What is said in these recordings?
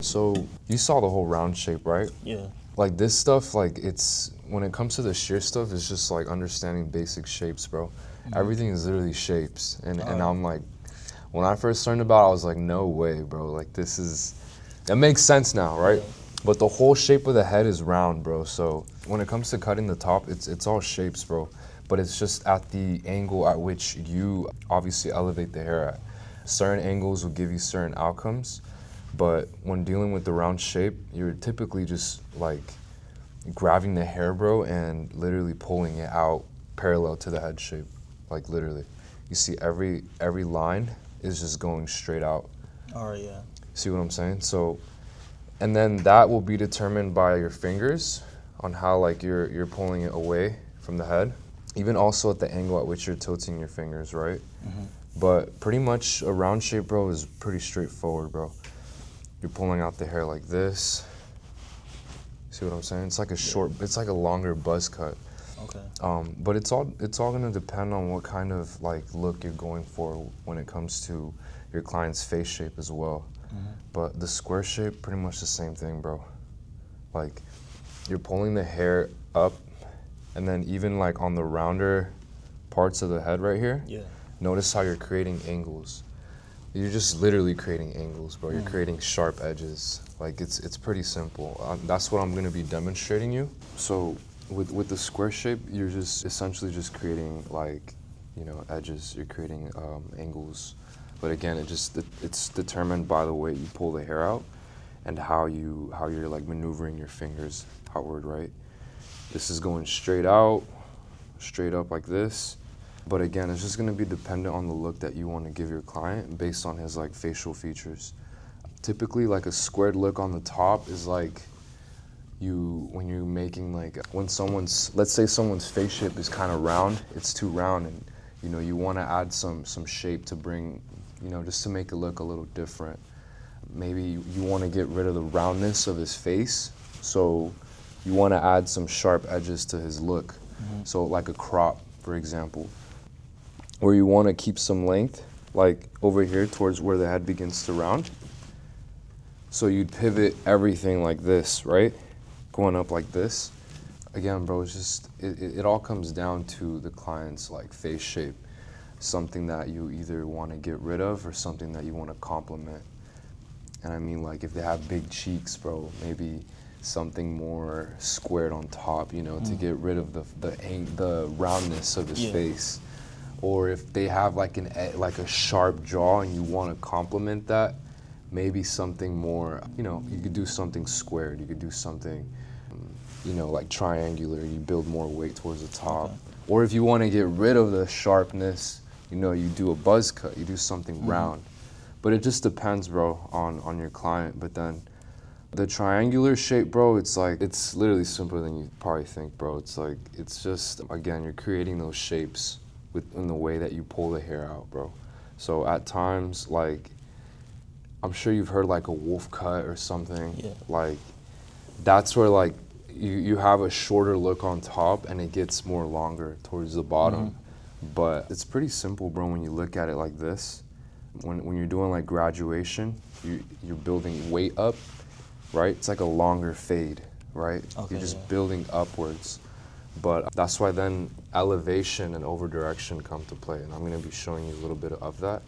So you saw the whole round shape, right? Yeah. Like this stuff, like it's, when it comes to the shear stuff, it's just like understanding basic shapes, bro. Everything is literally shapes. And I'm like, when I first learned about it, I was like, no way, bro. Like that makes sense now, right? Yeah. But the whole shape of the head is round, bro. So when it comes to cutting the top, it's all shapes, bro. But it's just at the angle at which you obviously elevate the hair at. Certain angles will give you certain outcomes. But when dealing with the round shape, you're typically just like grabbing the hair, bro, and literally pulling it out parallel to the head shape. Like literally. You see every line is just going straight out. All right, yeah. See what I'm saying? So, and then that will be determined by your fingers on how like you're pulling it away from the head. Even also at the angle at which you're tilting your fingers, right? But pretty much a round shape, bro, is pretty straightforward, bro. You're pulling out the hair like this. See what I'm saying? It's like a short, it's like a longer buzz cut. Okay. But it's all gonna depend on what kind of like look you're going for when it comes to your client's face shape as well. But the square shape, pretty much the same thing, bro. Like you're pulling the hair up, and then even like on the rounder parts of the head right here, Yeah. notice how you're creating angles. You're just literally creating angles, bro. You're creating sharp edges. Like it's pretty simple. That's what I'm gonna be demonstrating you. So with the square shape, you're just essentially just creating like, you know, edges. You're creating angles. But again, it's determined by the way you pull the hair out and how you're like maneuvering your fingers outward, right? This is going straight out, straight up like this. But again, it's just gonna be dependent on the look that you want to give your client based on his like facial features. Typically, like a squared look on the top is like when you're making like, when let's say someone's face shape is kind of round, it's too round, and you know, you want to add some shape to bring, you know, just to make it look a little different. Maybe you want to get rid of the roundness of his face, so you want to add some sharp edges to his look. So like a crop, for example, where you want to keep some length, like over here towards where the head begins to round. So you'd pivot everything like this, right? Going up like this. Again, bro, it's just, it all comes down to the client's like face shape. Something that you either want to get rid of or something that you want to complement. And I mean, like if they have big cheeks, bro, maybe something more squared on top, you know, to get rid of the roundness of his face. Or if they have like a sharp jaw and you want to complement that, maybe something more, you know, you could do something squared. You could do something, you know, like triangular. You build more weight towards the top. Or if you want to get rid of the sharpness, you know, you do a buzz cut. You do something round. But it just depends, bro, on your client. But then the triangular shape, bro, it's like, it's literally simpler than you probably think, bro. It's like, it's just, again, you're creating those shapes in the way that you pull the hair out, bro. So at times, like, I'm sure you've heard like a wolf cut or something. Yeah. Like, that's where like you have a shorter look on top and it gets more longer towards the bottom. But it's pretty simple, bro, when you look at it like this. When you're doing like graduation, you're building weight up, right? It's like a longer fade, right? Okay, you're just building upwards. But that's why then elevation and over direction come to play. And I'm gonna be showing you a little bit of that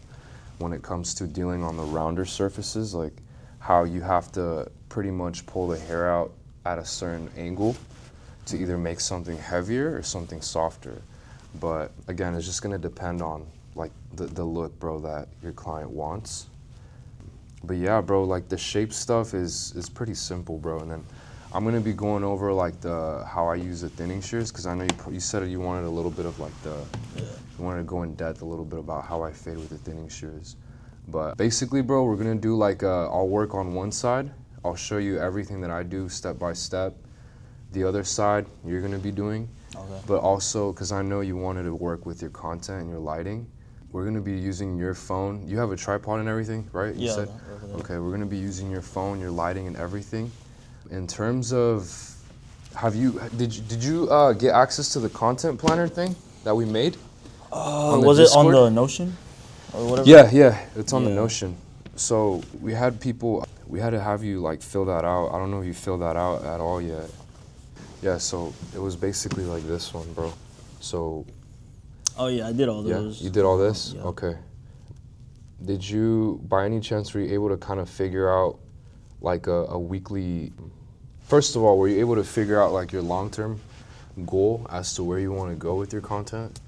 when it comes to dealing on the rounder surfaces, like how you have to pretty much pull the hair out at a certain angle to either make something heavier or something softer. But again, it's just gonna depend on like the look, bro, that your client wants. But yeah, bro, like the shape stuff is pretty simple, bro. And then I'm gonna be going over like how I use the thinning shears, because I know you said you wanted a little bit of like you wanted to go in depth a little bit about how I fade with the thinning shears. But basically, bro, we're gonna do like I'll work on one side. I'll show you everything that I do step by step. The other side you're gonna be doing. Okay. But also, because I know you wanted to work with your content and your lighting, we're gonna be using your phone. You have a tripod and everything, right? You said? Okay, we're gonna be using your phone, your lighting and everything. In terms of, did you get access to the content planner thing that we made? Was it on the Notion or whatever? Yeah, it's on the Notion. So we had people, we had to have you like fill that out. I don't know if you filled that out at all yet. Yeah, so it was basically like this one, bro. So Oh yeah, I did all those. yeah, you did all this? Yeah. Okay. Did you, by any chance, were you able to kind of figure out like a weekly, first of all, were you able to figure out like your long-term goal as to where you want to go with your content?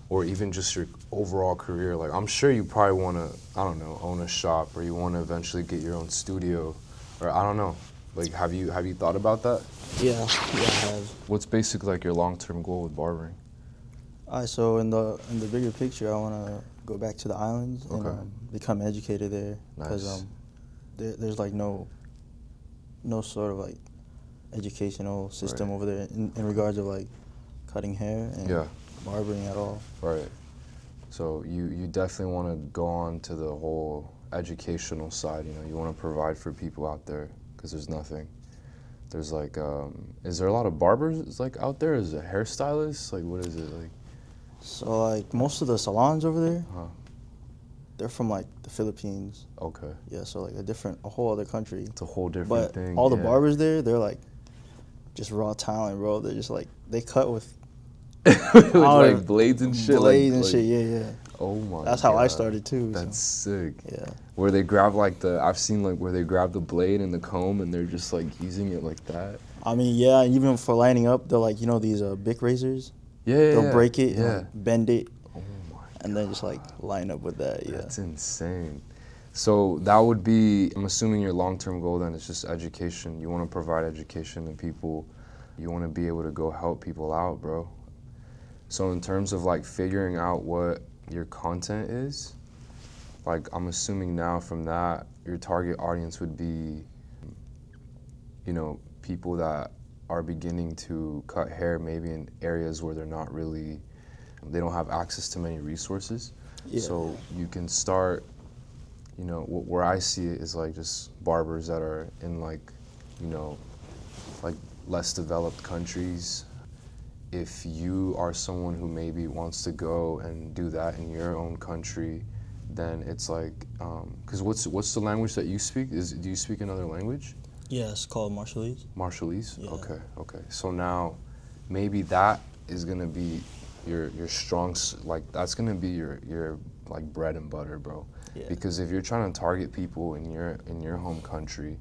Or even just your overall career? Like, I'm sure you probably want to, I don't know, own a shop, or you want to eventually get your own studio, or I don't know. Like, have you thought about that? Yeah, I have. What's basically like your long-term goal with barbering? Alright, so in the bigger picture, I want to go back to the islands and Okay. become educated there, Nice. because there's like no sort of like educational system Right. over there in regards of like cutting hair and Yeah. barbering at all. Right. So you definitely want to go on to the whole educational side. You know, you want to provide for people out there, because there's nothing. There's like, is there a lot of barbers like out there? Is it hairstylists? Like, what is it like? So like most of the salons over there, Huh. they're from like the Philippines. Okay. Yeah, so like a whole other country. It's a whole different But thing. all the yeah. barbers there, they're like just raw talent, bro. They're just like, they cut with With like blades and shit. blades like, and shit. Yeah. Oh my. That's how I God. started too. That's sick. Yeah. Where they grab like I've seen like where they grab the blade and the comb and they're just like using it like that. I mean, yeah. Even for lining up, they're like, these Bic razors. Yeah. They'll break it, Yeah. and like bend it, Oh my. and then just like line up with that. Yeah. That's insane. So that would be, I'm assuming your long-term goal then is just education. You want to provide education to people. You want to be able to go help people out, bro. So in terms of like figuring out what your content is, like I'm assuming now from that, your target audience would be, people that are beginning to cut hair maybe in areas where they don't have access to many resources. Yeah. So you can start, where I see it is like just barbers that are in like less developed countries. If you are someone who maybe wants to go and do that in your own country, then it's like, because what's the language that you speak? Do you speak another language? Yeah, it's called Marshallese. Marshallese? Yeah. Okay. So now, maybe that is gonna be your strong, like that's gonna be your like bread and butter, bro. Yeah. Because if you're trying to target people in your home country,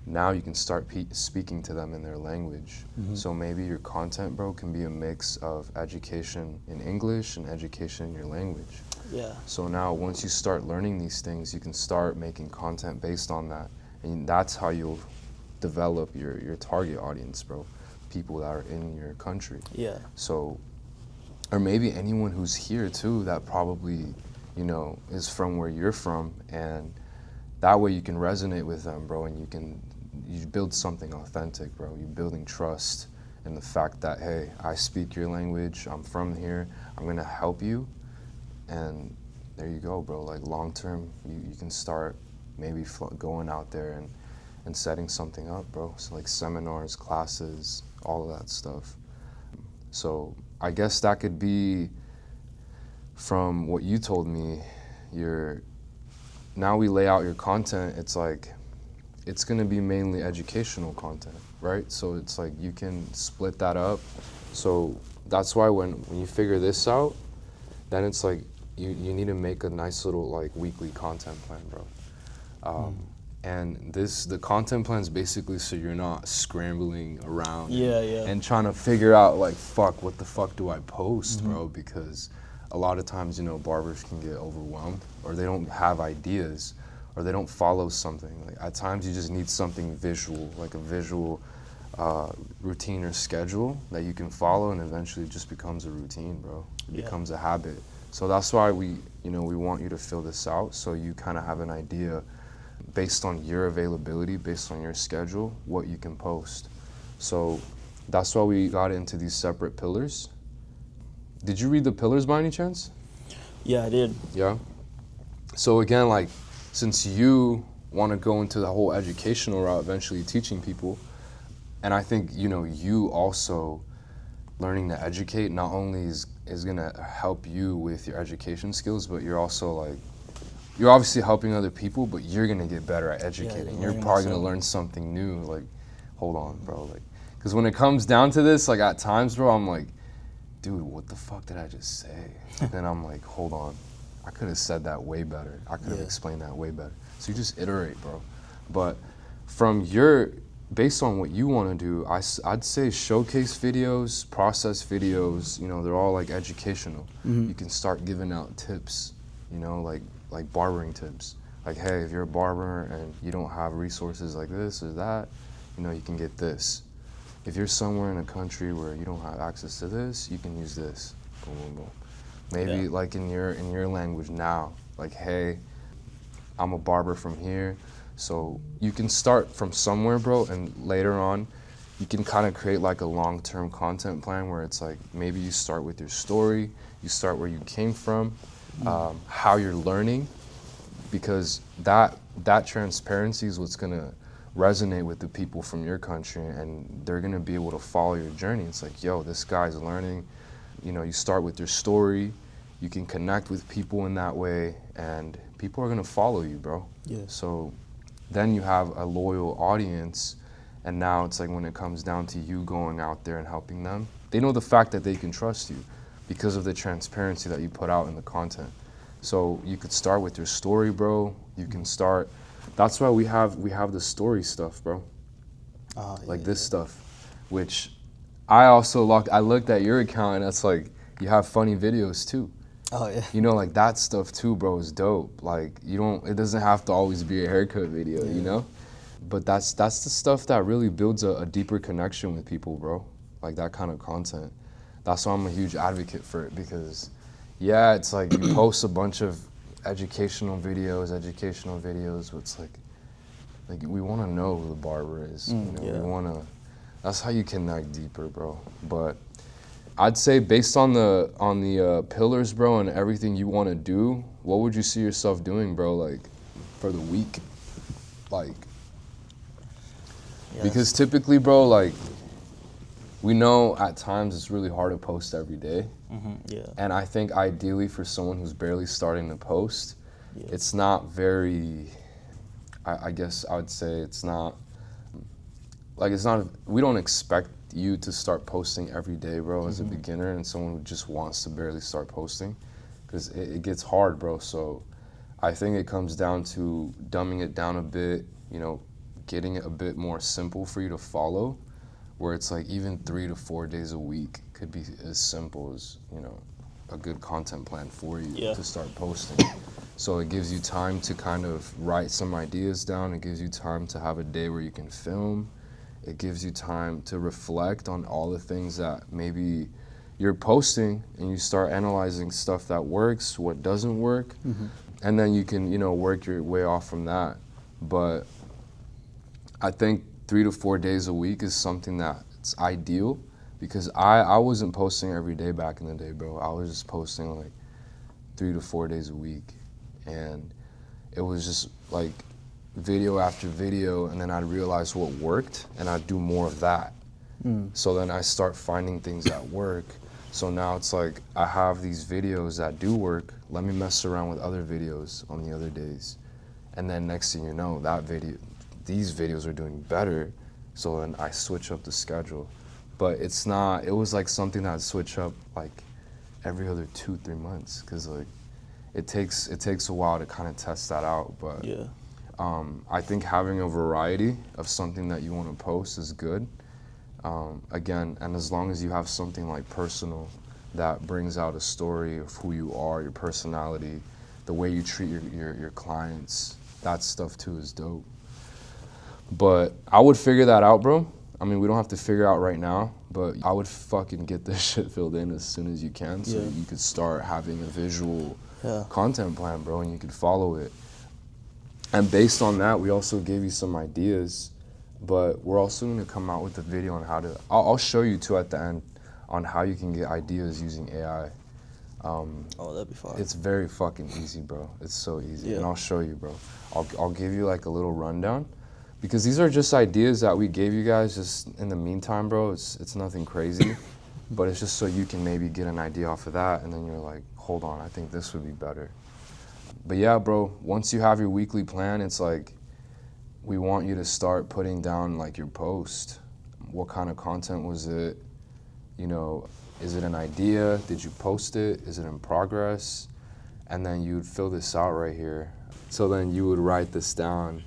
now you can start speaking to them in their language. Mm-hmm. So maybe your content, bro, can be a mix of education in English and education in your language. Yeah. So now once you start learning these things, you can start making content based on that. And that's how you'll develop your target audience, bro. People that are in your country. Yeah. So, or maybe anyone who's here too that probably, is from where you're from, and that way you can resonate with them, bro, and you build something authentic, bro. You're building trust in the fact that, hey, I speak your language, I'm from here, I'm gonna help you, and there you go, bro. Like long term, you can start maybe going out there and setting something up, bro. So like seminars, classes, all of that stuff. So I guess that could be, from what you told me, now we lay out your content, it's like, it's gonna be mainly educational content, right? So it's like you can split that up. So that's why when you figure this out, then it's like you need to make a nice little like weekly content plan, bro. And the content plan is basically so you're not scrambling around and trying to figure out like, what the fuck do I post, bro? Because a lot of times, barbers can get overwhelmed, or they don't have ideas, or they don't follow something. Like at times you just need something visual, like a visual routine or schedule that you can follow, and eventually it just becomes a routine, bro. It becomes a habit. So that's why we want you to fill this out, so you kind of have an idea based on your availability, based on your schedule, what you can post. So that's why we got into these separate pillars. Did you read the pillars by any chance? Yeah, I did. Yeah? So again, like, since you want to go into the whole educational route, eventually teaching people, and I think, you also learning to educate not only is going to help you with your education skills, but you're also like you're obviously helping other people, but you're gonna get better at educating. You're learning probably gonna myself. learn something new. Like, hold on, bro. Like, because when it comes down to this, like at times, bro, I'm like, dude, what the fuck did I just say? And then I'm like, hold on, I could have said that way better. I could have explained that way better. So you just iterate, bro. But based on what you want to do, I'd say showcase videos, process videos, you know, they're all like educational. You can start giving out tips, you know, like barbering tips. Like, hey, if you're a barber and you don't have resources like this or that, you know, you can get this. If you're somewhere in a country where you don't have access to this, you can use this. Boom, boom, boom. Maybe like in your language now, like, hey, I'm a barber from here. So you can start from somewhere, bro, and later on, you can kind of create like a long-term content plan where it's like maybe you start with your story, you start where you came from, how you're learning, because that transparency is what's gonna resonate with the people from your country, and they're gonna be able to follow your journey. It's like, yo, this guy's learning. You know, you start with your story, you can connect with people in that way, and people are gonna follow you, bro. Yeah. So then you have a loyal audience, and now it's like when it comes down to you going out there and helping them, they know the fact that they can trust you because of the transparency that you put out in the content. So you could start with your story, bro. You can start, that's why we have the story stuff, bro. Like this stuff, which I looked at your account, and it's like you have funny videos too. Oh yeah. You know, like that stuff too, bro, is dope. Like it doesn't have to always be a haircut video, you know? But that's the stuff that really builds a deeper connection with people, bro. Like that kind of content. That's why I'm a huge advocate for it, because yeah, it's like you post a bunch of educational videos, but it's like we want to know who the barber is. You know, we want to, that's how you connect deeper, bro. But I'd say based on the pillars, bro, and everything you want to do, what would you see yourself doing, bro, like for the week? Like, because typically, bro, like we know at times it's really hard to post every day. And I think ideally for someone who's barely starting to post, it's not very, I guess I would say it's not, we don't expect you to start posting every day, bro, as a beginner and someone who just wants to barely start posting, because it gets hard, bro. So I think it comes down to dumbing it down a bit, you know, getting it a bit more simple for you to follow, where it's like even 3 to 4 days a week could be as simple as, you know, a good content plan for you to start posting. So it gives you time to kind of write some ideas down. It gives you time to have a day where you can film. It gives you time to reflect on all the things that maybe you're posting, and you start analyzing stuff that works, what doesn't work, and then you can, you know, work your way off from that. But I think 3 to 4 days a week is something that's ideal, because I wasn't posting every day back in the day, bro. I was just posting like 3 to 4 days a week, and it was just like video after video, and then I'd realize what worked, and I'd do more of that. So then I start finding things that work. So now it's like I have these videos that do work. Let me mess around with other videos on the other days, and then next thing you know, these videos are doing better. So then I switch up the schedule. But it's not, it was like something that I'd switch up like every other 2-3 months, because like it takes a while to kind of test that out. But I think having a variety of something that you want to post is good. Again, and as long as you have something like personal that brings out a story of who you are, your personality, the way you treat your clients, that stuff too is dope. But I would figure that out, bro. I mean, we don't have to figure out right now, but I would fucking get this shit filled in as soon as you can, so you could start having a visual content plan, bro, and you could follow it. And based on that, we also gave you some ideas, but we're also gonna come out with a video on how to, I'll show you too at the end on how you can get ideas using AI. Oh, that'd be fun. It's very fucking easy, bro. It's so easy, and I'll show you, bro. I'll give you like a little rundown, because these are just ideas that we gave you guys just in the meantime, bro. It's nothing crazy, but it's just so you can maybe get an idea off of that, and then you're like, hold on, I think this would be better. But yeah, bro, once you have your weekly plan, it's like we want you to start putting down like your post. What kind of content was it? You know, is it an idea? Did you post it? Is it in progress? And then you'd fill this out right here. So then you would write this down.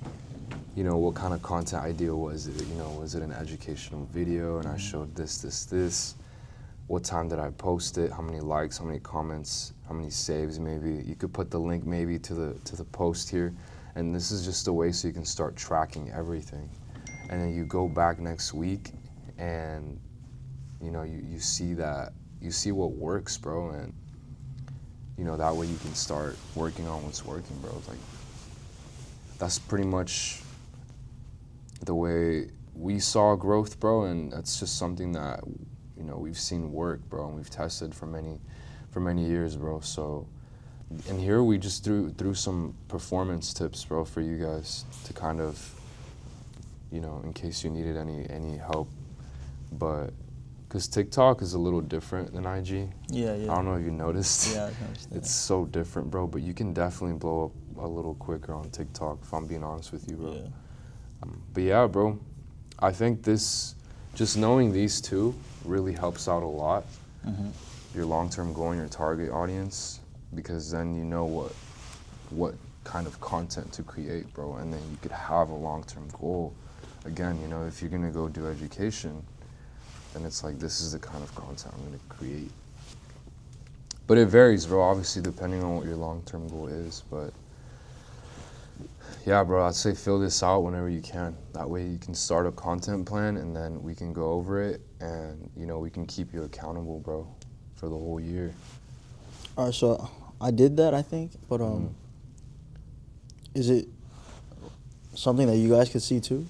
You know, what kind of content idea was it? You know, was it an educational video and I showed this? What time did I post it? How many likes, how many comments, how many saves maybe? You could put the link maybe to the post here. And this is just a way so you can start tracking everything. And then you go back next week and you know, you see what works, bro, and you know, that way you can start working on what's working, bro. Like, that's pretty much the way we saw growth, bro, and that's just something that, you know, we've seen work, bro, and we've tested for many years, bro. So, and here we just threw some performance tips, bro, for you guys to kind of, you know, in case you needed any help. But because TikTok is a little different than IG. Yeah. I don't know if you noticed. Yeah, I noticed that. It's so different, bro, but you can definitely blow up a little quicker on TikTok, if I'm being honest with you, bro. Yeah. But yeah, bro, I think just knowing these two really helps out a lot. Your long-term goal and your target audience, because then you know what kind of content to create, bro, and then you could have a long-term goal. Again, you know, if you're gonna go do education, then it's like, this is the kind of content I'm gonna create. But it varies, bro, obviously, depending on what your long-term goal is. But yeah, bro, I'd say fill this out whenever you can. That way you can start a content plan and then we can go over it and, you know, we can keep you accountable, bro, for the whole year. All right, so I did that, I think, but is it something that you guys could see too?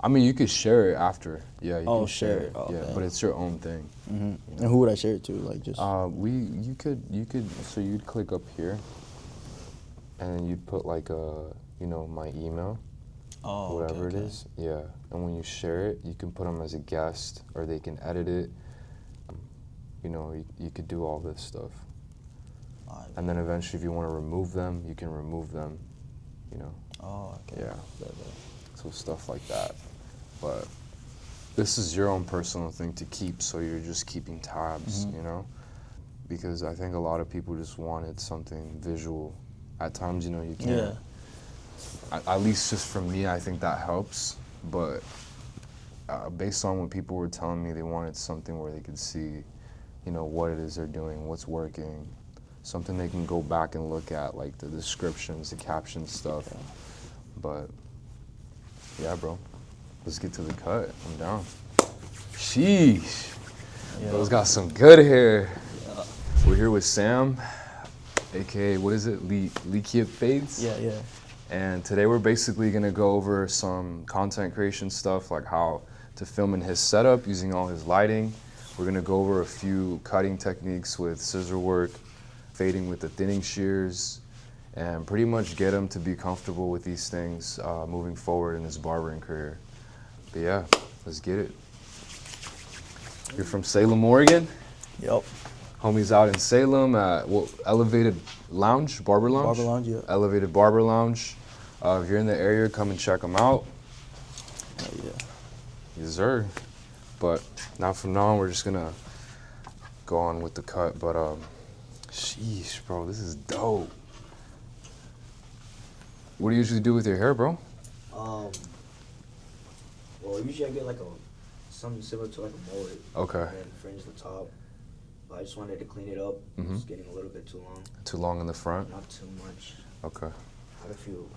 I mean, you could share it after. Yeah, you Oh, can share it. Yeah, Okay. but it's your own thing. Mm-hmm. You know? And who would I share it to? Like just. You could. So you'd click up here, and then you'd put like you know, my email, whatever it is. Yeah, and when you share it, you can put them as a guest, or they can edit it. You know, you could do all this stuff. And then eventually, if you want to remove them, you can remove them. You know. Oh, okay. Yeah. So stuff like that. But this is your own personal thing to keep, so you're just keeping tabs, you know? Because I think a lot of people just wanted something visual. At times, you know, you can't. Yeah. At least just for me, I think that helps. But based on what people were telling me, they wanted something where they could see, you know, what it is they're doing, what's working, something they can go back and look at, like the descriptions, the caption stuff. Yeah. But yeah, bro, let's get to the cut. I'm down. Sheesh. Yeah. Bro's got some good hair. Yeah. We're here with Sam, aka, what is it? Leaky Fades? Yeah. And today we're basically gonna go over some content creation stuff, like how to film in his setup using all his lighting. We're gonna go over a few cutting techniques with scissor work, fading with the thinning shears, and pretty much get him to be comfortable with these things moving forward in his barbering career. But yeah, let's get it. You're from Salem, Oregon? Yep. Homie's out in Salem at Elevated Lounge, Barber Lounge? Barber Lounge, yeah. Elevated Barber Lounge. If you're in the area, come and check them out. Oh, yeah. Yes, sir. But now from now on, we're just gonna go on with the cut. But sheesh, bro, this is dope. What do you usually do with your hair, bro? Well, usually I get like something similar to like a mullet. Okay. And then fringe the top. But I just wanted to clean it up. It's getting a little bit too long. Too long in the front? Not too much. Okay. I had a few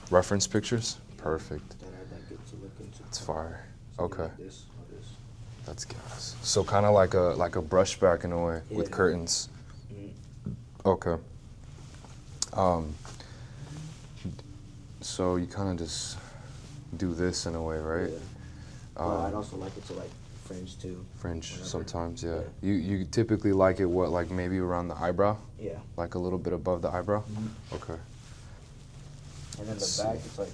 reference pictures? Perfect. That I'd like it to look into. It's fire. Something Okay. like this or this. That's gas. So kind of like a brush back in a way with curtains. Okay. So you kind of just do this in a way, right? Yeah. I'd also like it to like fringe too. Fringe whenever. sometimes, yeah. You typically like it what, like maybe around the eyebrow? Yeah. Like a little bit above the eyebrow? Okay. And then the back, it's like.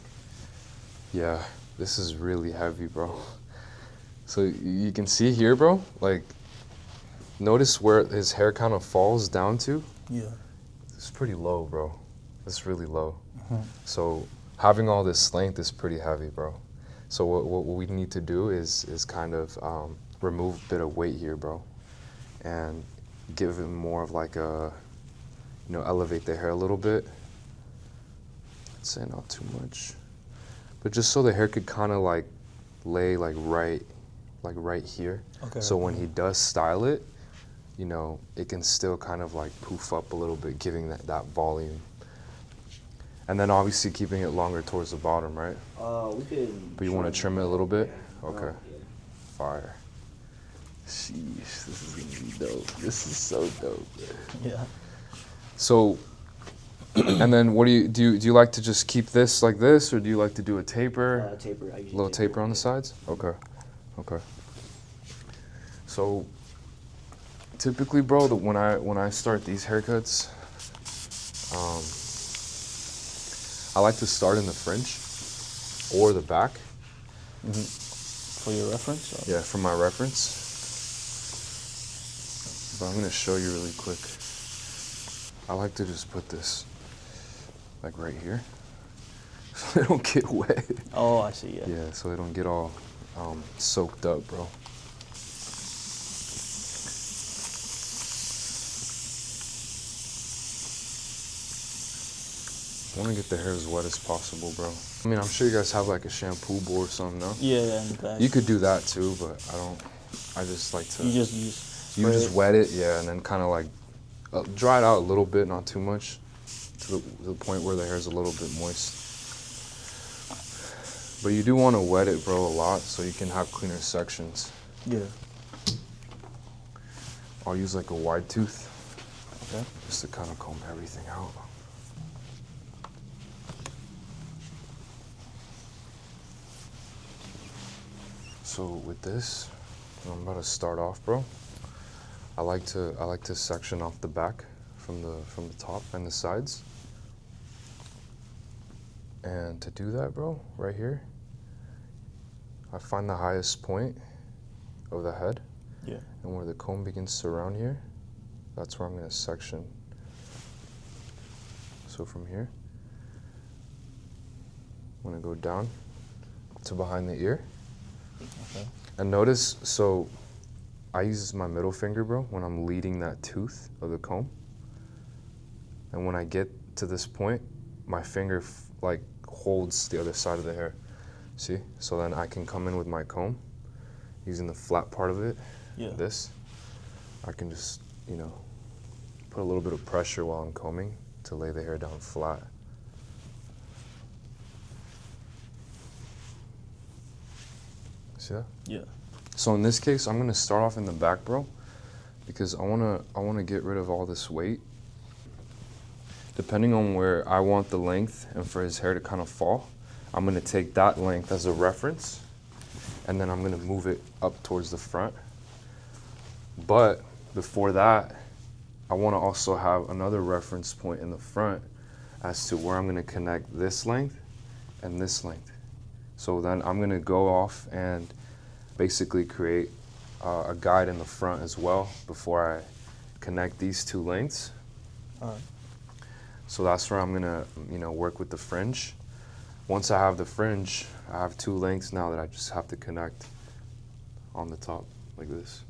Yeah, this is really heavy, bro. So you can see here, bro, like, notice where his hair kind of falls down to? Yeah. It's pretty low, bro. It's really low. So having all this length is pretty heavy, bro. So what we need to do is kind of remove a bit of weight here, bro, and give it more of like a, elevate the hair a little bit. I'd say not too much, but just so the hair could kind of like lay like right here. Okay. So when he does style it, it can still kind of like poof up a little bit, giving that volume. And then obviously keeping it longer towards the bottom, right? We could. But you want to trim it a little bit? Yeah. Okay. Yeah. Fire. Sheesh, this is gonna be dope. This is so dope. Yeah. So, and then what do you like to just keep this like this, or do you like to do a taper? Taper. I usually Little taper on the yeah. sides? Okay. Okay. So typically, bro, when I start these haircuts, I like to start in the fringe or the back. For your reference? Or? Yeah, for my reference. But I'm gonna show you really quick. I like to just put this like right here, so they don't get wet. Oh, I see. Yeah. Yeah, so they don't get all soaked up, bro. I want to get the hair as wet as possible, bro. I mean, I'm sure you guys have like a shampoo bowl or something, no? Yeah, in the back. You could do that too, but I don't. I just like to. You just use. You just wet it, yeah, and then kind of like dry it out a little bit, not too much, to the point where the hair's a little bit moist. But you do want to wet it, bro, a lot, so you can have cleaner sections. Yeah. I'll use like a wide tooth, Okay. just to kind of comb everything out. So with this, I'm about to start off, bro. I like to section off the back from the top and the sides. And to do that, bro, right here, I find the highest point of the head. Yeah. And where the comb begins to round here, that's where I'm gonna section. So from here, I'm gonna go down to behind the ear. Okay. And notice, so I use my middle finger, bro, when I'm leading that tooth of the comb. And when I get to this point, my finger like holds the other side of the hair. See? So then I can come in with my comb using the flat part of it. Yeah. This. I can just, put a little bit of pressure while I'm combing to lay the hair down flat. See that? Yeah. So in this case, I'm gonna start off in the back, bro, because I wanna get rid of all this weight. Depending on where I want the length and for his hair to kind of fall, I'm gonna take that length as a reference, and then I'm gonna move it up towards the front. But before that, I wanna also have another reference point in the front as to where I'm gonna connect this length and this length. So then I'm gonna go off and basically create a guide in the front as well before I connect these two lengths. All right. So that's where I'm gonna, work with the fringe. Once I have the fringe, I have two lengths now that I just have to connect on the top like this.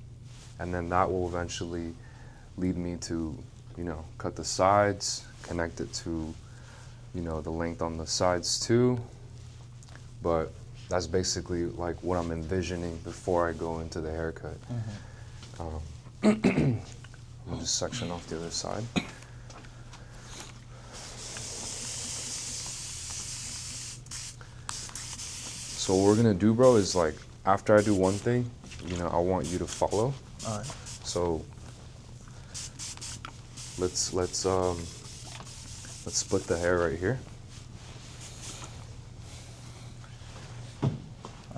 And then that will eventually lead me to, cut the sides, connect it to, the length on the sides too. But that's basically like what I'm envisioning before I go into the haircut. I'm gonna just section off the other side. So what we're gonna do, bro, is like after I do one thing, I want you to follow. All right. So let's split the hair right here.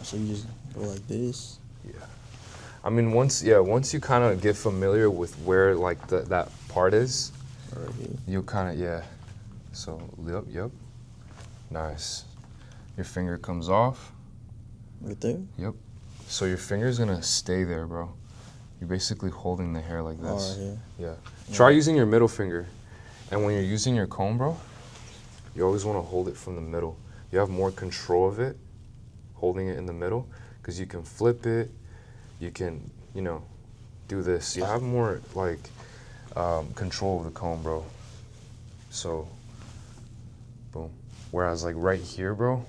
So you just go like this. Yeah. I mean, once you kind of get familiar with where like that part is, Right here. you kind of, yeah. So, yep. Nice. Your finger comes off. Right there. Yep. So your finger's gonna stay there, bro. You're basically holding the hair like Oh, this. right here. Yeah. Try using your middle finger. And when you're using your comb, bro, you always want to hold it from the middle. You have more control of it holding it in the middle, because you can flip it, you can, you know, do this. You have more like control of the comb, bro. So, boom. Whereas like right here, bro,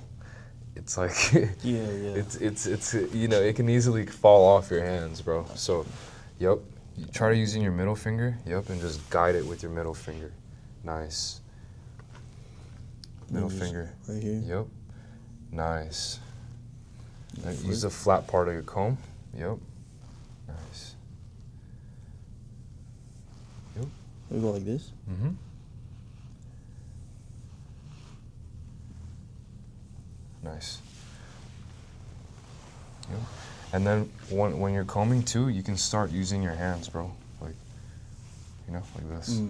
it's like Yeah. it's you know, it can easily fall off your hands, bro. So, yep. You try to using your middle finger, yep, and just guide it with your middle finger. Nice. Middle finger. Right here. Yep. Nice. Use the flat part of your comb. Yep. Nice. Yep. We go like this. Mm-hmm. Nice. Yep. And then when you're combing too, you can start using your hands, bro. Like, you know, like this.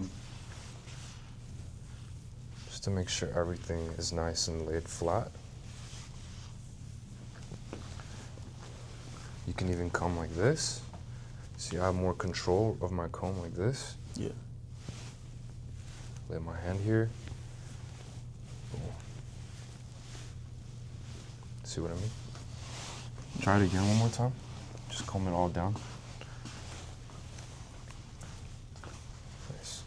Just to make sure everything is nice and laid flat. You can even comb like this. See, I have more control of my comb like this. Yeah. Lay my hand here. Boom. See what I mean? Try it again one more time. Just comb it all down. Nice.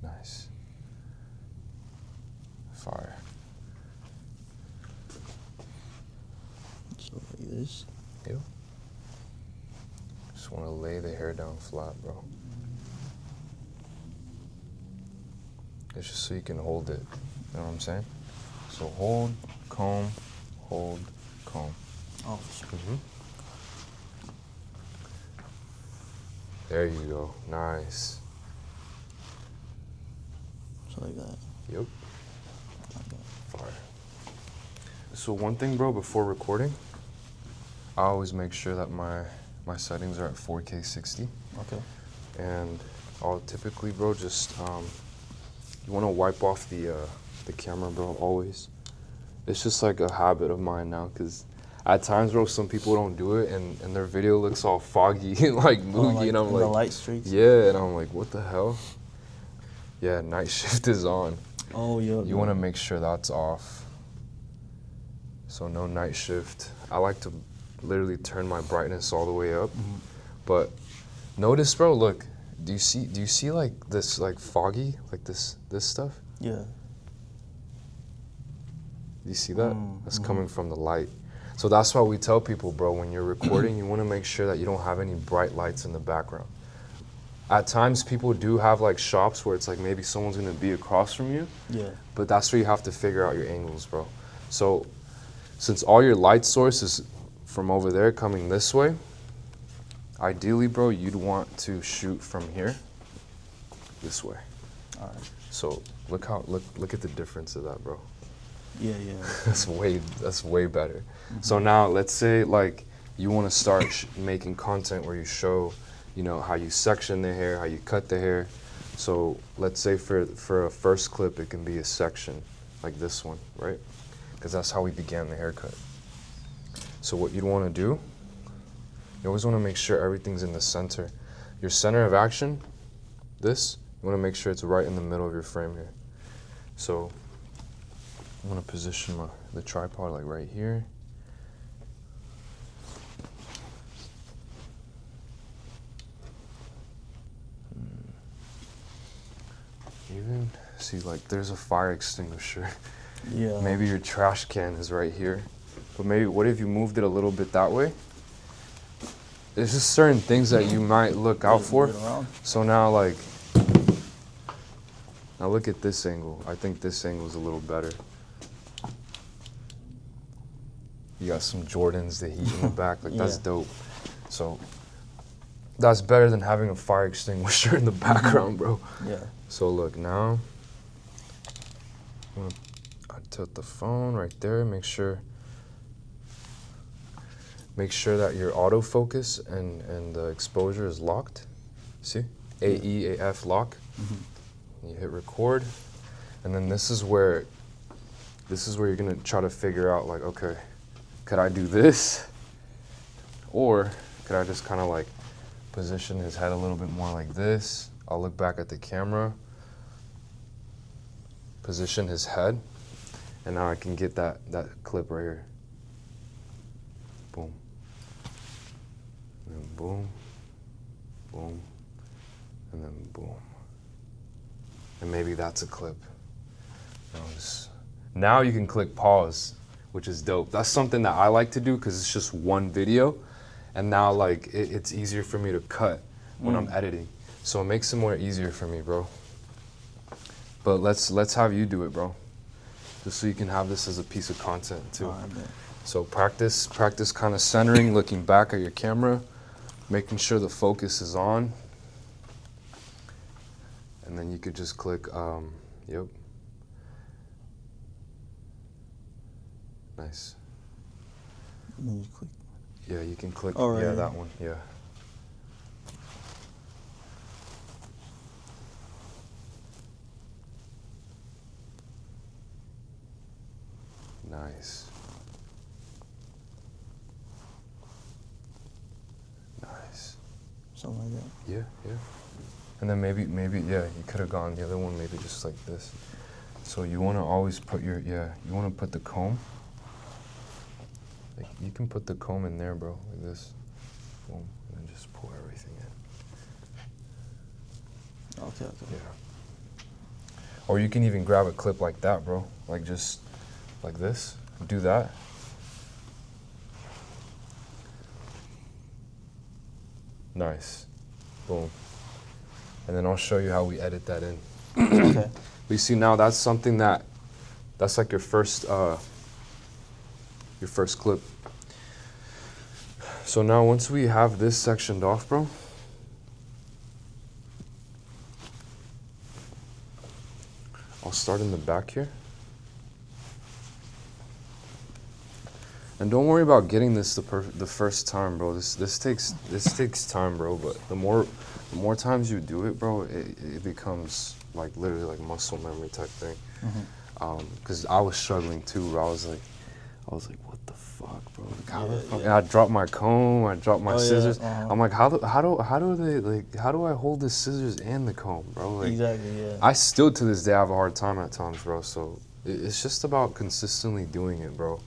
Nice. Fire. So like this. Yep. Just want to lay the hair down flat, bro. It's just so you can hold it. You know what I'm saying? So hold, comb, hold, comb. Oh, There you go. Nice. so like that. Yep. Fire. So one thing, bro, before recording, I always make sure that my settings are at 4K 60. Okay. And I'll typically, bro, just you want to wipe off the camera, bro, always. It's just like a habit of mine now, because at times, bro, some people don't do it, and their video looks all foggy and like moody, like, and I'm like, the light streaks. yeah, and I'm like, what the hell? Yeah, night shift is on. Oh, yeah. You want to make sure that's off. So no night shift. I like to literally turn my brightness all the way up. But notice, bro, look, do you see like this like foggy, like this stuff? Yeah. You see that? That's coming from the light. So that's why we tell people, bro, when you're recording, you want to make sure that you don't have any bright lights in the background. At times, people do have like shops where it's like maybe someone's going to be across from you. Yeah. But that's where you have to figure out your angles, bro. So since all your light source is from over there coming this way, ideally, bro, you'd want to shoot from here this way. All right. So look at the difference of that, bro. Yeah. That's way better. So now let's say like you want to start making content where you show, you know, how you section the hair, how you cut the hair. So let's say for a first clip, it can be a section like this one, right? Because that's how we began the haircut. So what you'd want to do, you always want to make sure everything's in the center. Your center of action, this, you want to make sure it's right in the middle of your frame here. So I'm going to position the tripod like right here. Even see, like there's a fire extinguisher. Yeah. Maybe your trash can is right here. But maybe what if you moved it a little bit that way? There's just certain things that you might look out for. So now like, now look at this angle. I think this angle is a little better. You got some Jordans, the heat in the back, like that's dope. So that's better than having a fire extinguisher in the background, bro. Yeah. So look, now I'm gonna tilt the phone right there. Make sure that your autofocus and the exposure is locked. See, AE, AF lock. You hit record, and then this is where you're gonna try to figure out like, okay, could I do this, or could I just kind of like position his head a little bit more like this? I'll look back at the camera, position his head, and now I can get that clip right here. Boom. And then boom, boom, and then boom. And maybe that's a clip. Now you can click pause, which is dope. That's something that I like to do because it's just one video, and now like it's easier for me to cut when I'm editing. So it makes it more easier for me, bro. But let's have you do it, bro. Just so you can have this as a piece of content too. All right, So practice kind of centering, looking back at your camera, making sure the focus is on. And then you could just click, yep. Nice. And then you click. Yeah, you can click, Oh, right, yeah, yeah. that one, yeah. Nice. Nice. Something like that. Yeah, yeah. And then maybe, yeah, you could have gone the other one, maybe just like this. So you want to always put you want to put the comb. Like you can put the comb in there, bro, like this. Boom, and then just pour everything in. Okay. Yeah. Or you can even grab a clip like that, bro. Like just like this. Do that. Nice. Boom. And then I'll show you how we edit that in. Okay. But you see now that's something that's like your first clip. So now once we have this sectioned off, bro, I'll start in the back here. And don't worry about getting this the first time, bro. This takes time, bro. But the more times you do it, bro, it becomes like literally like muscle memory type thing. Because I was struggling too, bro. I was like, what the fuck, bro? Like, how the fuck? And I dropped my comb, I dropped my scissors. I'm like, how do I hold the scissors and the comb, bro? Like, Exactly, yeah. I still to this day have a hard time at times, bro. So it's just about consistently doing it, bro.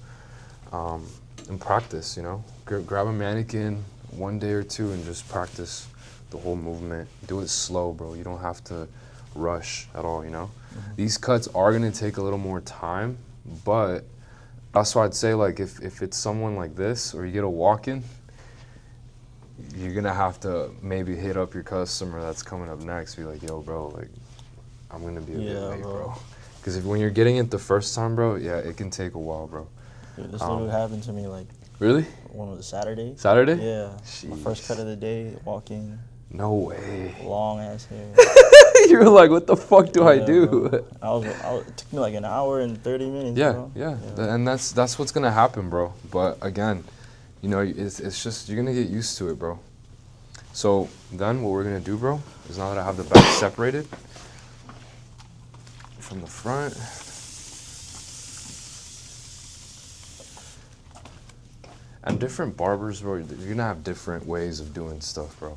And practice, you know. Grab a mannequin one day or two and just practice the whole movement. Do it slow, bro. You don't have to rush at all, you know. These cuts are gonna take a little more time, but that's why I'd say, like, if it's someone like this or you get a walk-in, you're gonna have to maybe hit up your customer that's coming up next. Be like, yo, bro, like, I'm gonna be a bit late, bro. Because when you're getting it the first time, bro, yeah, it can take a while, bro. Dude, this literally happened to me like. Really? One of the Saturdays. Saturday? Yeah. Jeez. My first cut of the day, walking. No way. Long ass hair. You were like, what the fuck do I do? It took me like an hour and 30 minutes. Yeah, bro. yeah. And that's what's gonna happen, bro. But again, you know, it's just, you're gonna get used to it, bro. So then what we're gonna do, bro, is now that I have the back separated from the front, and different barbers, bro, you're gonna have different ways of doing stuff, bro.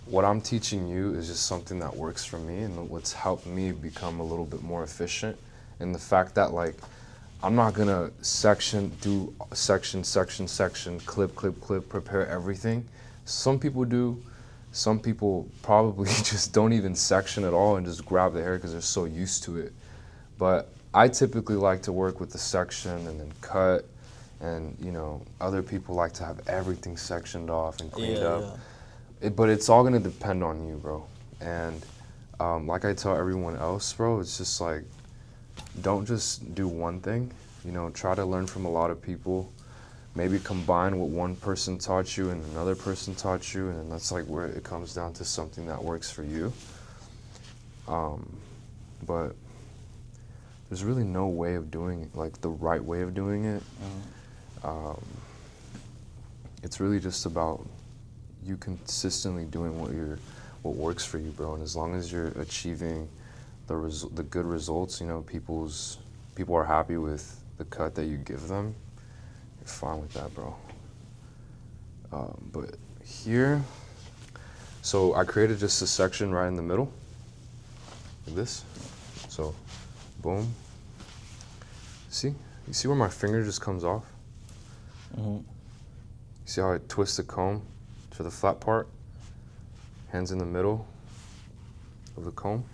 What I'm teaching you is just something that works for me and what's helped me become a little bit more efficient. And the fact that, like, I'm not gonna do section, clip, prepare everything. Some people do. Some people probably just don't even section at all and just grab the hair because they're so used to it. But I typically like to work with the section and then cut. And, you know, other people like to have everything sectioned off and cleaned up. Yeah. But it's all gonna depend on you, bro. And like I tell everyone else, bro, it's just like, don't just do one thing. You know, try to learn from a lot of people. Maybe combine what one person taught you and another person taught you, and that's like where it comes down to something that works for you. But there's really no way of doing it, like the right way of doing it. It's really just about you consistently doing what works for you, bro. And as long as you're achieving the good results, you know, people are happy with the cut that you give them, you're fine with that, bro. But here, So I created just a section right in the middle, like this. So, boom. See? You see where my finger just comes off? Mm-hmm. You see how I twist the comb to the flat part? Hands in the middle of the comb.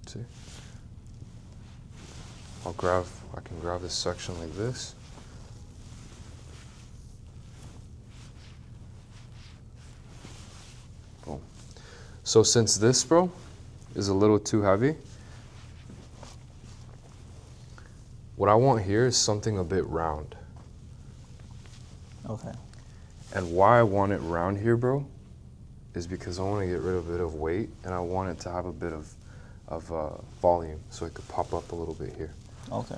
See? I can grab this section like this. Boom. So since this, bro, is a little too heavy, what I want here is something a bit round. Okay. And why I want it round here, bro, is because I want to get rid of a bit of weight, and I want it to have a bit of volume, so it could pop up a little bit here. Okay.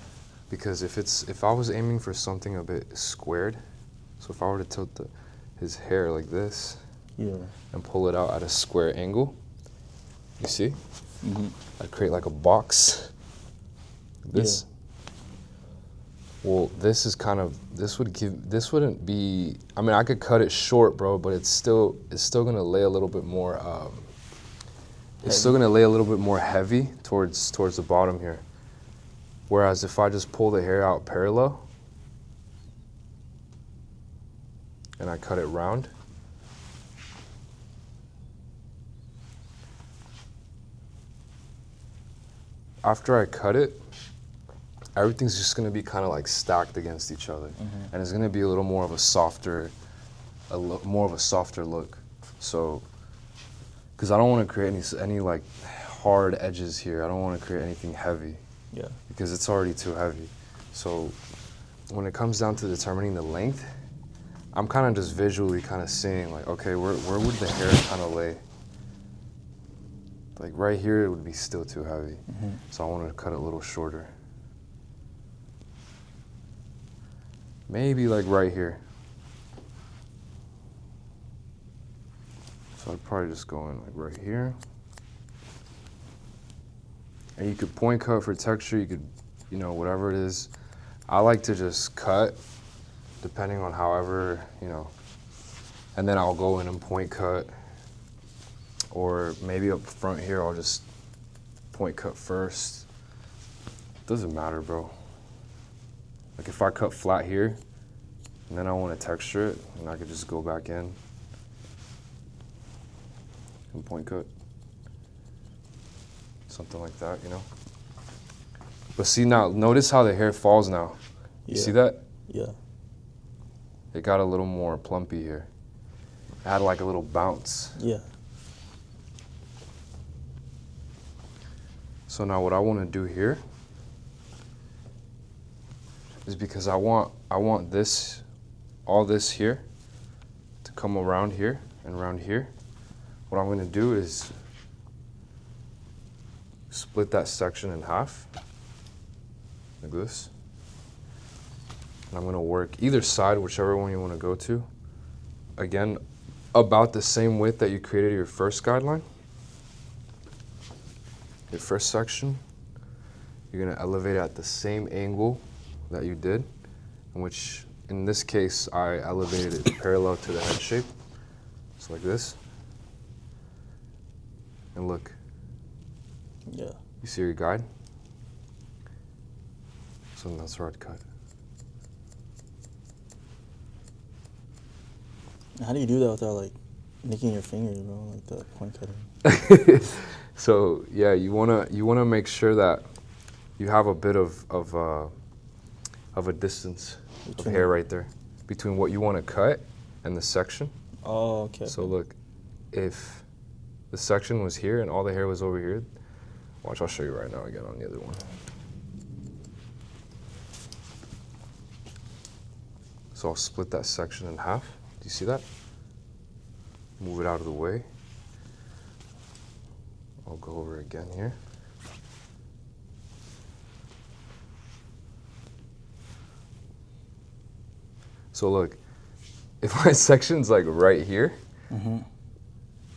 Because if I was aiming for something a bit squared, so if I were to tilt his hair like this, Yeah. and pull it out at a square angle, you see? Mm-hmm. I'd create like a box. Like this. Yeah. Well, this wouldn't be, I mean, I could cut it short, bro, but it's still gonna lay a little bit more, it's still gonna lay a little bit more heavy towards the bottom here. Whereas if I just pull the hair out parallel, and I cut it round, after I cut it, everything's just gonna be kind of like stacked against each other, and it's gonna be a little more of a softer, look. So, because I don't want to create any like hard edges here. I don't want to create anything heavy. Yeah. Because it's already too heavy. So, when it comes down to determining the length, I'm kind of just visually kind of seeing like, okay, where would the hair kind of lay? Like right here, it would be still too heavy. So I wanted to cut it a little shorter. Maybe like right here. So I'd probably just go in like right here. And you could point cut for texture, you could, whatever it is. I like to just cut, depending on however, and then I'll go in and point cut. Or maybe up front here, I'll just point cut first. Doesn't matter, bro. Like if I cut flat here, and then I want to texture it, and I could just go back in and point cut. Something like that, But see now, notice how the hair falls now. You see that? Yeah. It got a little more plumpy here. It had like a little bounce. Yeah. So now what I want to do here is because I want this, all this here to come around here and around here. What I'm going to do is split that section in half, like this. And I'm going to work either side, whichever one you want to go to. Again, about the same width that you created your first guideline. Your first section, you're going to elevate at the same angle that you did, in which, in this case, I elevated it parallel to the head shape. So like this. And look. Yeah. You see your guide? So that's where I'd cut. How do you do that without like nicking your fingers, bro? Like the point cutting. So yeah, you wanna make sure that you have a bit of a distance of hair right there between what you want to cut and the section. Oh, okay. So look, if the section was here and all the hair was over here, watch, I'll show you right now again on the other one. So I'll split that section in half. Do you see that? Move it out of the way. I'll go over again here. So look, if my section's like right here, and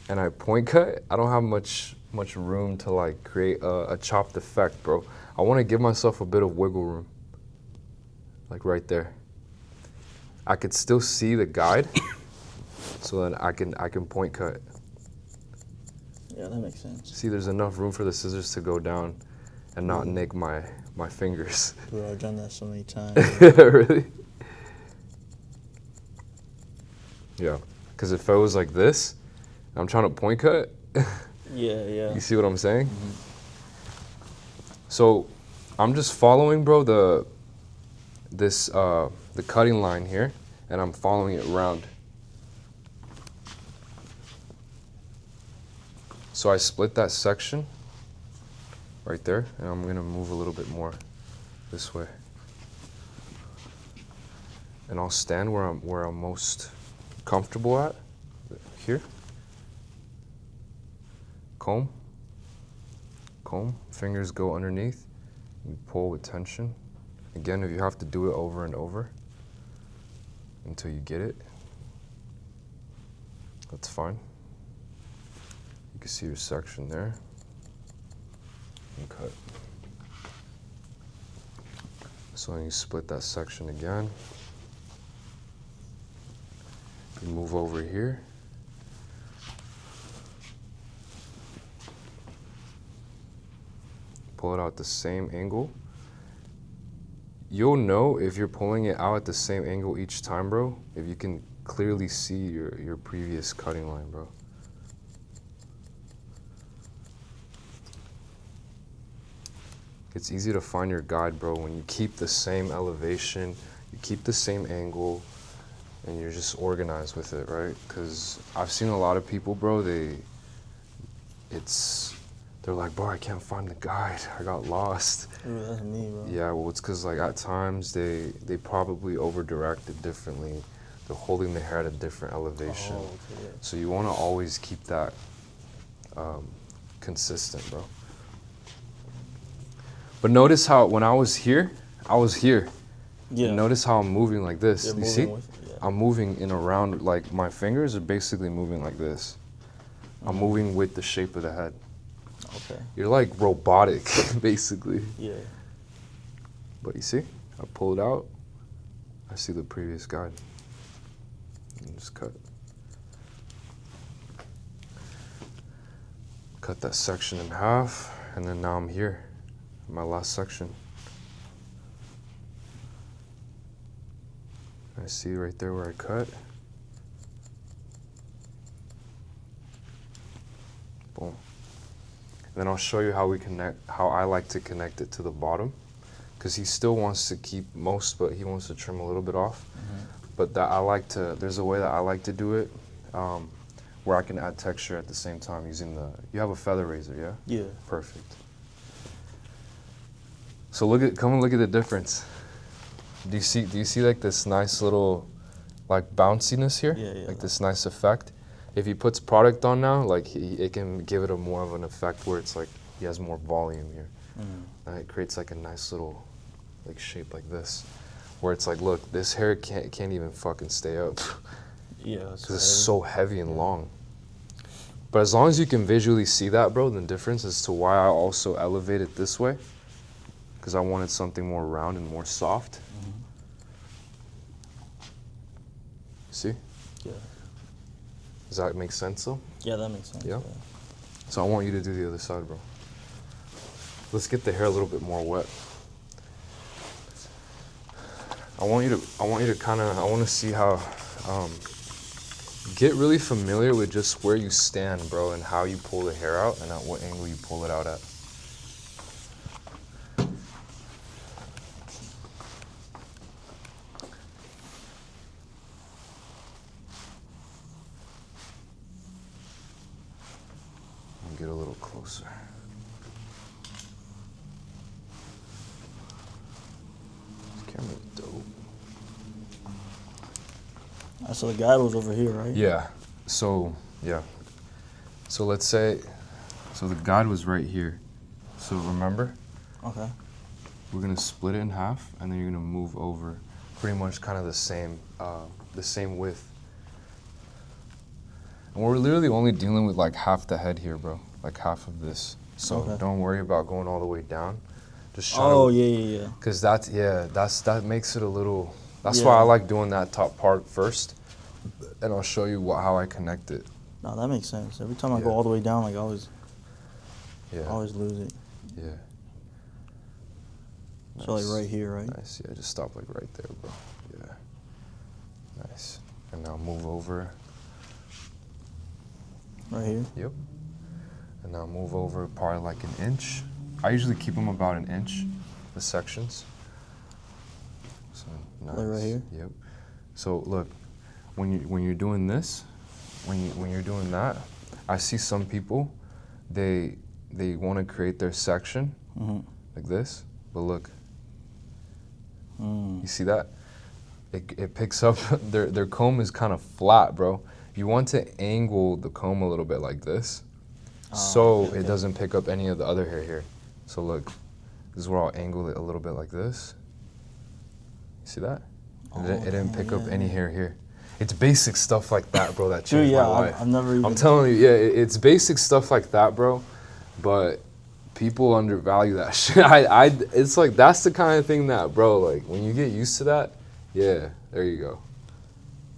I point cut, I don't have much room to like create a chopped effect, bro. I want to give myself a bit of wiggle room, like right there. I could still see the guide, So then I can point cut. Yeah, that makes sense. See, there's enough room for the scissors to go down and not nick my fingers. Bro, I've done that so many times. Really? Yeah, because if I was like this, I'm trying to point cut. Yeah. You see what I'm saying? So I'm just following, bro, the cutting line here, and I'm following it around. So I split that section right there, and I'm gonna move a little bit more this way. And I'll stand where I'm most comfortable at, here. Comb, fingers go underneath, you pull with tension. Again, if you have to do it over and over until you get it, that's fine. You can see your section there, and cut. So then you split that section again. You move over here. Pull it out the same angle. You'll know if you're pulling it out at the same angle each time, bro, if you can clearly see your previous cutting line, bro. It's easy to find your guide, bro, when you keep the same elevation, you keep the same angle, and you're just organized with it, right? Because I've seen a lot of people, bro, they're like, bro, I can't find the guide. I got lost. Ooh, that's me, bro. Yeah, well, it's because, like, at times they probably over-directed differently. They're holding the hair at a different elevation. Oh, okay, yeah. So you want to always keep that consistent, bro. But notice how when I was here. Yeah. Notice how I'm moving like this. You're You see? moving with it, yeah. I'm moving in around, like, my fingers are basically moving like this. I'm moving with the shape of the head. Okay. You're like robotic, basically. Yeah. But you see, I pull it out. I see the previous guide. And just cut. Cut that section in half, and then now I'm here, my last section. I see right there where I cut. Boom. Then I'll show you how I like to connect it to the bottom, because he still wants to keep most, but he wants to trim a little bit off. But there's a way that I like to do it, where I can add texture at the same time using you have a feather razor, yeah? Yeah. Perfect. So come and look at the difference. Do you see like this nice little, like, bounciness here? Yeah. Like this nice effect. If he puts product on now, like, it can give it a more of an effect where it's like he has more volume here. And it creates like a nice little, like, shape like this, where it's like, look, this hair can't even fucking stay up. Yeah. Because it's so heavy and long. But as long as you can visually see that, bro, the difference as to why I also elevate it this way, because I wanted something more round and more soft. See? Yeah. Does that make sense, though? Yeah, that makes sense. Yeah. So I want you to do the other side, bro. Let's get the hair a little bit more wet. I want you to see how, get really familiar with just where you stand, bro, and how you pull the hair out and at what angle you pull it out at. Get a little closer. This camera's dope. So the guide was over here, right? Yeah. So let's say, the guide was right here. So remember, Okay. we're gonna split it in half, and then you're gonna move over, pretty much kind of the same width. And we're literally only dealing with like half the head here, bro. Like half of this. So Okay. don't worry about going all the way down. Just try Oh, to, yeah. because that makes it a little. That's Yeah. why I like doing that top part first, and I'll show you how I connect it. No, that makes sense. Every time I Yeah. go all the way down, like I always Yeah. lose it. Yeah. So like Nice. right here, right? Nice. Yeah, just stop like right there, bro. Yeah. Nice. And now move over. Right here. Yep. And now move over probably like an inch. I usually keep them about an inch, the sections. So nice. Like right here? Yep. So look, when you're doing this, when you're doing that, I see some people, they want to create their section like this, but look, you see that? It picks up, their comb is kind of flat, bro. You want to angle the comb a little bit like this, so okay. it doesn't pick up any of the other hair here. So look, this is where I'll angle it a little bit like this. See that? It didn't pick up any hair here. It's basic stuff like that, bro, that changed my life. I've never even... I'm telling you, yeah, it's basic stuff like that, bro, but people undervalue that shit. It's like, that's the kind of thing that, bro, like, when you get used to that, yeah, there you go.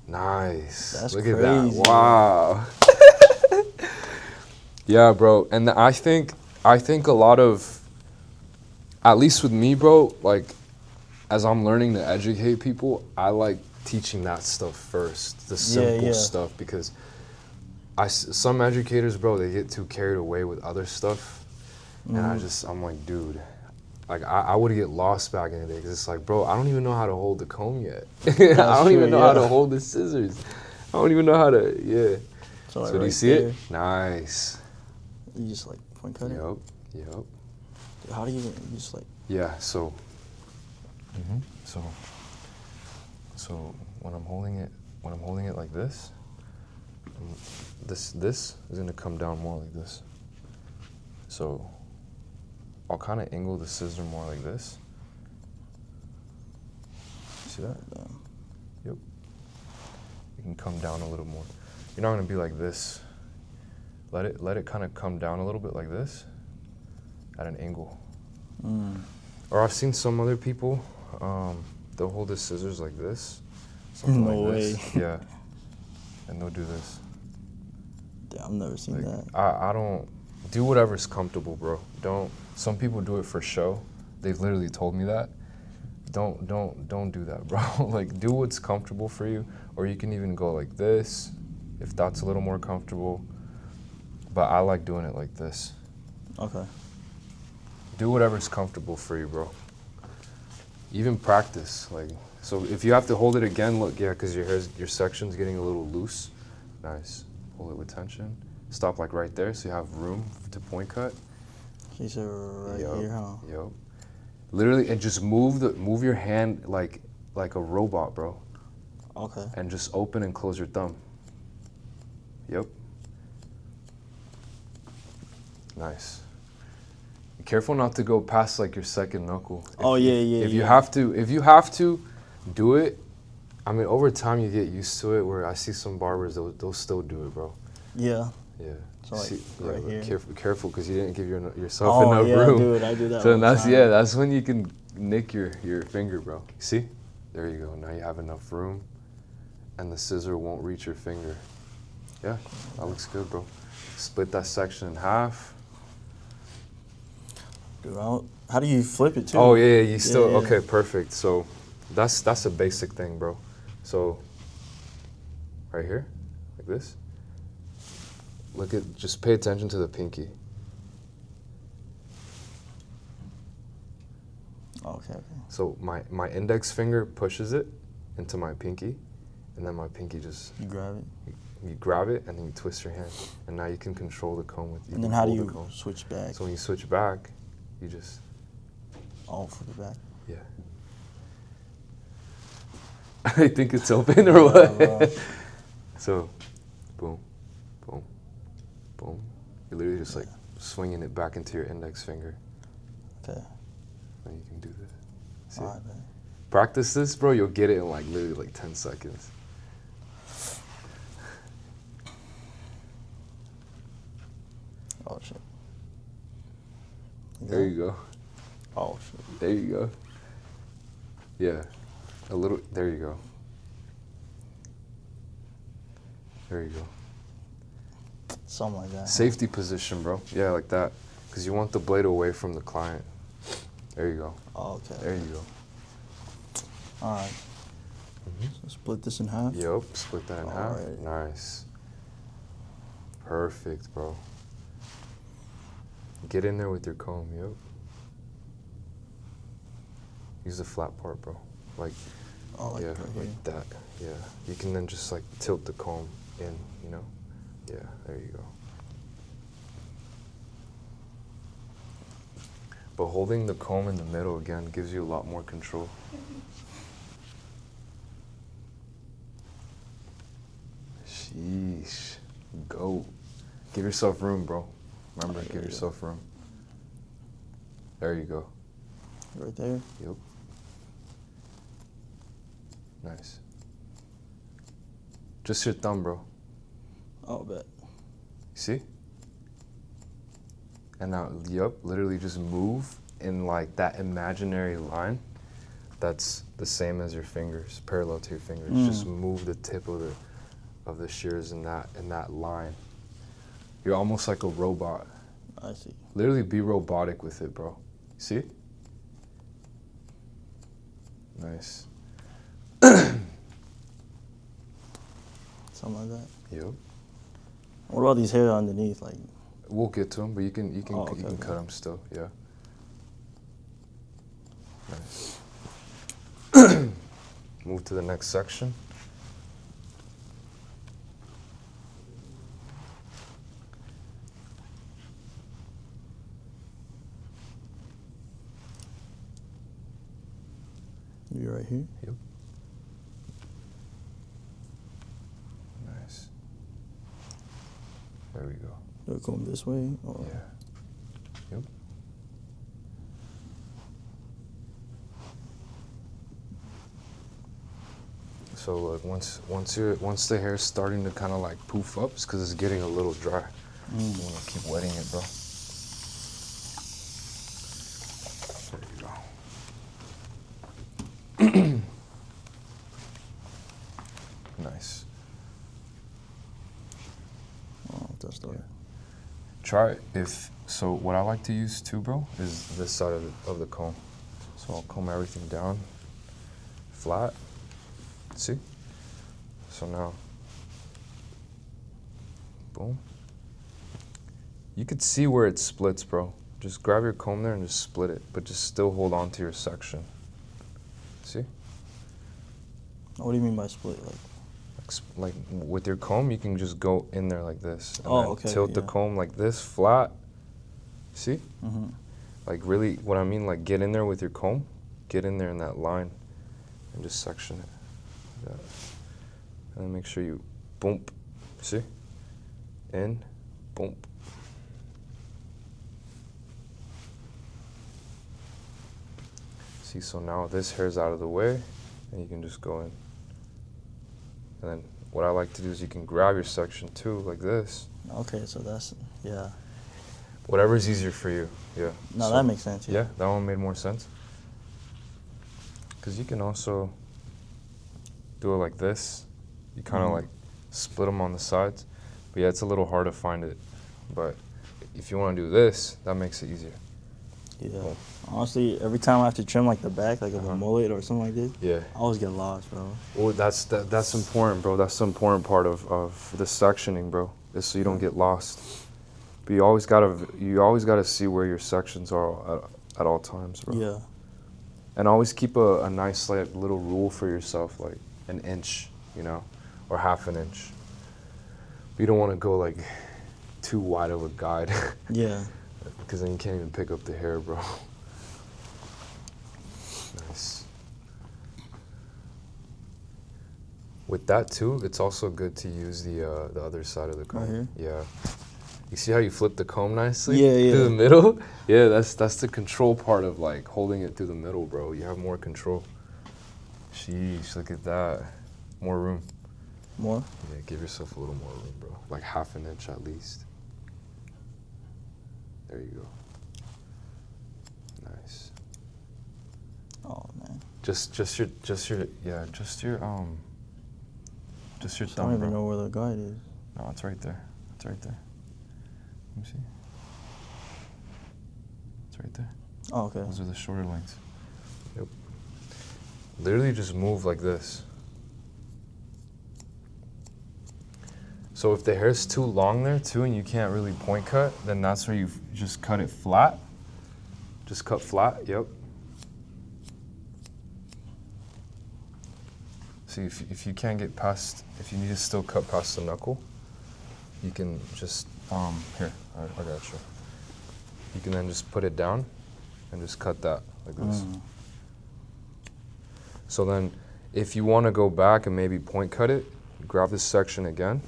Nice. That's Look crazy. at that. Wow. Yeah, bro, and I think a lot of, at least with me, bro, like, as I'm learning to educate people, I like teaching that stuff first, the simple stuff, because some educators, bro, they get too carried away with other stuff, and I'm like, dude, like I would get lost back in the day, because it's like, bro, I don't even know how to hold the comb yet. I don't even know how to hold the scissors. I don't even know how to, So, do you see it? Nice. You just like point cut it? Yep, yep. Dude, how do you just like... Yeah, so when I'm holding it like this, this is gonna come down more like this. So I'll kind of angle the scissor more like this. See that? Yep. You can come down a little more. You're not gonna be like this. Let it kind of come down a little bit like this, at an angle. Or I've seen some other people, they'll hold the scissors like this. Something No like way. this. Yeah. And they'll do this. Damn, I've never seen that. I don't, do whatever's comfortable, bro. Some people do it for show. They've literally told me that. Don't do that, bro. Like, do what's comfortable for you. Or you can even go like this, if that's a little more comfortable. But I like doing it like this. Okay. Do whatever's comfortable for you, bro. Even practice, like, so if you have to hold it again, look, yeah, because your section's getting a little loose. Nice. Hold it with tension. Stop like right there, so you have room to point cut. Okay, so right here, huh? Yep. Literally, and just move your hand like a robot, bro. Okay. And just open and close your thumb. Yep. Nice. Be careful not to go past like your second knuckle. If you have to do it, I mean, over time you get used to it. Where I see some barbers, they'll still do it, bro. Yeah. Yeah. So like right here. Careful, because you didn't give yourself enough room. Dude, I do that. So all the that's time. that's when you can nick your finger, bro. See? There you go. Now you have enough room, and the scissor won't reach your finger. Yeah, that looks good, bro. Split that section in half. Dude, how do you flip it too? Oh yeah, you still Yeah. okay, perfect. So that's a basic thing, bro. So right here, like this. Just pay attention to the pinky. Okay. So my index finger pushes it into my pinky, and then my pinky just, You grab it. you grab it and then you twist your hand, and now you can control the comb with you. And then how do you switch back? So when you switch back, you just, Flip it back. yeah. I think it's open or what? Bro. So, boom, boom, boom. You're literally just like swinging it back into your index finger. Okay. Then you can do this. See? All right, man. Practice this, bro. You'll get it in like literally like 10 seconds. Oh shit. There you go. Oh shit. There you go. Yeah. A little, there you go. There you go. Something like that. Safety position, bro. Yeah, like that. Because you want the blade away from the client. There you go. Oh, okay. There you go. All right. So split this in half. Yup, split that in half. Alright. Nice. Perfect, bro. Get in there with your comb, yup. Use the flat part, bro. Like, Oh, like yeah, right here. like that. Yeah. You can then just like tilt the comb in, you know? Yeah, there you go. But holding the comb in the middle again gives you a lot more control. Sheesh. Go. Give yourself room, bro. Remember, Okay, give yeah. yourself room. There you go. Right there. Yep. Nice. Just your thumb, bro. Oh, bet. See? And now, yup, literally just move in like that imaginary line that's the same as your fingers, parallel to your fingers. Just move the tip of the shears in that line. You're almost like a robot. I see. Literally be robotic with it, bro. See? Nice. Something like that. Yep. What about these hairs underneath? Like, We'll get to them, but you can Oh, okay, you can okay. cut them still. Yeah. Nice. Move to the next section. you right here. Yep. Nice. There we go. Do it comb this way? Or Yeah. Yep. So look, once the hair's starting to kind of like poof up, it's because it's getting a little dry. You want to keep wetting it, bro. There you go. Nice. Oh, that's the Try if so. What I like to use too, bro, is this side of the comb. So I'll comb everything down flat. See? So now, boom. You could see where it splits, bro. Just grab your comb there and just split it, but just still hold on to your section. See? What do you mean by split? Like, Like with your comb, you can just go in there like this. And Oh, then okay, tilt the yeah. comb like this, flat. See? mm-hmm. Like really, what I mean, like get in there with your comb, get in there in that line, and just section it. Like that. And then make sure you, boom, see? In, boom. See, so now this hair's out of the way, and you can just go in. And then what I like to do is you can grab your section too, like this. Okay, so that's, yeah. Whatever's easier for you, yeah. No, So- that makes sense. Yeah, that one made more sense. Because you can also do it like this. You kind of like split them on the sides. But yeah, it's a little hard to find it. But if you want to do this, that makes it easier. Yeah. Cool. Honestly, every time I have to trim like the back, like of a Uh-huh. mullet or something like this, Yeah. I always get lost, bro. Well, that's important, bro. That's the important part of the sectioning, bro. Is so you don't get lost. But you always gotta see where your sections are at all times, bro. Yeah. And always keep a nice like little rule for yourself, like an inch, you know, or half an inch. But you don't want to go like too wide of a guide, Yeah. because then you can't even pick up the hair, bro. Nice. With that too, it's also good to use the other side of the comb. Right here? Yeah. You see how you flip the comb nicely? Yeah, yeah. Through the middle? Yeah, that's the control part of like holding it through the middle, bro. You have more control. Sheesh, look at that. More room. More? Yeah, give yourself a little more room, bro. Like half an inch at least. There you go. Nice. Oh, man. Just your Just your I thumb, don't even bro. know where the guide is. No, it's right there. It's right there. Let me see. It's right there. Oh, okay. Those are the shorter lengths. Yep. Literally just move like this. So if the hair's too long there too and you can't really point cut, then that's where you just cut it flat. Just cut flat, yep. See, if you can't get past, if you need to still cut past the knuckle, you can just, here, I got you. You can then just put it down and just cut that like this. So then, if you want to go back and maybe point cut it, grab this section again.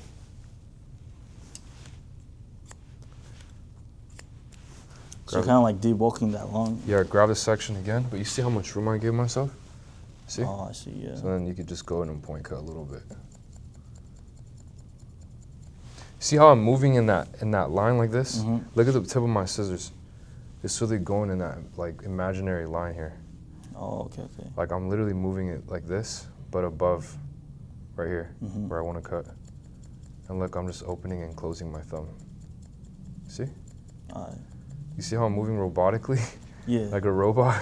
So kind of like debulking that long. Yeah, grab this section again, but you see how much room I gave myself? See? Oh, I see, yeah. So then you could just go in and point cut a little bit. See how I'm moving in that line like this? Mm-hmm. Look at the tip of my scissors. It's really going in that like imaginary line here. Oh, okay, okay. Like I'm literally moving it like this, but above, right here, Mm-hmm. where I want to cut. And look, I'm just opening and closing my thumb. See? All right. You see how I'm moving robotically? Yeah. Like a robot?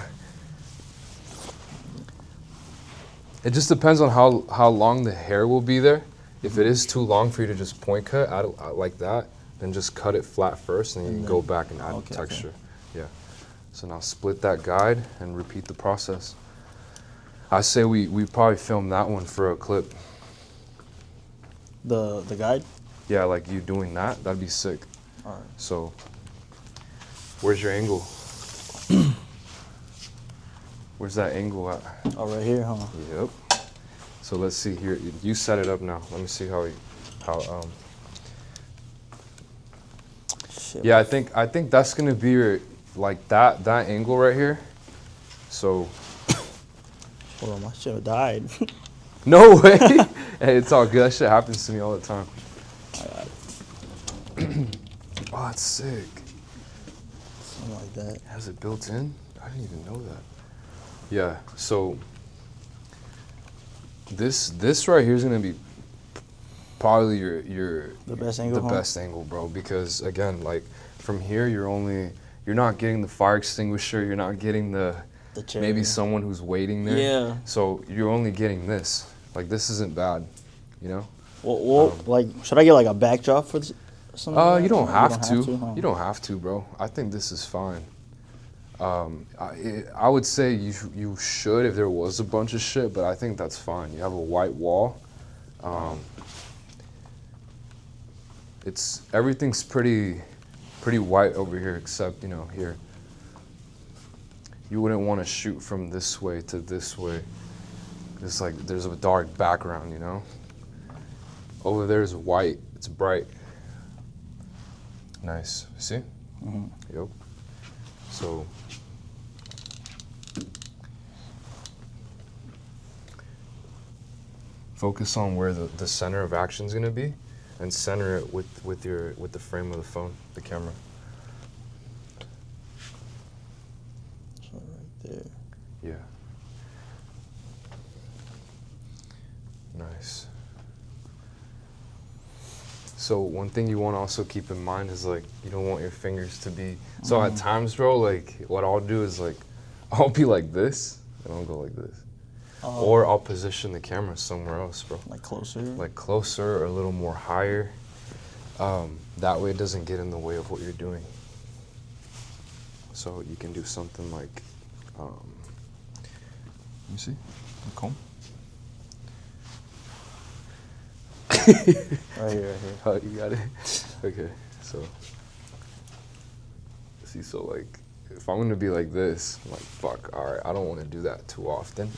It just depends on how long the hair will be there. If it is too long for you to just point cut out like that, then just cut it flat first and then you can go back and add okay, texture. Yeah. So now split that guide and repeat the process. I say we probably film that one for a clip. The guide? Yeah, like you doing that, that'd be sick. All right. So, where's your angle? Where's that angle at? Oh, right here, huh? Yep. So let's see here. You set it up now. Let me see how. Shit. Yeah, I think that's gonna be your like that angle right here. So. Hold on, I should have died. No way. Hey, it's all good. That shit happens to me all the time. Oh, it's sick. Something like that. Has it built in? I didn't even know that. Yeah. So. This right here is gonna be probably your The best angle. the best angle, bro. Because again, like from here, you're not getting the fire extinguisher. You're not getting the chair. maybe someone who's waiting there. Yeah. So you're only getting this. Like this isn't bad, you know. Well, like, should I get like a backdrop for this? You don't have to. Huh? You don't have to, bro. I think this is fine. I would say you should if there was a bunch of shit, but I think that's fine. You have a white wall. Everything's pretty white over here, except here. You wouldn't want to shoot from this way to this way. It's like there's a dark background, Over there is white. It's bright. Nice. See? Mm-hmm. Yep. So. Focus on where the center of action is going to be, and center it with the frame of the phone, the camera. So right there. Yeah. Nice. So one thing you want to also keep in mind is like you don't want your fingers to be. So at times, bro, like what I'll do is like I'll be like this, and I'll go like this. Or I'll position the camera somewhere else, bro. Like closer? Like closer or a little more higher. That way it doesn't get in the way of what you're doing. So you can do something like, let me see, the comb. Right here, right here. Oh, you got it? Okay, so, see, so like, if I'm gonna be like this, I'm like, fuck, all right, I don't wanna do that too often.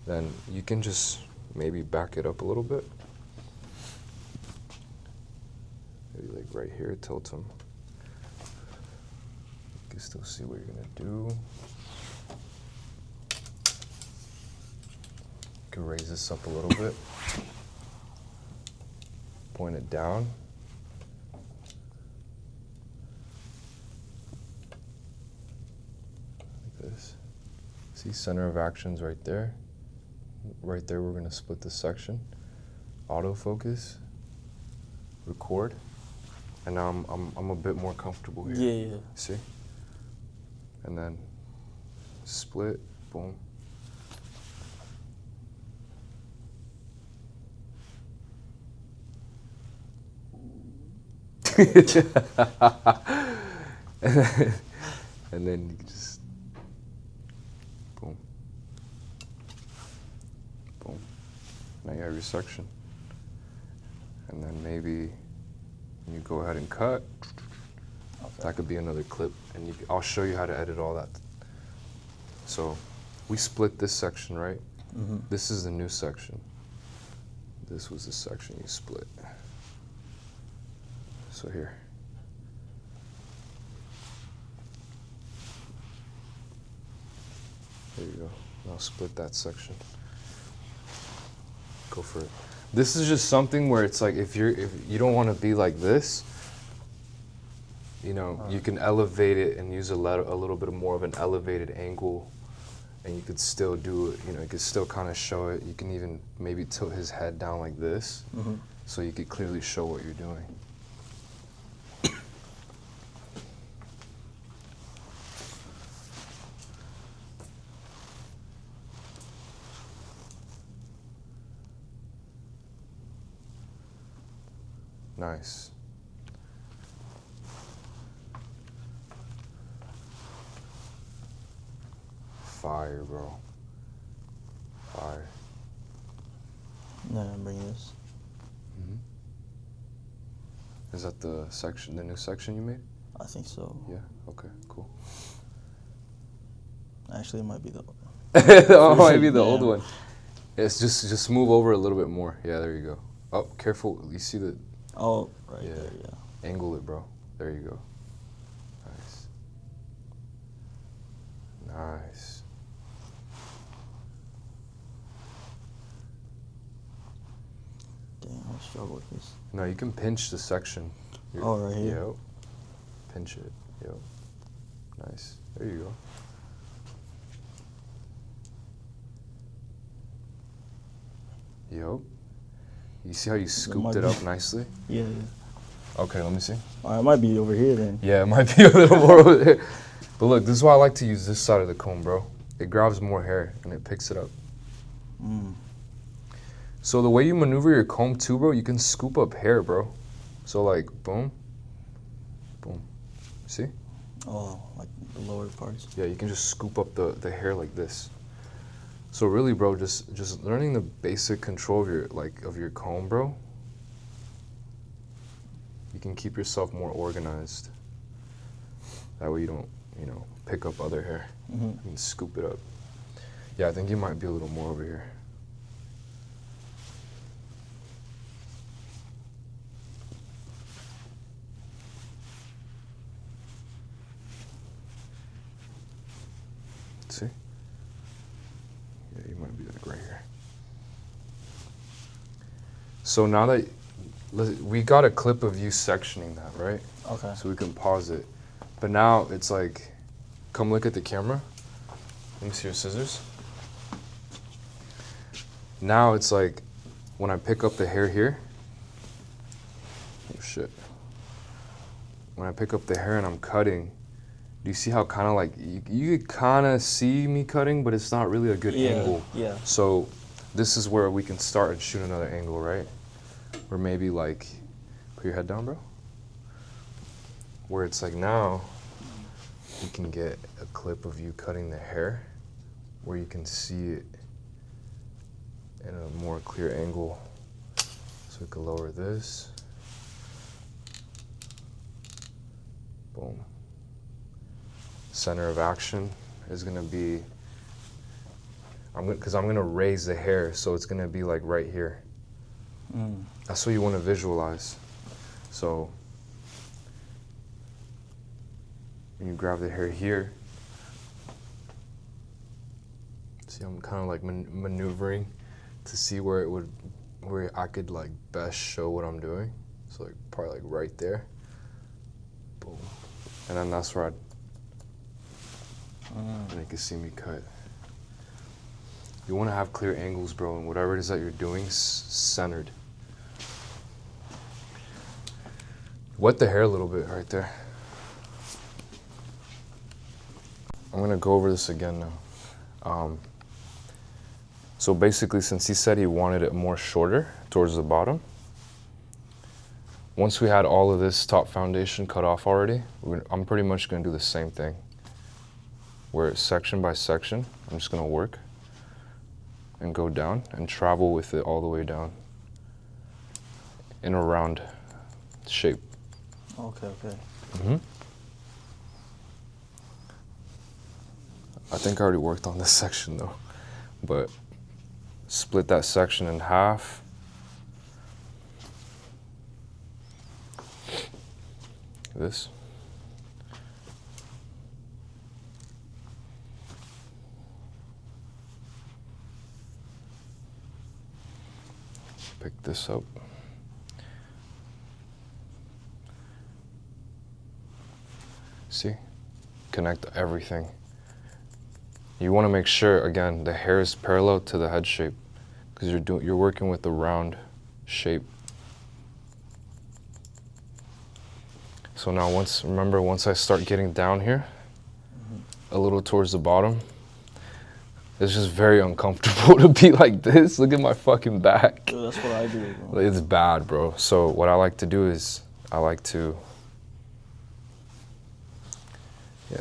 Then you can just maybe back it up a little bit. Maybe like right here, tilt them. You can still see what you're gonna do. You can raise this up a little bit. Point it down. Like this. See, center of action's right there. Right there, we're gonna split this section. autofocus, record, and now I'm a bit more comfortable here. Yeah. See? And then split, boom. And then you can just boom, boom. Now you have your section. And then maybe you go ahead and cut. Okay. That could be another clip, and I'll show you how to edit all that. So we split this section, right? Mm-hmm. This is the new section. This was the section you split. So here. There you go. Now split that section. Go for it. This is just something where it's like if you don't want to be like this, you know, you can elevate it and use a little bit more of an elevated angle, and you could still do it. You know, you could still kind of show it. You can even maybe tilt his head down like this, so you could clearly show what you're doing. Nice. Fire, bro. Fire. Then I bring this. Is that the section, the new section you made? I think so. Yeah. Okay. Cool. Actually, it might be the. Oh, maybe the old Yeah. one. It's just move over a little bit more. Yeah, there you go. Oh, careful. You see the Oh, right Yeah. there. Yeah. angle it, bro. There you go. Nice. Nice. Damn, I struggle with this. No, you can pinch the section. Oh, right here? Yep. Pinch it. Yep. Nice. There you go. Yep. You see how you scooped might it be- up nicely? Yeah. Okay, let me see. It might be over here then. Yeah, it might be a little more over there. But look, this is why I like to use this side of the comb, bro. It grabs more hair and it picks it up. Mm. So the way you maneuver your comb too, bro, you can scoop up hair, bro. So like, boom, boom. See? Oh, like the lower parts. Yeah, you can just scoop up the hair like this. So really, bro, just learning the basic control of your comb, bro. You can keep yourself more organized. That way you don't, pick up other hair. You can scoop it up. Yeah, I think you might be a little more over here. See? Yeah, you might be like right here. So now that we got a clip of you sectioning that, right? Okay. So we can pause it. But now it's like, come look at the camera. Let me see your scissors. Now it's like, when I pick up the hair here, oh shit. When I pick up the hair and I'm cutting, do you see how kind of like, you could kind of see me cutting, but it's not really a good angle. Yeah. So this is where we can start and shoot another angle, right? Or maybe like, put your head down, bro. Where it's like now, you can get a clip of you cutting the hair where you can see it in a more clear angle. So we can lower this. Boom. Center of action is gonna be, because I'm gonna raise the hair, so it's gonna be like right here. That's what you wanna visualize. So, when you grab the hair here, see I'm kind of like maneuvering to see where I could like best show what I'm doing. So like probably like right there. Boom. And then that's where and you can see me cut. You want to have clear angles, bro, and whatever it is that you're doing, centered. Wet the hair a little bit right there. I'm gonna go over this again now. So basically, since he said he wanted it more shorter towards the bottom, once we had all of this top foundation cut off already, I'm pretty much gonna do the same thing. Where section by section, I'm just gonna work and go down and travel with it all the way down in a round shape. Okay. I think I already worked on this section though, but split that section in half. This. Pick this up. See? Connect everything. You want to make sure, again, the hair is parallel to the head shape because you're working with the round shape. So now remember once I start getting down here, a little towards the bottom, it's just very uncomfortable to be like this. Look at my fucking back. Dude, that's what I do, bro. It's bad, bro. So what I like to do is I like to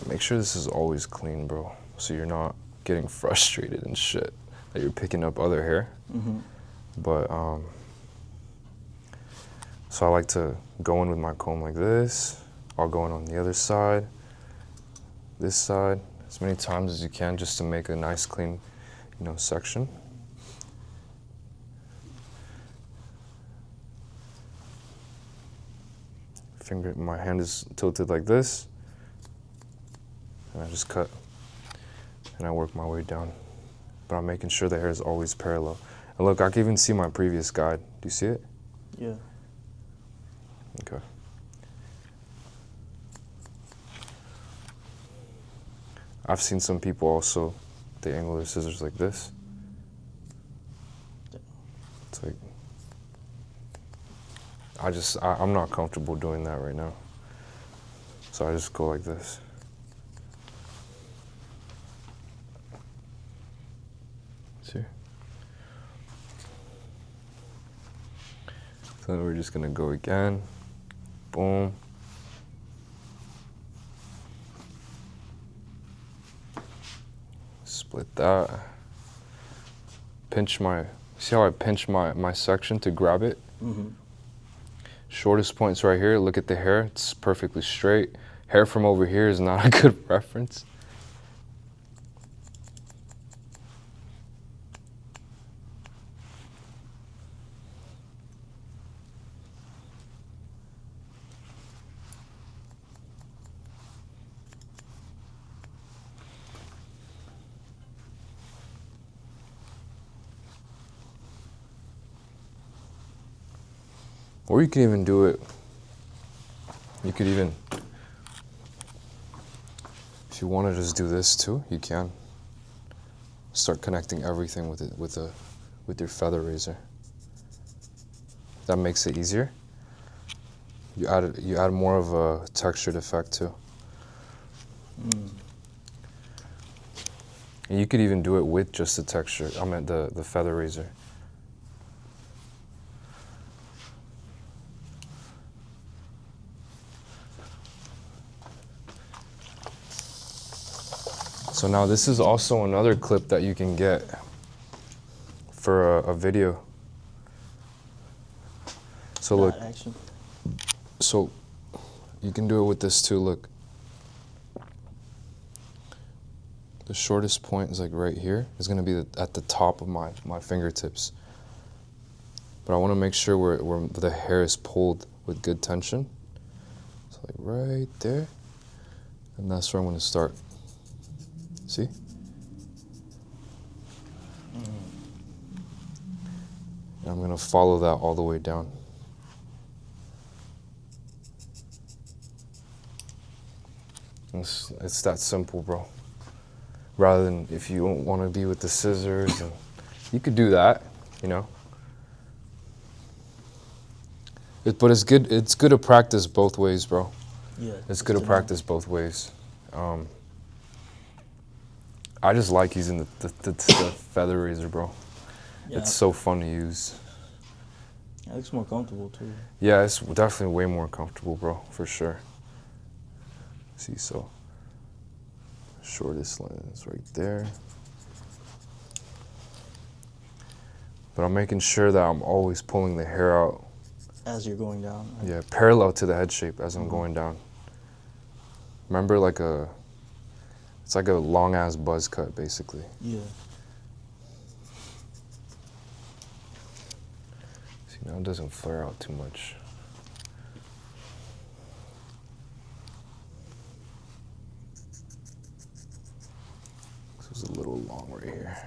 make sure this is always clean, bro. So you're not getting frustrated and shit that you're picking up other hair. But so I like to go in with my comb like this. I'll go in on the other side, this side, as many times as you can just to make a nice clean, section. My hand is tilted like this, and I just cut, and I work my way down. But I'm making sure the hair is always parallel. And look, I can even see my previous guide. Do you see it? Yeah. Okay. I've seen some people also, they angle their scissors like this. It's like, I'm not comfortable doing that right now. So I just go like this. See? So then we're just gonna go again. Boom. Split that. See how I pinch my section to grab it? Shortest point's right here. Look at the hair, it's perfectly straight. Hair from over here is not a good reference. Or you can even do it, if you want to just do this too, you can. Start connecting everything with your feather razor. That makes it easier. You add more of a textured effect too. And you could even do it with just the texture, the feather razor. So now this is also another clip that you can get for a video. So look, Action. so you can do it with this too, look. The shortest point is like right here. It's gonna be at the top of my fingertips. But I wanna make sure where the hair is pulled with good tension. So like right there. And that's where I'm gonna start. See? And I'm gonna follow that all the way down. It's that simple, bro. Rather than if you don't want to be with the scissors, and you could do that, But it's good. It's good to practice both ways, bro. Yeah. It's good to practice both ways. I just like using the feather razor, bro. Yeah. It's so fun to use. It looks more comfortable too. Yeah, it's definitely way more comfortable, bro, for sure. See, so shortest lens right there. But I'm making sure that I'm always pulling the hair out. As you're going down. Right? Yeah, parallel to the head shape as I'm going down. Remember, it's like a long ass buzz cut, basically. Yeah. See, now it doesn't flare out too much. This was a little long right here.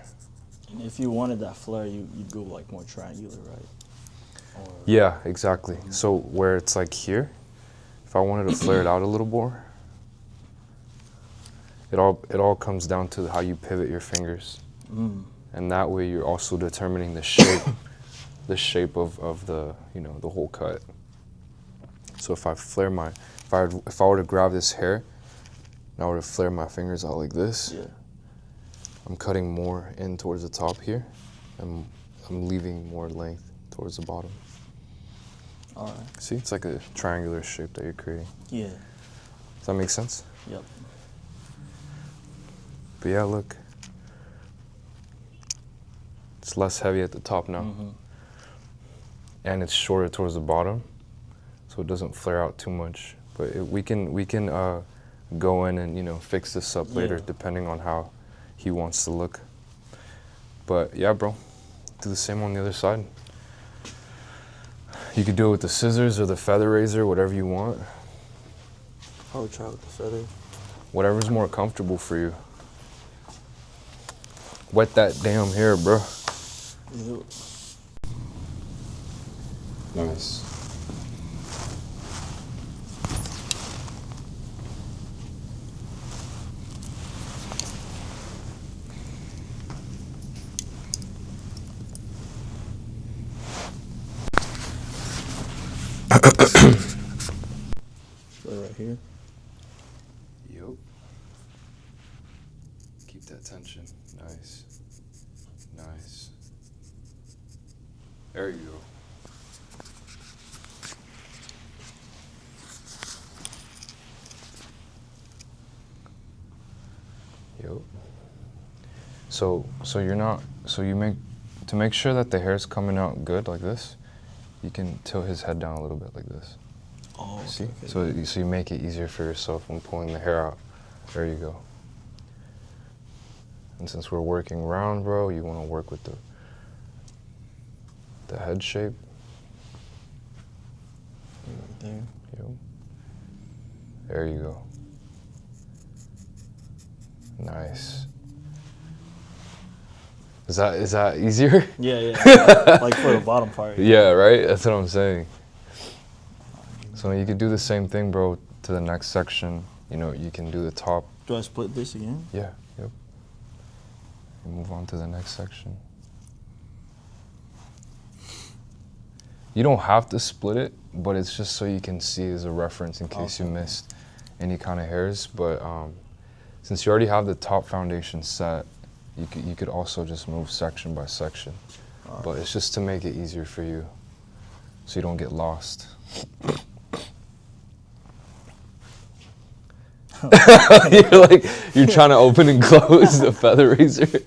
And if you wanted that flare, you'd go like more triangular, right? Or Yeah, exactly. So where it's like here, if I wanted to flare it out a little more, it all comes down to how you pivot your fingers. And that way you're also determining the shape of the, you know, the whole cut. So if I flare if I were to grab this hair and I were to flare my fingers out like this, yeah. I'm cutting more in towards the top here, and I'm leaving more length towards the bottom. All right. See, it's like a triangular shape that you're creating. Yeah. Does that make sense? Yep. But yeah, look. It's less heavy at the top now. And it's shorter towards the bottom, so it doesn't flare out too much. But we can go in and, you know, fix this up later, depending on how he wants to look. But yeah, bro, do the same on the other side. You could do it with the scissors or the feather razor, whatever you want. I would try with the feather. Whatever's more comfortable for you. Wet that damn hair, bro. Yep. Nice. So right here. Yep. Keep that tension. Nice. Nice. There you go. Yep. So to make sure that the hair's coming out good like this, you can tilt his head down a little bit like this. Oh, See? okay. So you make it easier for yourself when pulling the hair out. There you go. And since we're working round, bro, you want to work with the head shape. Right there. Yep. There you go. Nice. Is that easier? Yeah. Like for the bottom part. Yeah, right? That's what I'm saying. So you could do the same thing, bro, to the next section. You know, you can do the top. Do I split this again? Yeah, yep. And move on to the next section. You don't have to split it, but it's just so you can see as a reference in case you missed any kind of hairs. But since you already have the top foundation set, you could also just move section by section. But it's just to make it easier for you, so you don't get lost. You're trying to open and close the feather razor.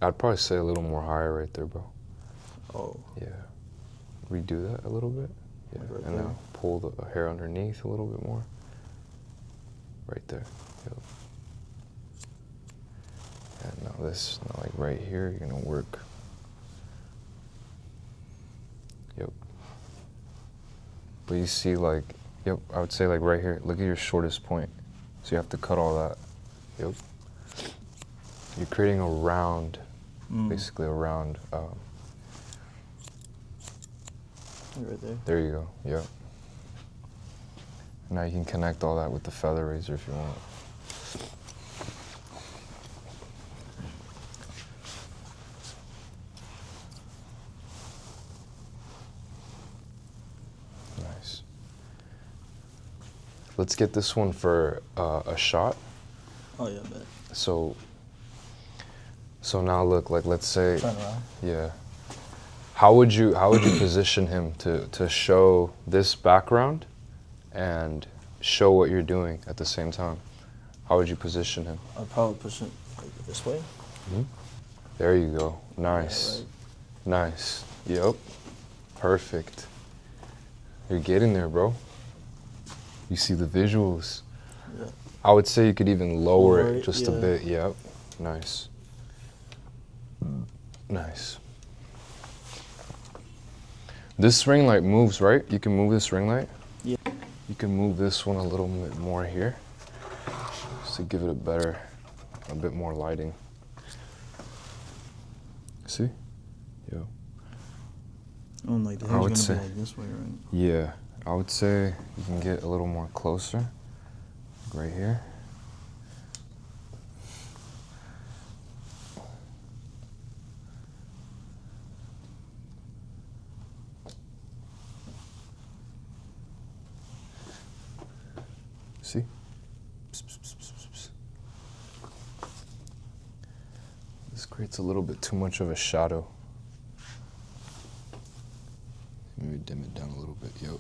I'd probably say a little more higher right there, bro. Oh. Yeah. Redo that a little bit. Yeah. Right And there. now pull the hair underneath a little bit more. Right there. Yep. And now this, now like right here, you're gonna work. Yep. But you see like, yep, I would say like right here, look at your shortest point. So you have to cut all that. Yep. You're creating a round, basically a round. Right there. There you go, yep. Now you can connect all that with the feather razor if you want. Nice. Let's get this one for a shot. Oh yeah, bet. So now look, like let's say, Turn around. yeah. How would you position him to show this background and show what you're doing at the same time? How would you position him? I'd probably push it like this way. Mm-hmm. There you go. Nice. Yeah, right. Nice. Yep. Perfect. You're getting there, bro. You see the visuals. Yeah. I would say you could even lower it just a yeah. bit. Yep. Nice. Nice. This ring light moves, right? You can move this ring light? Yeah. You can move this one a little bit more here, just to give it a bit more lighting. See? Yeah. Oh, like the I hair's would gonna say- be like this way, right? Yeah, I would say you can get a little more closer, right here. See? Psst, psst, psst, psst, psst. This creates a little bit too much of a shadow. Maybe dim it down a little bit. Yep.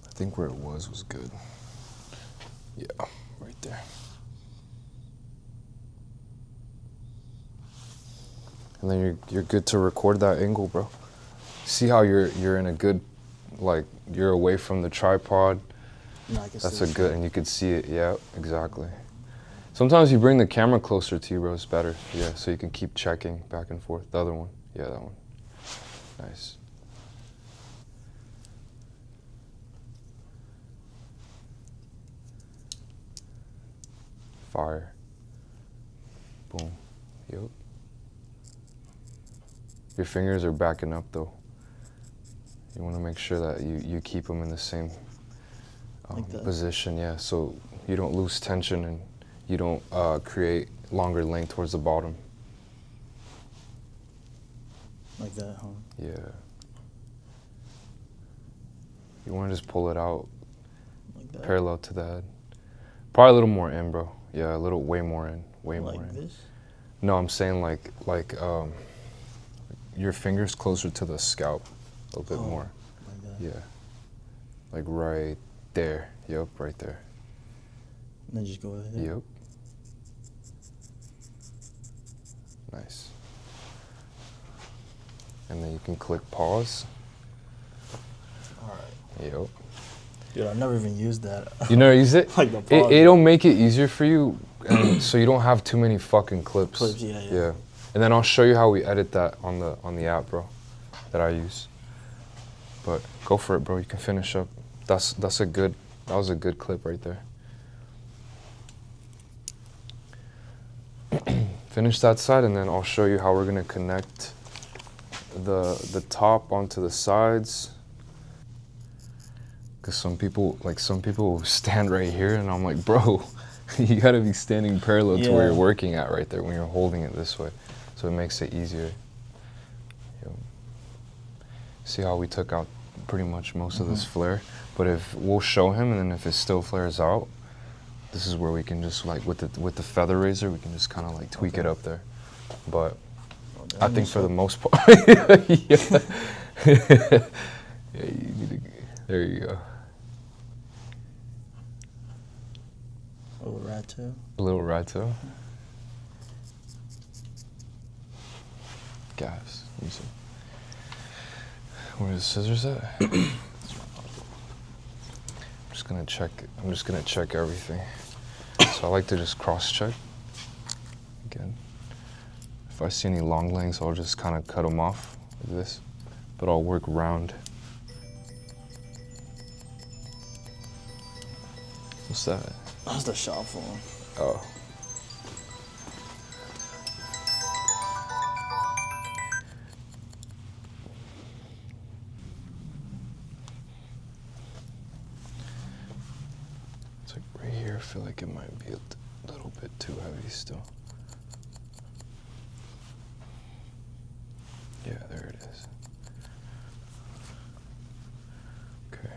I think where it was good. Yeah, right there. And then you're good to record that angle, bro. See how you're in a good, like you're away from the tripod. No, I can That's see a the good, shape. and you could see it. Yeah, exactly. Sometimes you bring the camera closer to you, bro. It's better. Yeah, so you can keep checking back and forth. The other one. Yeah, that one. Nice. Fire. Boom. Yep. Your fingers are backing up though. You want to make sure that you keep them in the same Like that. position, yeah, so you don't lose tension and you don't create longer length towards the bottom. Like that, huh? Yeah. You want to just pull it out Like that. parallel to the head. Probably a little more in, bro. Yeah, a little, way more in, way more Like in. this? No, I'm saying like your fingers closer to the scalp, a little bit Oh, more. Like that. Yeah. Like right there. Yep, right there. And then just go right there. Yep. Nice. And then you can click pause. Alright. Yep. Dude, I've never even used that. You never use it? Like the pause. It'll make it easier for you, and so you don't have too many fucking clips. Clips, yeah. Yeah. And then I'll show you how we edit that on the app, bro, that I use. But go for it, bro. You can finish up. That was a good clip right there. Finish that side, and then I'll show you how we're gonna connect the top onto the sides. Cause some people will stand right here, and I'm like, bro, you gotta be standing parallel to where Yeah. you're working at right there when you're holding it this way, so it makes it easier. Yep. See how we took out pretty much most of this flare, but if we'll show him, and then if it still flares out, this is where we can just like with the feather razor, we can just kind of like tweak it up there. But I think for the most part, yeah. Yeah, you need to. There you go. Oh, rat tail. A little rat tail. Gas. Let me see. Where are the scissors at? I'm just gonna check everything. So I like to just cross check. Again. If I see any long lengths, I'll just kind of cut them off like this. But I'll work round. What's that? That's the shop phone. Oh. It's like right here, I feel like it might be a little bit too heavy still. Yeah, there it is. Okay.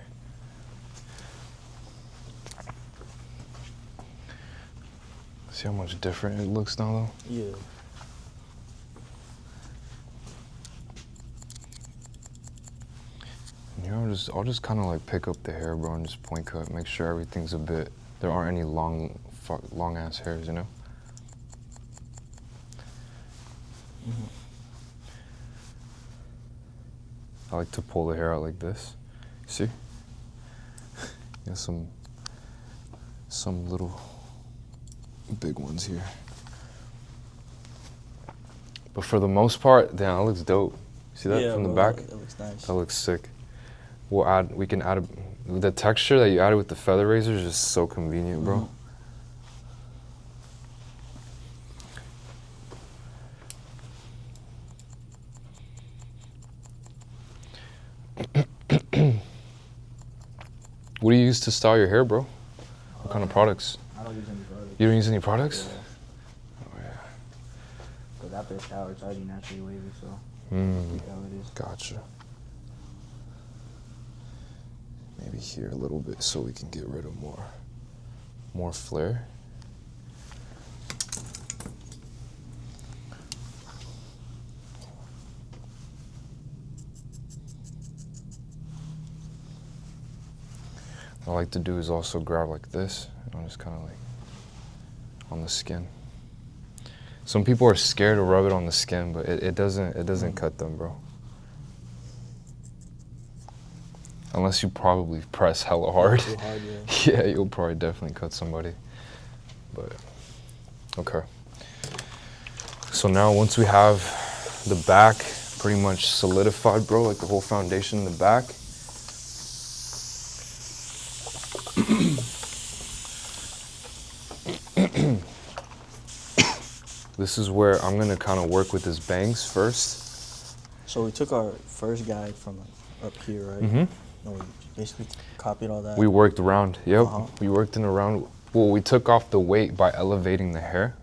See how much different it looks now though? Yeah. You know, I'll just kind of like pick up the hair, bro, and just point cut, make sure everything's a bit, there aren't any long ass hairs, you know? Mm-hmm. I like to pull the hair out like this. See? Got some little big ones here. But for the most part, damn, that looks dope. See that Yeah, from the bro, back? That looks nice. That looks sick. We can add the texture that you added with the feather razor is just so convenient, bro. What do you use to style your hair, bro? What kind of products? I don't use any products. You don't use any products? Yeah. Oh yeah. Because after a shower, it's already naturally wavy, so Mm, how it is. gotcha. Maybe here a little bit so we can get rid of more flare. What I like to do is also grab like this, and I'm just kind of like on the skin. Some people are scared to rub it on the skin, but it doesn't cut them, bro. Unless you probably press hella hard. Too hard, yeah. Yeah, you'll probably definitely cut somebody. But okay. So now once we have the back pretty much solidified, bro, like the whole foundation in the back. This is where I'm gonna kind of work with his bangs first. So we took our first guide from up here, right? Mm-hmm. And we basically copied all that. We worked around, yep. Uh-huh. We worked in around. Well, we took off the weight by elevating the hair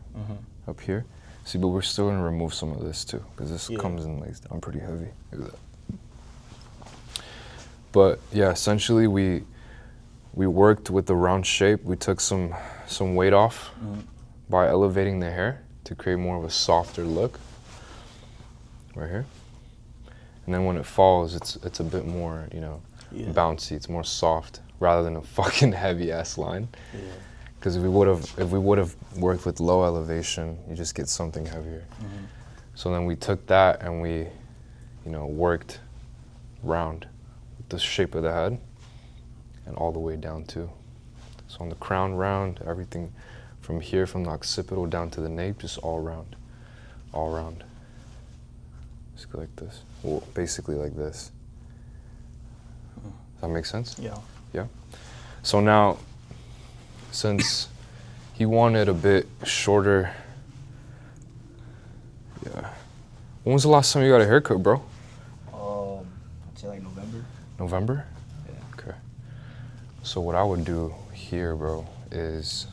up here. See, but we're still gonna remove some of this too, because this comes in like, I'm pretty heavy. Look at that. But yeah, essentially we worked with the round shape. We took some weight off by elevating the hair to create more of a softer look. Right here. And then when it falls, it's a bit more, you know, bouncy. It's more soft rather than a fucking heavy ass line. Yeah. Because if we would have worked with low elevation, you just get something heavier. So then we took that and we, you know, worked round with the shape of the head and all the way down too. So on the crown round, everything from here, from the occipital down to the nape, just all round, all round. Just like this. Well, basically like this. Does that make sense? Yeah. Yeah. So now, since he wanted a bit shorter, yeah. When was the last time you got a haircut, bro? I'd say like November. November? Yeah. Okay. So what I would do here, bro, is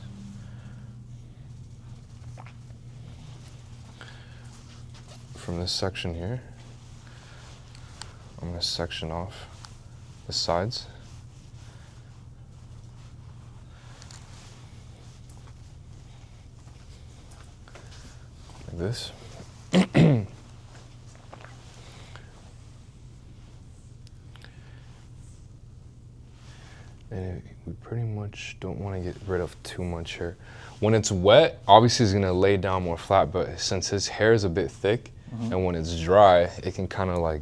from this section here, I'm gonna section off the sides. Like this. And we pretty much don't want to get rid of too much hair. When it's wet, obviously it's gonna lay down more flat, but since his hair is a bit thick, and when it's dry, it can kind of like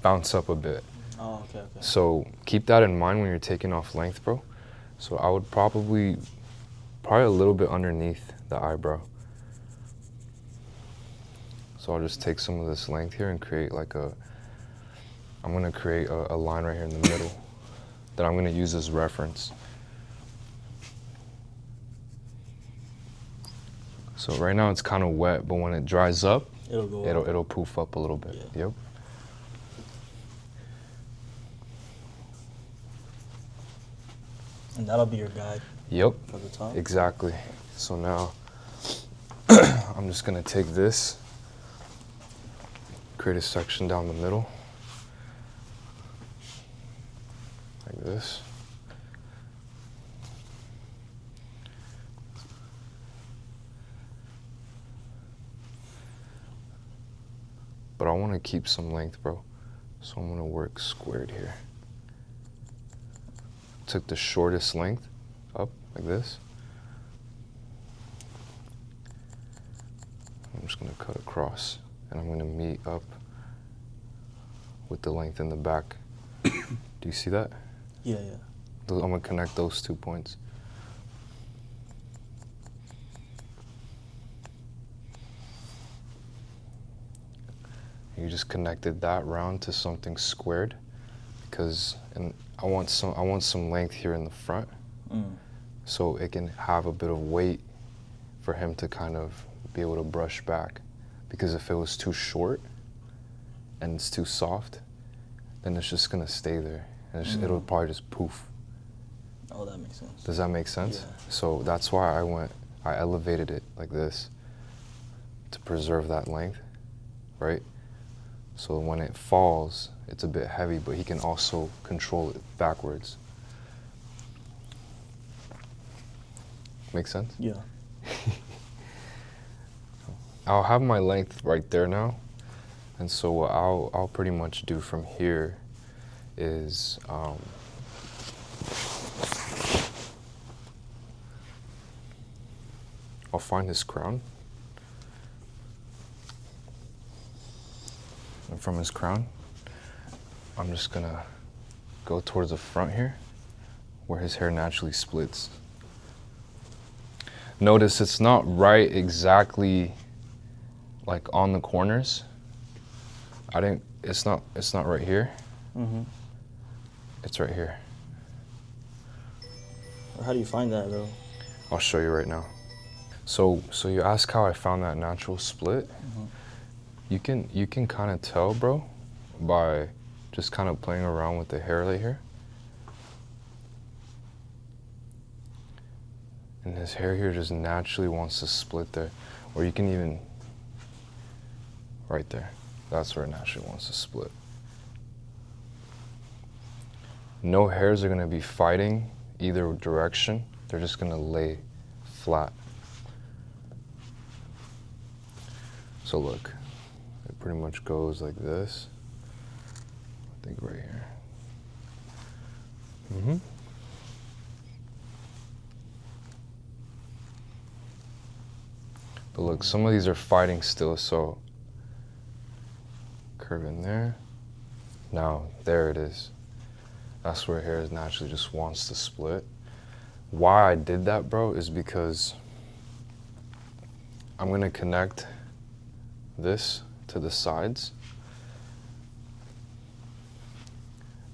bounce up a bit. Oh, okay, okay. So keep that in mind when you're taking off length, bro. So I would probably a little bit underneath the eyebrow. So I'll just take some of this length here and create like I'm gonna create a line right here in the middle that I'm gonna use as reference. So right now it's kind of wet, but when it dries up, It'll go up. it'll poof up a little bit. Yeah. Yep. And that'll be your guide. Yep. For the top? Exactly. So now I'm just gonna take this, create a section down the middle, like this. But I want to keep some length, bro. So I'm gonna work squared here. Took the shortest length up like this. I'm just gonna cut across and I'm gonna meet up with the length in the back. Do you see that? Yeah, yeah. I'm gonna connect those 2 points. You just connected that round to something squared because I want some length here in the front so it can have a bit of weight for him to kind of be able to brush back, because if it was too short and it's too soft, then it's just gonna stay there and it'll probably just poof. Oh, that makes sense. Does that make sense? Yeah. So that's why I elevated it like this to preserve that length, right? So when it falls, it's a bit heavy, but he can also control it backwards. Make sense? Yeah. I'll have my length right there now. And so what I'll pretty much do from here is I'll find his crown. And from his crown, I'm just gonna go towards the front here where his hair naturally splits. Notice it's not right exactly like on the corners. It's not right here. It's right here. How do you find that, though? I'll show you right now. So you ask how I found that natural split. You can kind of tell, bro, by just kind of playing around with the hair right here. And his hair here just naturally wants to split there. Or you can even, right there. That's where it naturally wants to split. No hairs are gonna be fighting either direction. They're just gonna lay flat. So look, it pretty much goes like this. I think right here. But look, some of these are fighting still, so curve in there. Now, there it is. That's where hair naturally just wants to split. Why I did that, bro, is because I'm gonna connect this to the sides.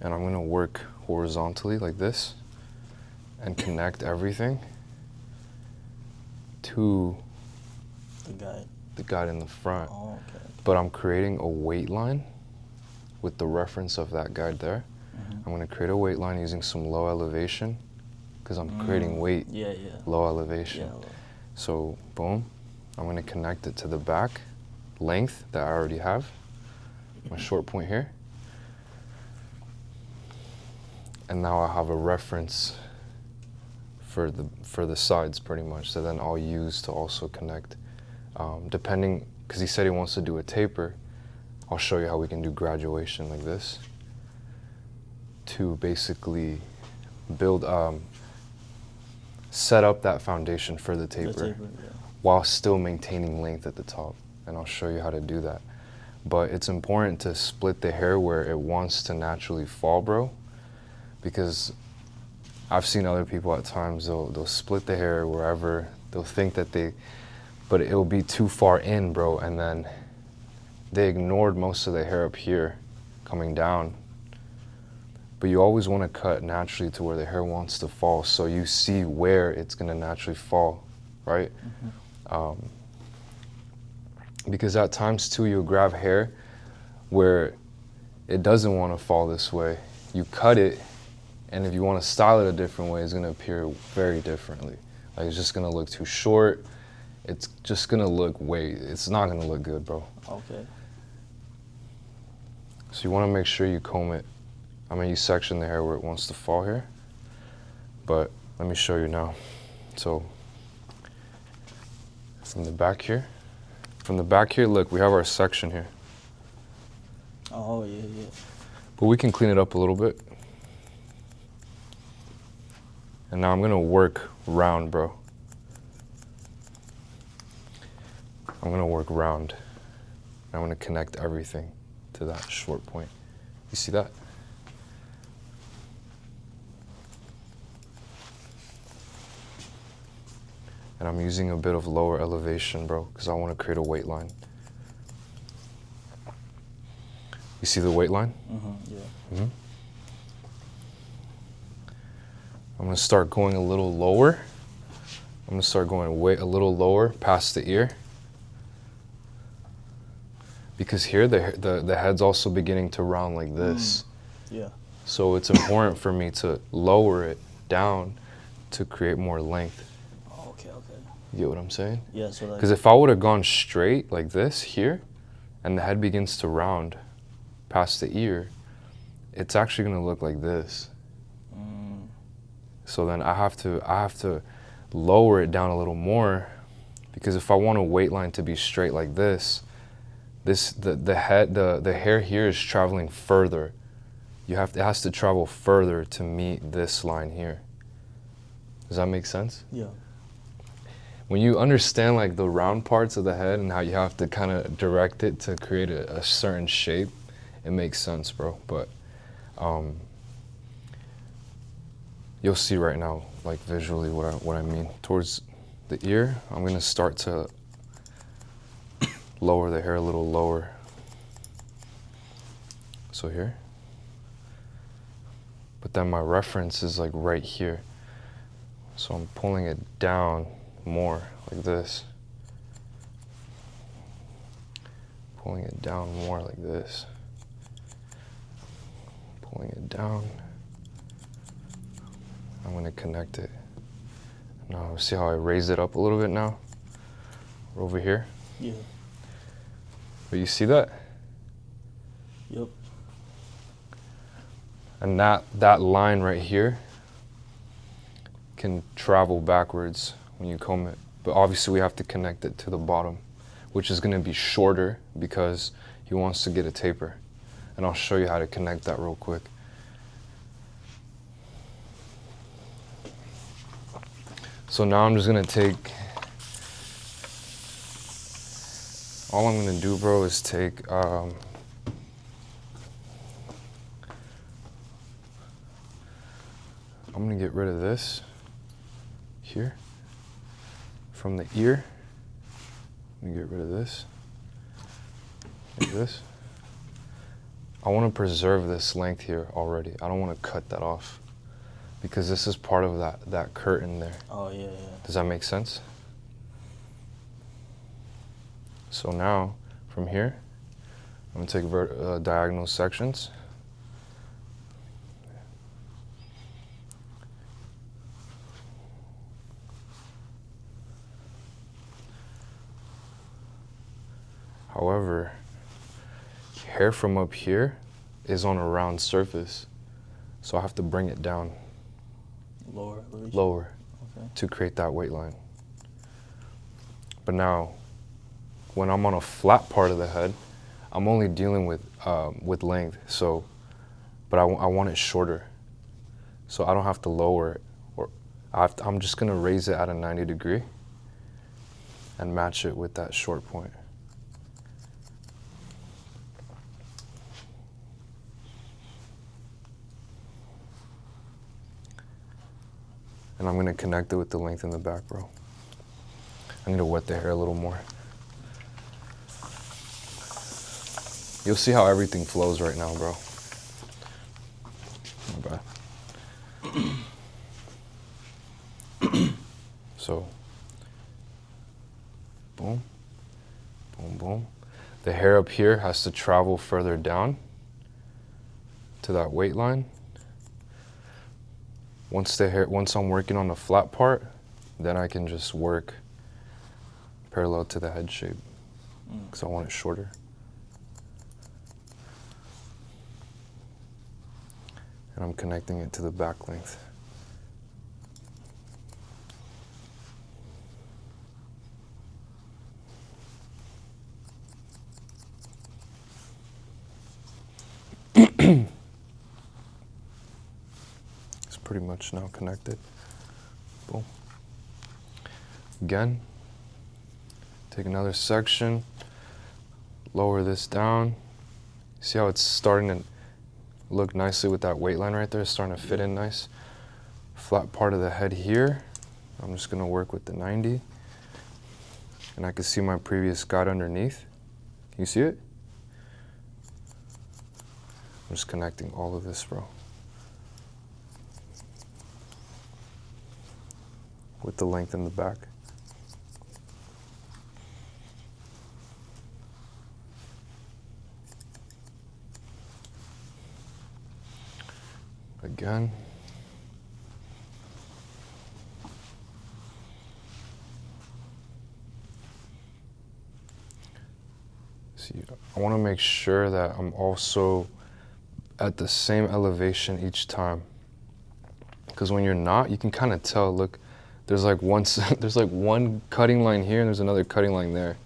And I'm gonna work horizontally like this and connect everything to the guide in the front. Oh, okay. But I'm creating a weight line with the reference of that guide there. I'm gonna create a weight line using some low elevation because I'm creating weight, low elevation. Yeah. So boom, I'm gonna connect it to the back length that I already have, my short point here. And now I have a reference for the sides pretty much, so then I'll use to also connect, depending, because he said he wants to do a taper, I'll show you how we can do graduation like this to basically build, set up that foundation for the taper, while still maintaining length at the top. And I'll show you how to do that. But it's important to split the hair where it wants to naturally fall, bro, because I've seen other people at times, they'll split the hair wherever, they'll think that but it'll be too far in, bro, and then they ignored most of the hair up here coming down. But you always want to cut naturally to where the hair wants to fall, so you see where it's gonna naturally fall, right? Because at times too, you'll grab hair where it doesn't want to fall this way. You cut it And if you want to style it a different way, it's going to appear very differently. Like, it's just going to look too short. It's just going to look it's not going to look good, bro. Okay. So you want to make sure you comb it. I mean, you section the hair where it wants to fall here. But let me show you now. So from the back here, look, we have our section here. Oh, yeah, yeah. But we can clean it up a little bit. And now I'm gonna work round, bro. I'm gonna work round. I'm gonna connect everything to that short point. You see that? And I'm using a bit of lower elevation, bro, because I want to create a weight line. You see the weight line? Yeah. Mm-hmm. I'm going to start going a little lower. I'm going to start going a little lower past the ear. Because here the head's also beginning to round like this. Yeah. So it's important for me to lower it down to create more length. Okay, okay. You get what I'm saying? Yeah, so like... Because if I would have gone straight like this here, and the head begins to round past the ear, it's actually going to look like this. So then I have to lower it down a little more, because if I want a weight line to be straight like this, the hair here is traveling further. It has to travel further to meet this line here. Does that make sense? Yeah. When you understand like the round parts of the head and how you have to kind of direct it to create a certain shape, it makes sense, bro. But you'll see right now, like visually, what I mean. Towards the ear, I'm gonna start to lower the hair a little lower. So here. But then my reference is like right here. So I'm pulling it down more, like this. Pulling it down more like this. Pulling it down. I'm gonna connect it. Now, see how I raise it up a little bit now? Over here? Yeah. But you see that? Yep. And that line right here can travel backwards when you comb it. But obviously we have to connect it to the bottom, which is gonna be shorter because he wants to get a taper. And I'll show you how to connect that real quick. So now I'm just gonna take, all I'm gonna do, bro, is take, I'm gonna get rid of this here from the ear. I'm gonna get rid of this, like this. I wanna preserve this length here already. I don't wanna cut that off, because this is part of that curtain there. Oh, yeah, yeah. Does that make sense? So now, from here, I'm gonna take diagonal sections. However, hair from up here is on a round surface, so I have to bring it down. Lower. Okay. To create that weight line. But now, when I'm on a flat part of the head, I'm only dealing with length. So, but I want it shorter, so I don't have to lower it, or I'm just gonna raise it at a 90 degree and match it with that short point. And I'm gonna connect it with the length in the back, bro. I'm gonna wet the hair a little more. You'll see how everything flows right now, bro. My bad. So, boom, boom, boom. The hair up here has to travel further down to that weight line. Once I'm working on the flat part, then I can just work parallel to the head shape because I want it shorter. And I'm connecting it to the back length. It's pretty much now connected. Boom. Again, take another section, lower this down. See how it's starting to look nicely with that weight line right there? It's starting to fit in nice. Flat part of the head here. I'm just gonna work with the 90. And I can see my previous guide underneath. Can you see it? I'm just connecting all of this, bro. With the length in the back. Again. See, I want to make sure that I'm also at the same elevation each time. Because when you're not, you can kind of tell, look, there's like one cutting line here and there's another cutting line there.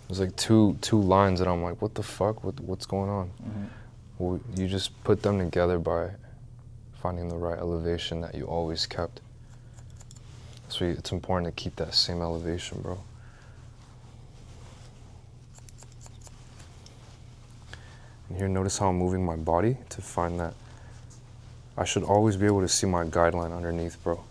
There's like two lines that I'm like, what the fuck? What's going on? Well, you just put them together by finding the right elevation that you always kept. So it's important to keep that same elevation, bro. And here, notice how I'm moving my body to find that. I should always be able to see my guideline underneath, bro.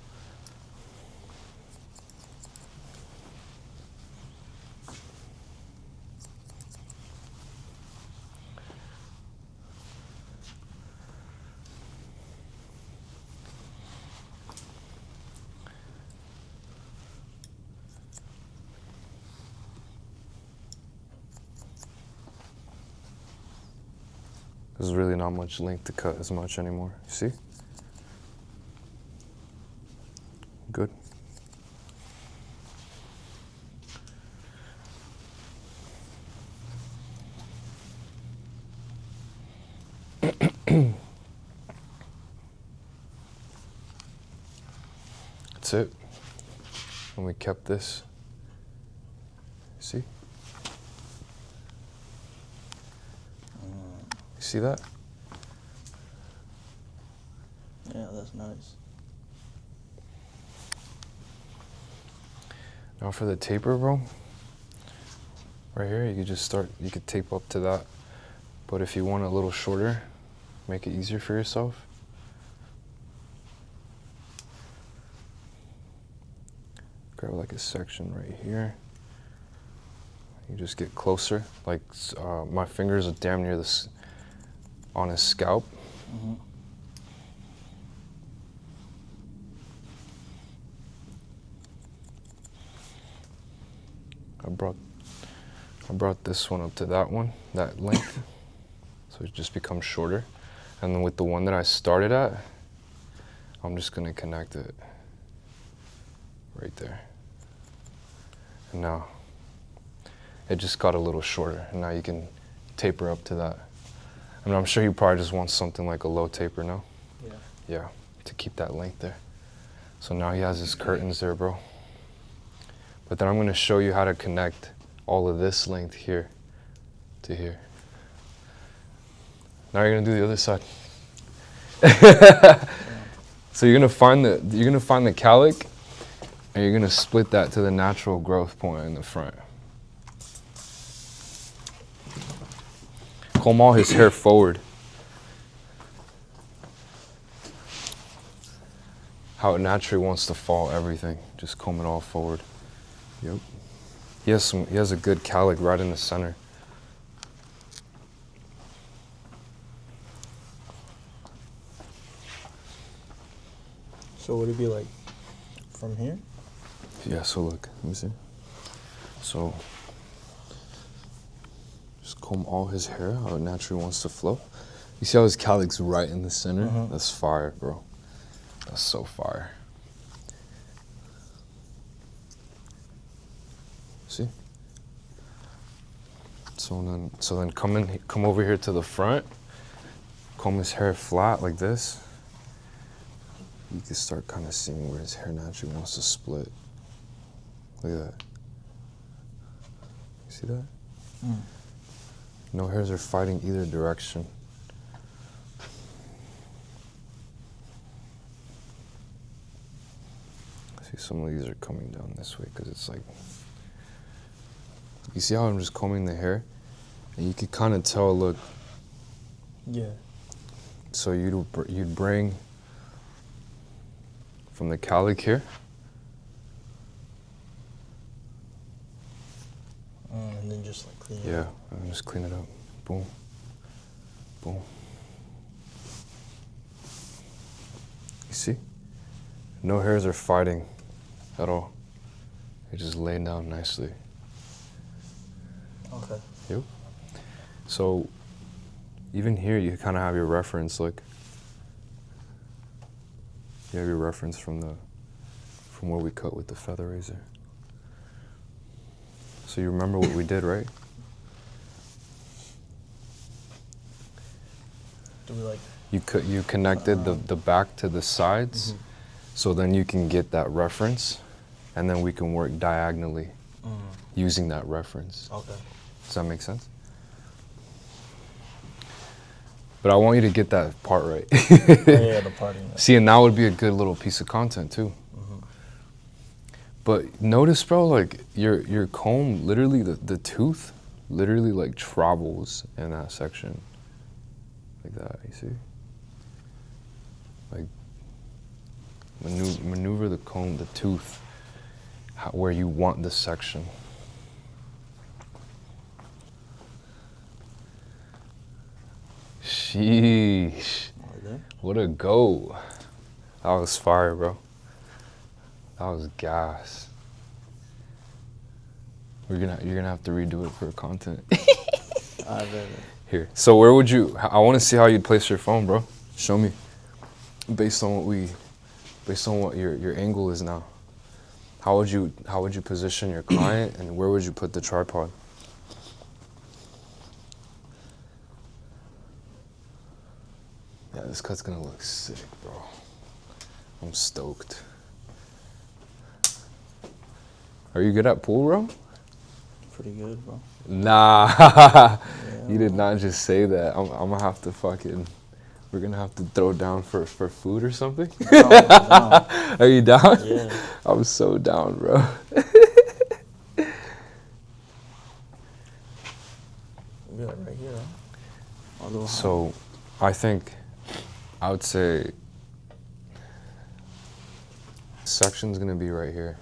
There's really not much length to cut as much anymore. You see? Good. That's it. And we kept this. See? See that? Yeah, that's nice. Now for the taper, bro. Right here, you could just start, you could tape up to that. But if you want it a little shorter, make it easier for yourself. Grab like a section right here. You just get closer. Like my fingers are damn near this on his scalp. I brought this one up to that one, that length, so it just becomes shorter. And then with the one that I started at, I'm just gonna connect it right there. And now it just got a little shorter, and now you can taper up to that. I mean, I'm sure you probably just want something like a low taper, no? Yeah. Yeah, to keep that length there. So now he has his curtains there, bro. But then I'm gonna show you how to connect all of this length here to here. Now you're gonna do the other side. So you're gonna find the calic, and you're gonna split that to the natural growth point in the front. Comb all his hair forward. How it naturally wants to fall, everything. Just comb it all forward. Yep. He has a good calic right in the center. So would it be like from here? Yeah, so look, let me see. So just comb all his hair how it naturally wants to flow. You see how his calic's right in the center? That's fire, bro. That's so fire. See? So then come over here to the front. Comb his hair flat like this. You can start kind of seeing where his hair naturally wants to split. Look at that. You see that? Mm. No hairs are fighting either direction. See, some of these are coming down this way because it's like, you see how I'm just combing the hair? And you can kind of tell, look. Yeah. So you'd bring from the cowlick here. And then just like clean it Yeah, up. and just clean it up. Boom. Boom. You see? No hairs are fighting at all. They're just laying down nicely. Okay. Yep. So even here you kind of have your reference, like you have your reference from where we cut with the feather razor. So you remember what we did, right? Do we like? You connected the back to the sides, so then you can get that reference, and then we can work diagonally using that reference. Okay. Does that make sense? But I want you to get that part right. Yeah, the parting. See, and that would be a good little piece of content too. But notice, bro, like your comb, literally the tooth, literally like travels in that section, like that. You see? Like maneuver the comb, the tooth, where you want this section. Sheesh. What a go. That was fire, bro. That was gas. You're gonna have to redo it for content. I bet. Here. So where would you? I want to see how you'd place your phone, bro. Show me. Based on what your angle is now. How would you position your client, and where would you put the tripod? Yeah, this cut's gonna look sick, bro. I'm stoked. Are you good at pool, bro? Pretty good, bro. Nah, Yeah, you did not just say that. I'm gonna have to we're gonna have to throw down for food or something. No. Are you down? Yeah. I'm so down, bro. We got it right here, huh? So, I would say section's gonna be right here.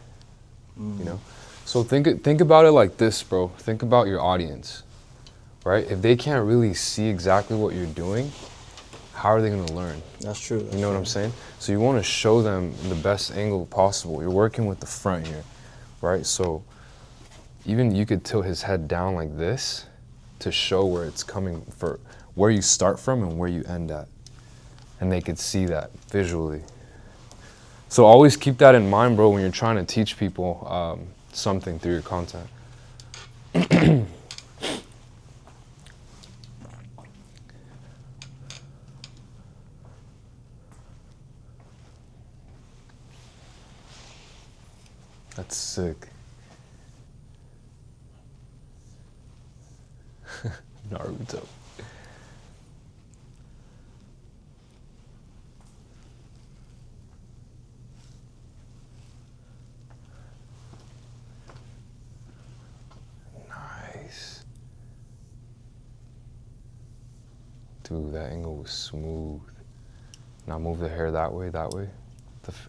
You know, so think about it like this, bro. Think about your audience, right? If they can't really see exactly what you're doing, how are they gonna learn? That's true. You know what I'm saying? So you want to show them the best angle possible. You're working with the front here, right? So even you could tilt his head down like this to show where it's coming, for where you start from and where you end at, and they could see that visually. So always keep that in mind, bro, when you're trying to teach people something through your content. That's sick. Naruto. Nice. Dude, that angle was smooth. Now move the hair that way. The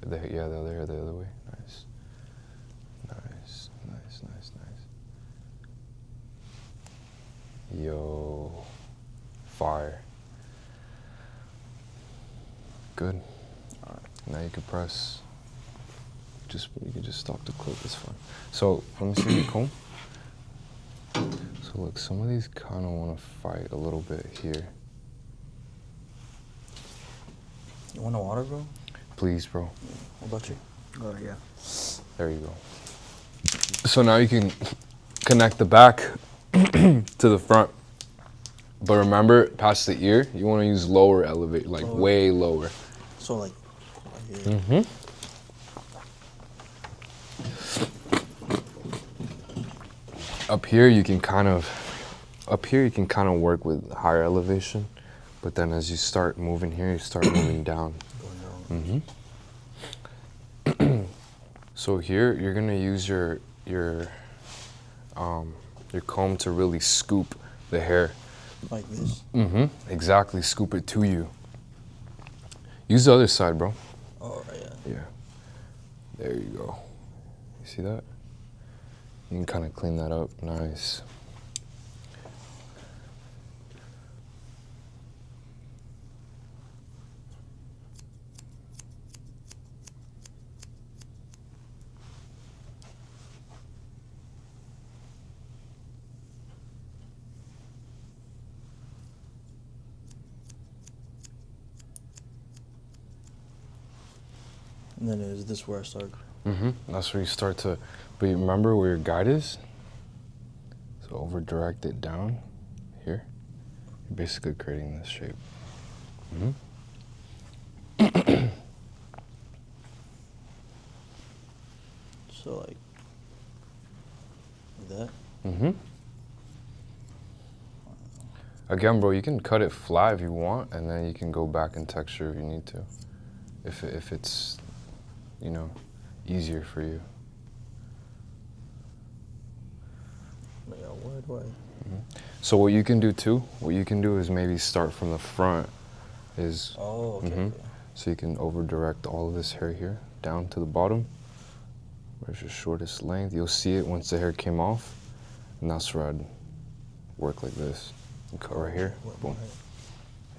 other hair the other way. Nice. Nice. Yo, fire. Good. All right. Now you can press. You can just stop the clip. It's fine. So let me see your comb. So look, some of these kind of want to fight a little bit here. You want the water, bro? Please, bro. What about you? Oh yeah. There you go. So now you can connect the back to the front. But remember, past the ear, you want to use lower elevate, like way lower. So like here. Mm-hmm. Up here you can kind of work with higher elevation, but then as you start moving here, you start moving down. Going down. Mm-hmm. So here you're gonna use your comb to really scoop the hair. Like this. Mm-hmm. Exactly. Scoop it to you. Use the other side, bro. Oh yeah. Yeah. There you go. You see that? You can kind of clean that up. Nice. And then is this where I start? Mm-hmm. That's where you start to, but you remember where your guide is? So over direct it down here. You're basically creating this shape. Mm-hmm. So like that. Mm-hmm. Again, bro, you can cut it flat if you want, and then you can go back in texture if you need to. If it's, you know, easier for you. Like a wide way. Mm-hmm. So what you can do too, is maybe start from the front. Is Oh, okay. mm-hmm. Okay. So you can over direct all of this hair here down to the bottom. Where's your shortest length? You'll see it once the hair came off, and that's where I'd work like this. And cut right here. Boom.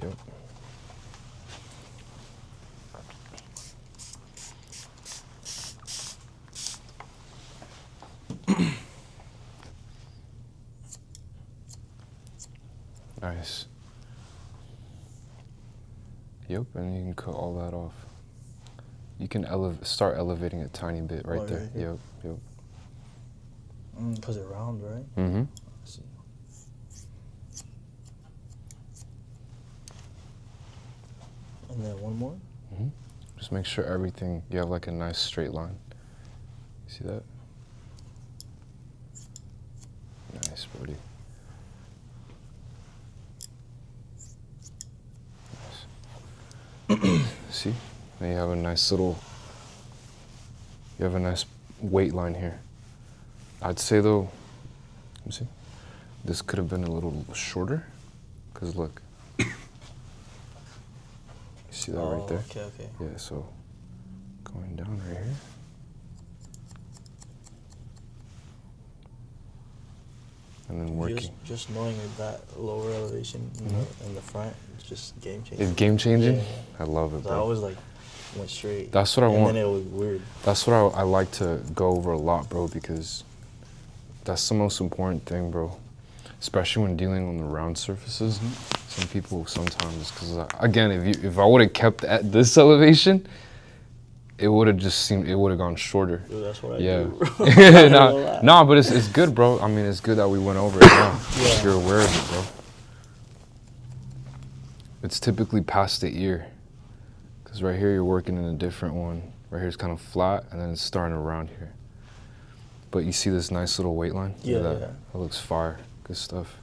Yep. Nice. Yep, and you can cut all that off. You can start elevating a tiny bit right Oh, there. right here? Yep. Because it round, right? Mm-hmm. I see. And then one more. Mm-hmm. Just make sure everything, you have like a nice straight line. You see that? Nice, buddy. Nice. See? Now you have a nice weight line here. I'd say though, let me see, this could have been a little shorter, because look. You see that right there? Okay, okay. Yeah, so going down right here. And then working. Just knowing that lower elevation in the front is just game changing. It's game changing? Yeah. I love it, I bro. always like went straight. That's what I want. And then it was weird. That's what I like to go over a lot, bro, because that's the most important thing, bro. Especially when dealing on the round surfaces. Some people sometimes, because again, if I would have kept at this elevation, it would have gone shorter. Dude, that's what I Yeah. do. Nah, but it's good, bro. I mean, it's good that we went over it now. Yeah. You're aware of it, bro. It's typically past the ear. Because right here, you're working in a different one. Right here is kind of flat, and then it's starting around here. But you see this nice little weight line? Yeah, Look at yeah. That looks fire. Good stuff.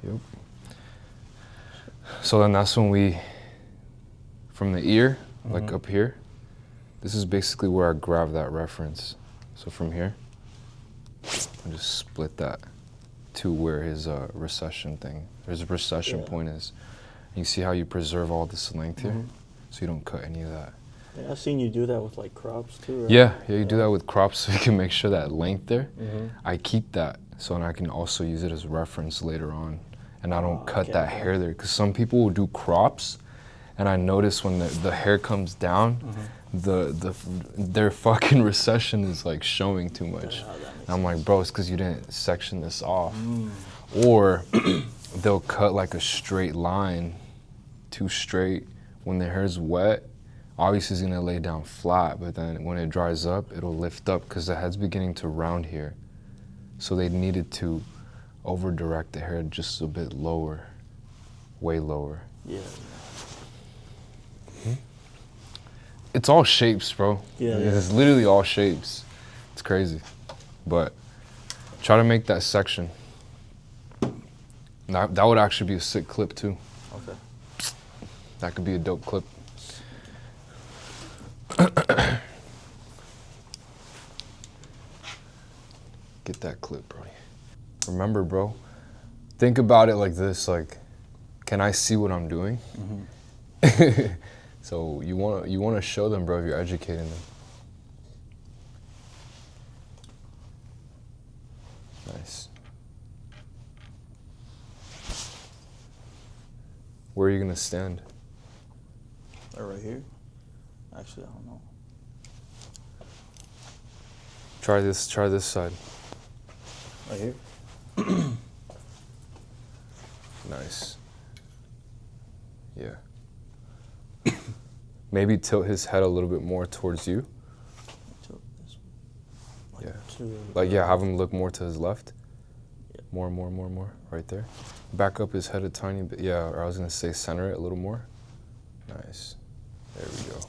Yep. So then that's when we, from the ear, like up here, this is basically where I grab that reference. So from here, I just split that to where his recession point is. And you see how you preserve all this length here? So you don't cut any of that. Yeah, I've seen you do that with like crops too, right? Yeah, you do that with crops so you can make sure that length there. Mm-hmm. I keep that so I can also use it as a reference later on. And I don't cut that hair there, because some people will do crops, and I notice when the hair comes down, their fucking recession is like showing too much. And I'm like, bro, it's because you didn't section this off. Or they'll cut like a straight line, too straight, when the hair's wet, Obviously, it's gonna lay down flat, but then when it dries up, it'll lift up because the head's beginning to round here. So they needed to over-direct the hair just a bit lower, way lower. Yeah. It's all shapes, bro. Yeah. It's literally all shapes. It's crazy. But try to make that section. That would actually be a sick clip too. Okay. That could be a dope clip. Get that clip, bro. Remember, bro, think about it like this, like, can I see what I'm doing? Mm-hmm. So you wanna show them, bro, if you're educating them. Nice. Where are you gonna stand? Right here? Actually, I don't know. Try this side. Right here? Nice. Yeah. Maybe tilt his head a little bit more towards you. Tilt this way. Like, yeah, have him look more to his left. Yeah. More, right there. Back up his head a tiny bit. Yeah, or I was gonna say center it a little more. Nice. There we go.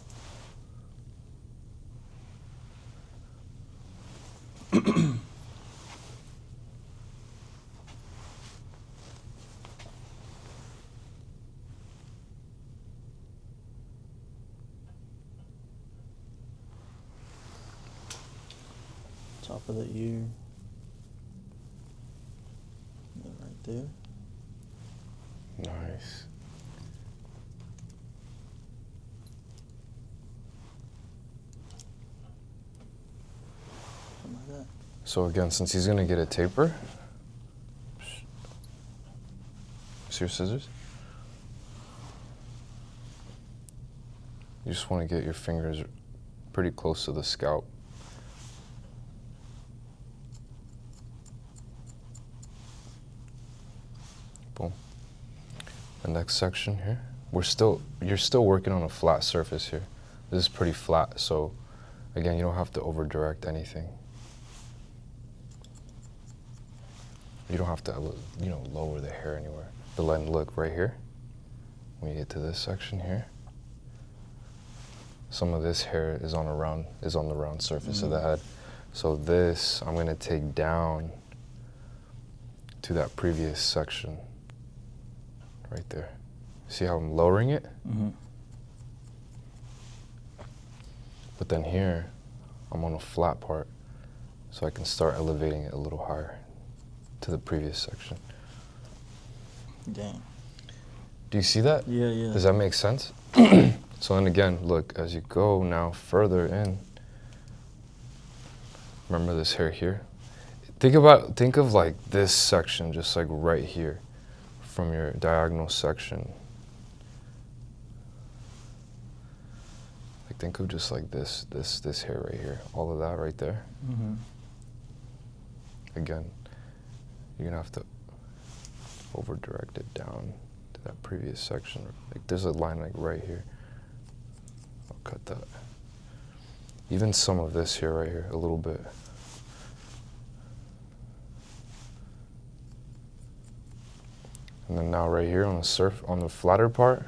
Top of the ear. And right there. Nice. Something like that. So again, since he's gonna get a taper, see your scissors? You just want to get your fingers pretty close to the scalp. Boom. The next section here, you're still working on a flat surface here. This is pretty flat, so again, you don't have to over direct anything. You don't have to, lower the hair anywhere. But then look right here, when you get to this section here, some of this hair is on the round surface of the head. So this, I'm gonna take down to that previous section, right there. See how I'm lowering it? Mm-hmm. But then here, I'm on a flat part, so I can start elevating it a little higher to the previous section. Dang. Do you see that? Yeah, yeah. Does that make sense? So then again, look, as you go now further in, remember this hair here? Think of like this section, just like right here from your diagonal section. Like think of just like this hair right here, all of that right there. Mm-hmm. Again, you're gonna have to over direct it down to that previous section. Like there's a line like right here. I'll cut that. Even some of this here right here, a little bit. And then now right here on the flatter part,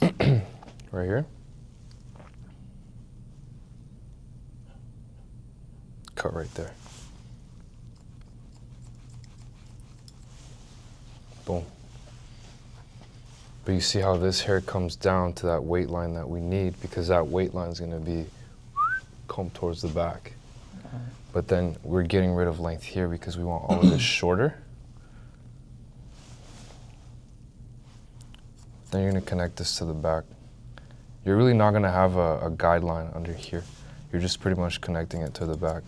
right here, cut right there. Boom. But you see how this hair comes down to that weight line that we need, because that weight line is going to be combed towards the back. But then we're getting rid of length here because we want all of this shorter. Then you're going to connect this to the back. You're really not going to have a guideline under here. You're just pretty much connecting it to the back.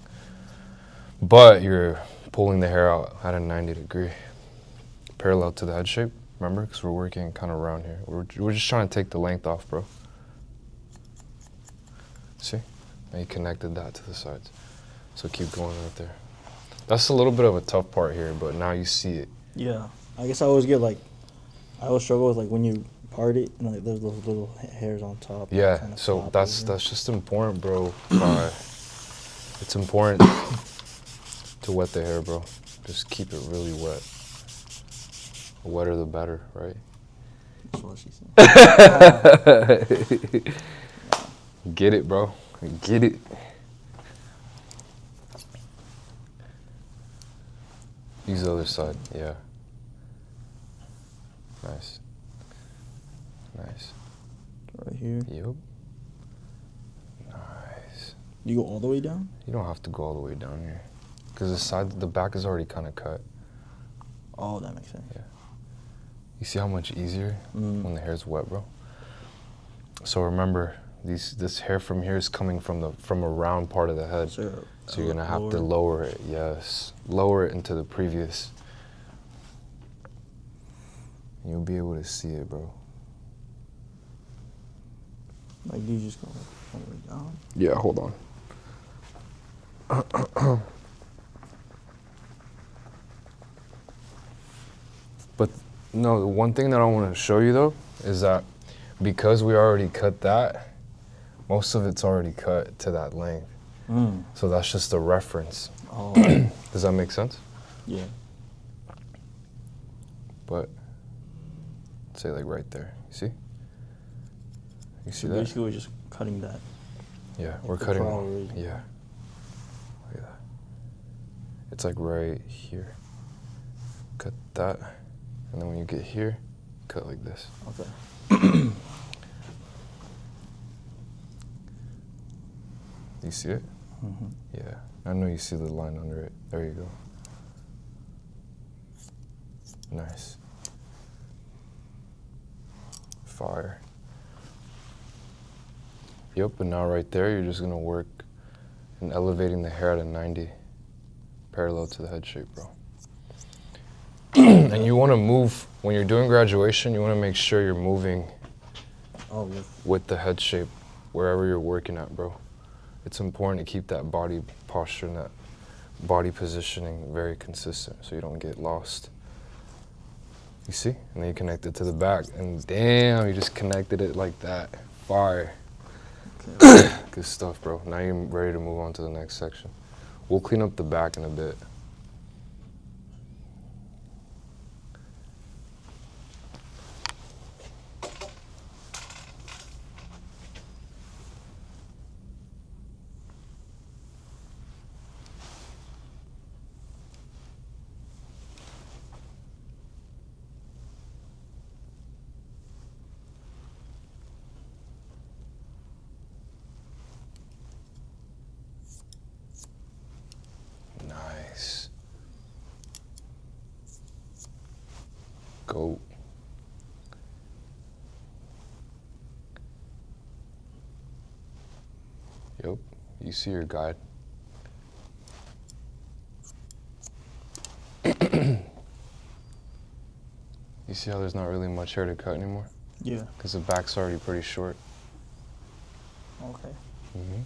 But you're pulling the hair out at a 90-degree, parallel to the head shape. Remember, because we're working kind of around here. We're just trying to take the length off, bro. See? And you connected that to the sides. So keep going right there. That's a little bit of a tough part here, but now you see it. Yeah. I guess I always get like I always struggle with like when you part it and like there's those little hairs on top. Yeah, kinda so flop that's over. just important, bro. It's important to wet the hair, bro. Just keep it really wet. The wetter the better, right? That's what she said. Get it, bro. Get it. Use the other side, yeah. Nice. Nice. Right here. Yep. Nice. You go all the way down? You don't have to go all the way down here. Because the back is already kind of cut. Oh, that makes sense. Yeah. You see how much easier when the hair's wet, bro? So remember, this hair from here is coming from a round part of the head. So you're gonna have to lower it, yes. Lower it into the previous. You'll be able to see it, bro. Like, do you just go all the way down? Yeah, hold on. But no, the one thing that I want to show you though is that because we already cut that, most of it's already cut to that length. So that's just a reference. Oh. Does that make sense? Yeah. But say like right there. You see? You see So that? basically we're just cutting that. Yeah, like we're the cutting. curl already. Yeah. Look at that. It's like right here. Cut that, and then when you get here, cut like this. Okay. You see it? Mm-hmm. Yeah. I know you see the line under it. There you go. Nice. Fire. Yep, but now right there, you're just gonna work in elevating the hair at a 90, parallel to the head shape, bro. And you wanna move, when you're doing graduation, you wanna make sure you're moving with the head shape wherever you're working at, bro. It's important to keep that body posture and that body positioning very consistent so you don't get lost. You see? And then you connect it to the back, and damn, you just connected it like that. Fire. Okay. Good stuff, bro. Now you're ready to move on to the next section. We'll clean up the back in a bit. Nice. Go. Yep, you see your guide. You see how there's not really much hair to cut anymore? Yeah. Because the back's already pretty short. Okay. Mm-hmm.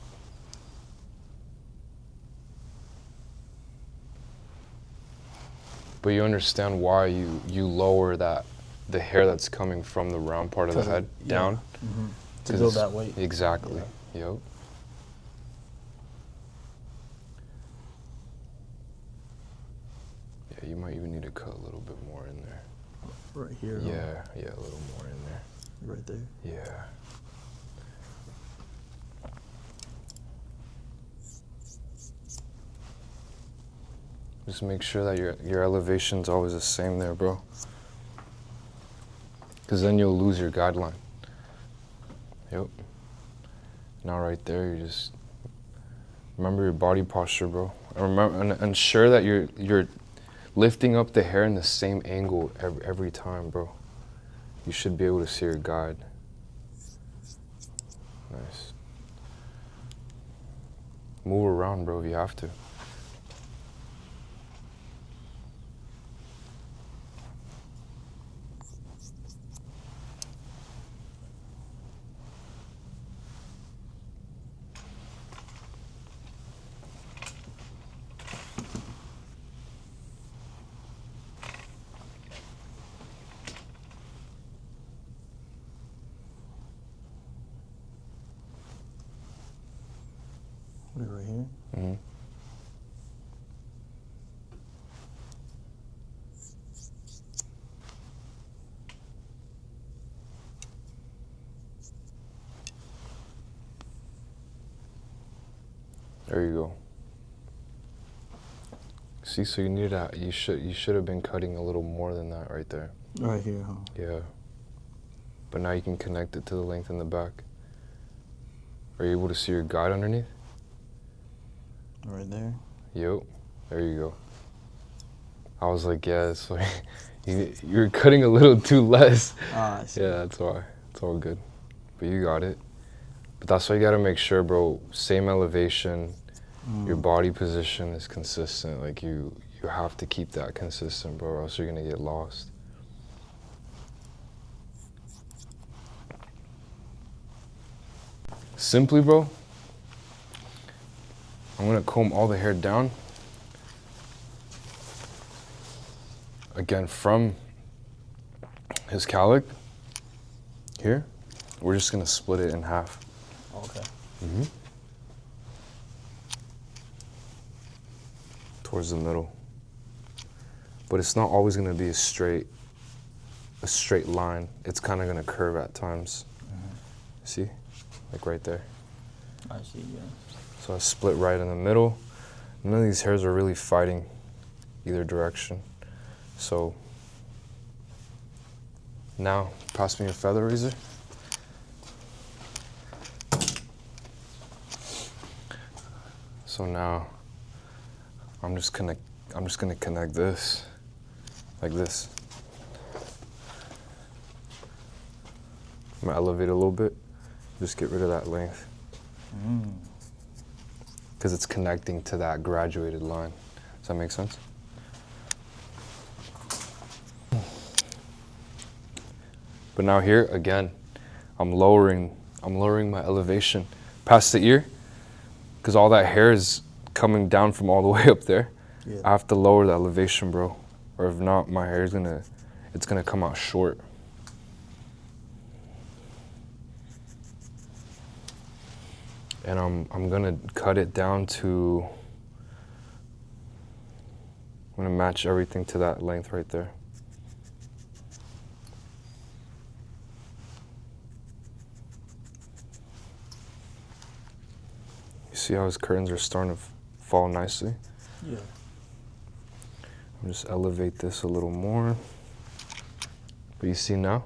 But you understand why you lower the hair that's coming from the round part of the head down? Mm-hmm. To build that weight. Exactly. Yeah. Yep. Yeah, you might even need to cut a little bit more in there. Right here. Yeah, yeah, a little more in there. Right there. Yeah. Just make sure that your elevation's always the same there, bro. Because then you'll lose your guideline. Yep. Now right there, you just remember your body posture, bro. And remember, and ensure that you're lifting up the hair in the same angle every time, bro. You should be able to see your guide. Nice. Move around, bro, if you have to. There you go. See, so you should have been cutting a little more than that right there. Right here, huh? Yeah. But now you can connect it to the length in the back. Are you able to see your guide underneath? Right there. Yep. There you go. I was like, yeah, it's like you're cutting a little too less. Ah, I see. Yeah, that's why. It's all good. But you got it. But that's why you gotta make sure, bro, same elevation, your body position is consistent. Like you have to keep that consistent, bro, or else you're gonna get lost. Simply, bro, I'm gonna comb all the hair down. Again, from his cowlick here, we're just gonna split it in half. Okay. Towards the middle. But it's not always gonna be a straight line. It's kind of gonna curve at times. See? Like right there. I see, yeah. So I split right in the middle. None of these hairs are really fighting either direction. So now, pass me your feather razor. So now, I'm just gonna connect this like this. I'm gonna elevate a little bit. Just get rid of that length. Because it's connecting to that graduated line. Does that make sense? But now here, again, I'm lowering my elevation past the ear, because all that hair is coming down from all the way up there. Yeah. I have to lower the elevation, bro. Or if not, my hair is it's gonna come out short. And I'm gonna cut it down to, I'm gonna match everything to that length right there. You see how his curtains are starting to fall nicely? Yeah. I'll just elevate this a little more. But you see now?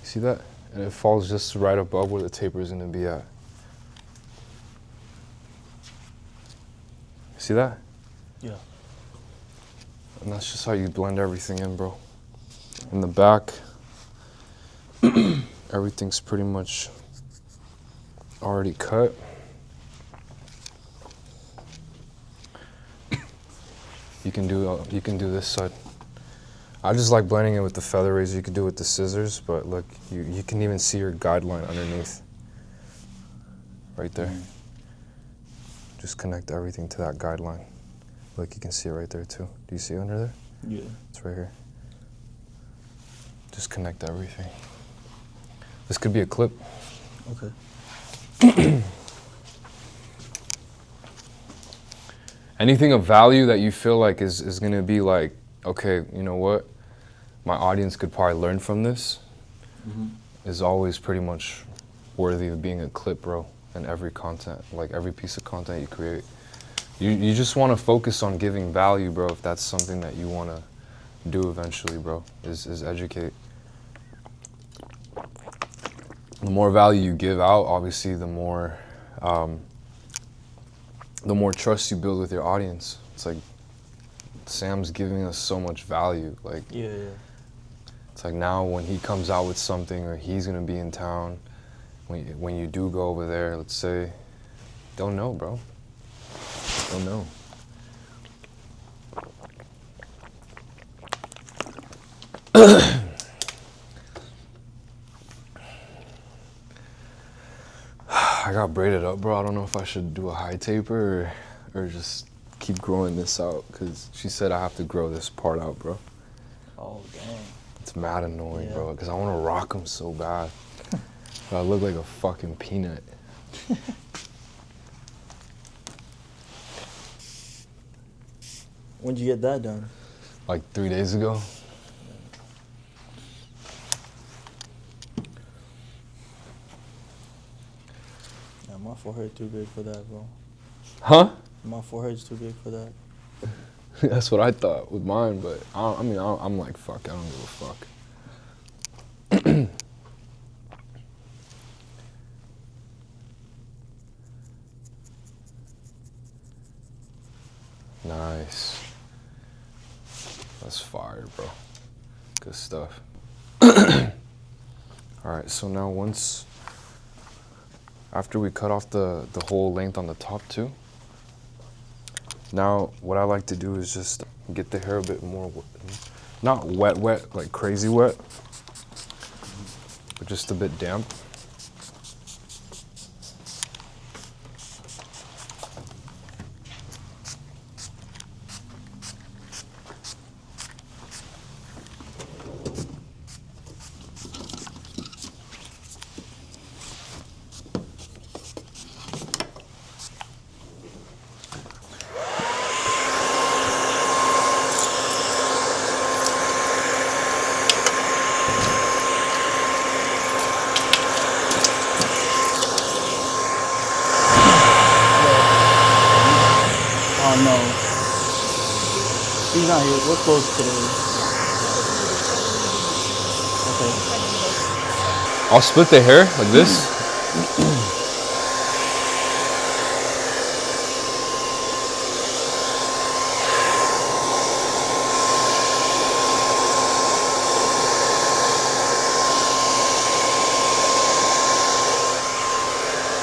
You see that? And it falls just right above where the taper is gonna be at. See that? Yeah. And that's just how you blend everything in, bro. In the back, everything's pretty much already cut. You can do this side. I just like blending it with the feather razor. You can do it with the scissors, but look, you can even see your guideline underneath. Right there. Just connect everything to that guideline. Look, you can see it right there too. Do you see it under there? Yeah. It's right here. Just connect everything. This could be a clip. Okay. Anything of value that you feel like is gonna be like, okay, you know what? My audience could probably learn from this, is always pretty much worthy of being a clip, bro. In every content, like every piece of content you create. You just want to focus on giving value, bro, if that's something that you want to do eventually, bro, is educate. The more value you give out, obviously, the more trust you build with your audience. It's like Sam's giving us so much value. Like, Yeah. it's like now when he comes out with something or he's gonna be in town, when you do go over there, let's say, don't know, bro. Don't know. I got braided up, bro. I don't know if I should do a high taper or just keep growing this out, because she said I have to grow this part out, bro. Oh, dang. It's mad annoying, Yeah. bro, because I want to rock them so bad. But I look like a fucking peanut. When'd you get that done? Like 3 days ago. Yeah, my forehead too big for that, bro. Huh? My forehead's too big for that. That's what I thought with mine, but I'm like, fuck, I don't give a fuck. Nice. That's fire, bro. Good stuff. All right, so now after we cut off the whole length on the top too, now what I like to do is just get the hair a bit more, not wet, like crazy wet, but just a bit damp. Oh no. He's not here. We're closed today. Okay. I'll split the hair like this.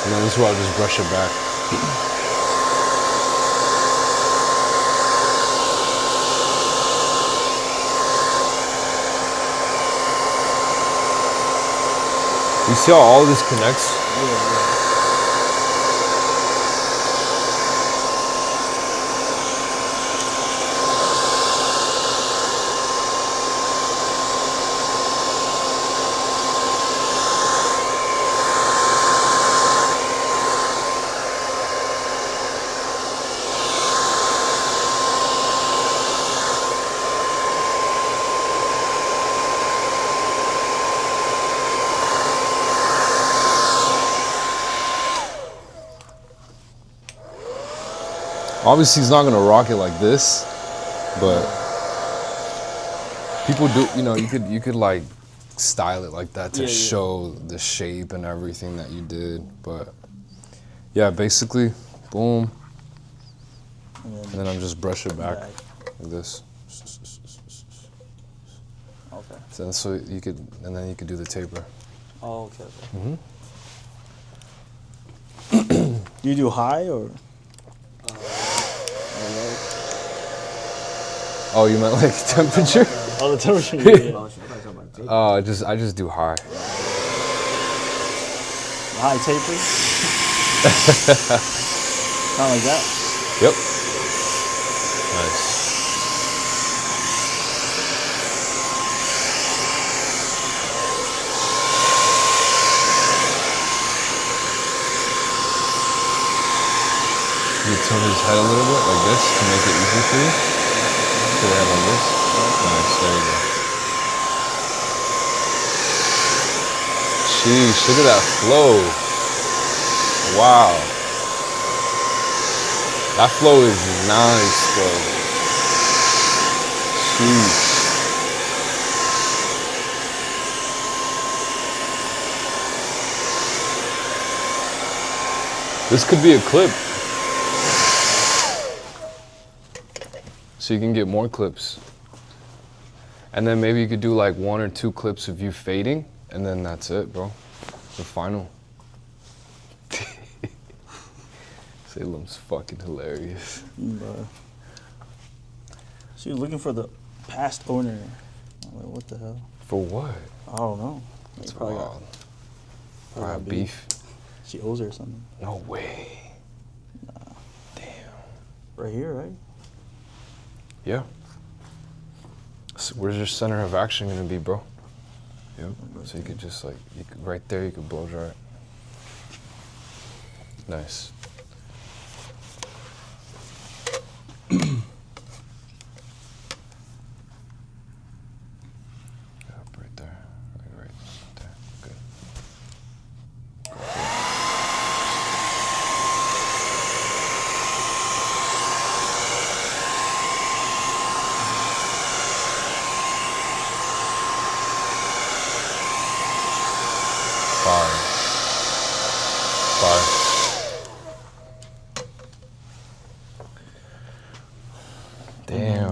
And then this is where I'll just brush it back. You see how all of this connects? Yeah. Obviously, he's not gonna rock it like this, but people do. You know, you could like style it like that to show the shape and everything that you did. But yeah, basically, boom, and then I'm just brush it back like this. Okay. So you could, and then you could do the taper. Oh, okay. Do you do high or? Oh, you meant like temperature? Oh, the temperature. Yeah. I just do high. High taper. Not like that. Yep. Nice. You turn his head a little bit like this to make it easy for you. Put your head like this. Nice, there you go. Sheesh, look at that flow. Wow. That flow is nice, bro. Sheesh. This could be a clip. So you can get more clips. And then maybe you could do like 1 or 2 clips of you fading, and then that's it, bro. The final. Salem's fucking hilarious. Bro. She was looking for the past owner. I'm like, what the hell? For what? I don't know. That's Probably wild. probably Got got beef? She owes her something. No way. Damn. Right here, right? Yeah. So where's your center of action gonna be, bro? Yep. So you could just like, right there, you could blow dry it. Nice. Yep, right there. Right there. Good. Go for it.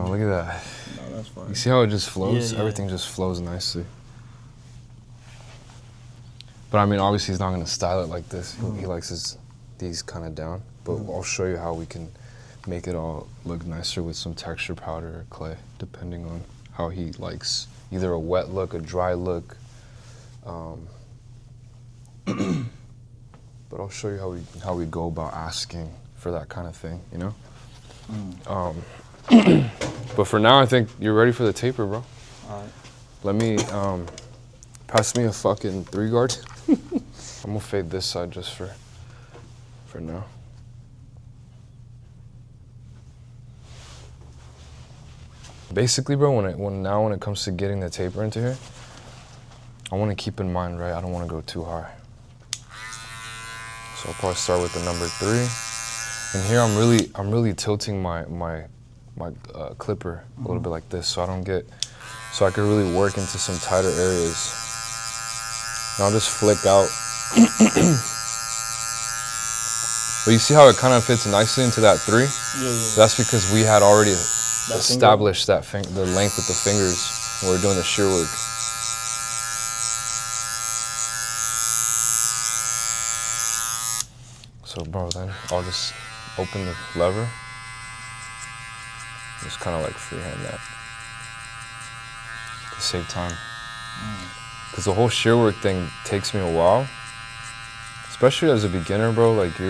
bro. Look at that. No, that's fine. You see how it just flows? Yeah, yeah. Everything just flows nicely. But I mean, obviously he's not gonna style it like this. He likes these kind of down. But I'll show you how we can make it all look nicer with some texture powder or clay, depending on how he likes either a wet look, a dry look. But I'll show you how we go about asking for that kind of thing, you know? But for now, I think you're ready for the taper, bro. All right. Let me, pass me a fucking 3 guard. I'm gonna fade this side just for now. Basically, bro, when it comes to getting the taper into here, I want to keep in mind, right? I don't want to go too high. So I'll probably start with the number 3, and here I'm really tilting my clipper a little bit like this, so I can really work into some tighter areas. And I'll just flick out. But you see how it kind of fits nicely into that 3? Yeah. That's because we had already That established the length with the fingers when we were doing the shear work. So bro, then I'll just open the lever. Just kind of like freehand that to save time. Because the whole shear work thing takes me a while. Especially as a beginner, bro, like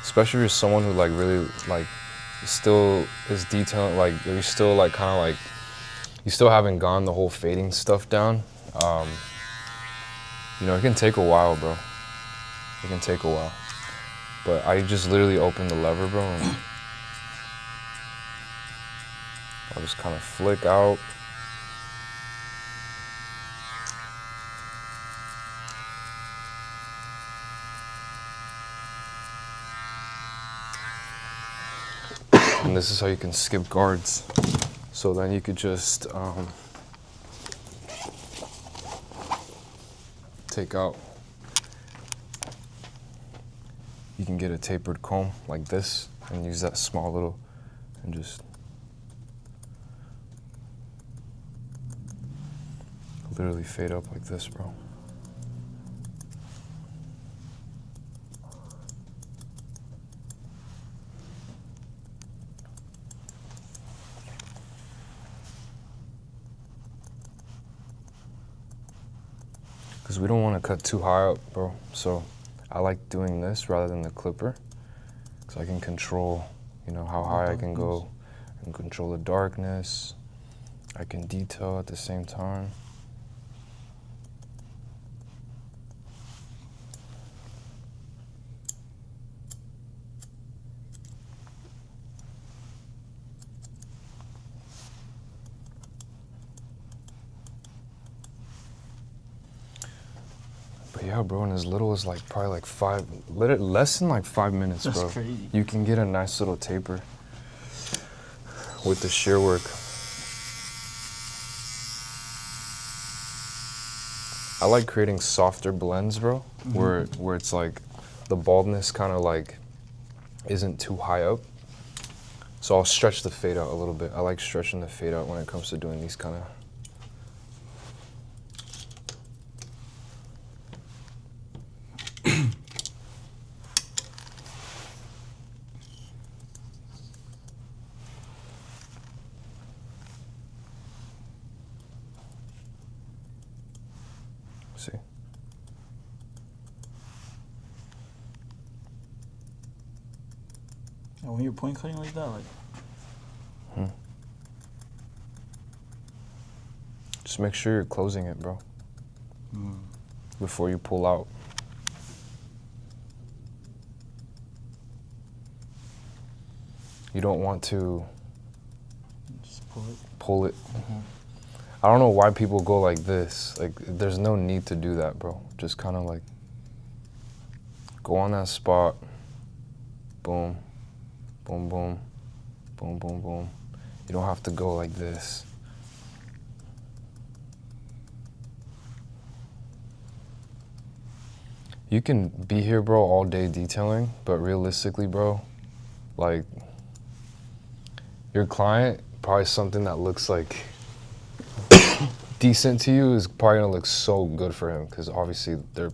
especially if you're someone who like really like still is detailing, like you're still like kind of like, you still haven't gone the whole fading stuff down. You know, it can take a while, bro. It can take a while. But I just literally open the lever, bro, and I'll just kind of flick out. And this is how you can skip guards. So then you could just take out. You can get a tapered comb like this and use that small little and just literally fade up like this, bro. Because we don't want to cut too high up, bro. So I like doing this rather than the clipper. Because I can control, you know, how high I can go and control the darkness. I can detail at the same time. But yeah, bro, and as little as like probably like less than like 5 minutes, bro. That's crazy. You can get a nice little taper with the shear work. I like creating softer blends, bro, where it's like the baldness kind of like isn't too high up. So I'll stretch the fade out a little bit. I like stretching the fade out when it comes to doing these kind of. See? And when you're point cutting like that, like Just make sure you're closing it, bro, before you pull out. You don't want to just pull it. pull it. I don't know why people go like this. Like, there's no need to do that, bro. Just kind of like go on that spot. Boom, boom, boom, boom, boom, boom. You don't have to go like this. You can be here, bro, all day detailing, but realistically, bro, like, your client, probably something that looks like decent to you is probably gonna look so good for him because obviously their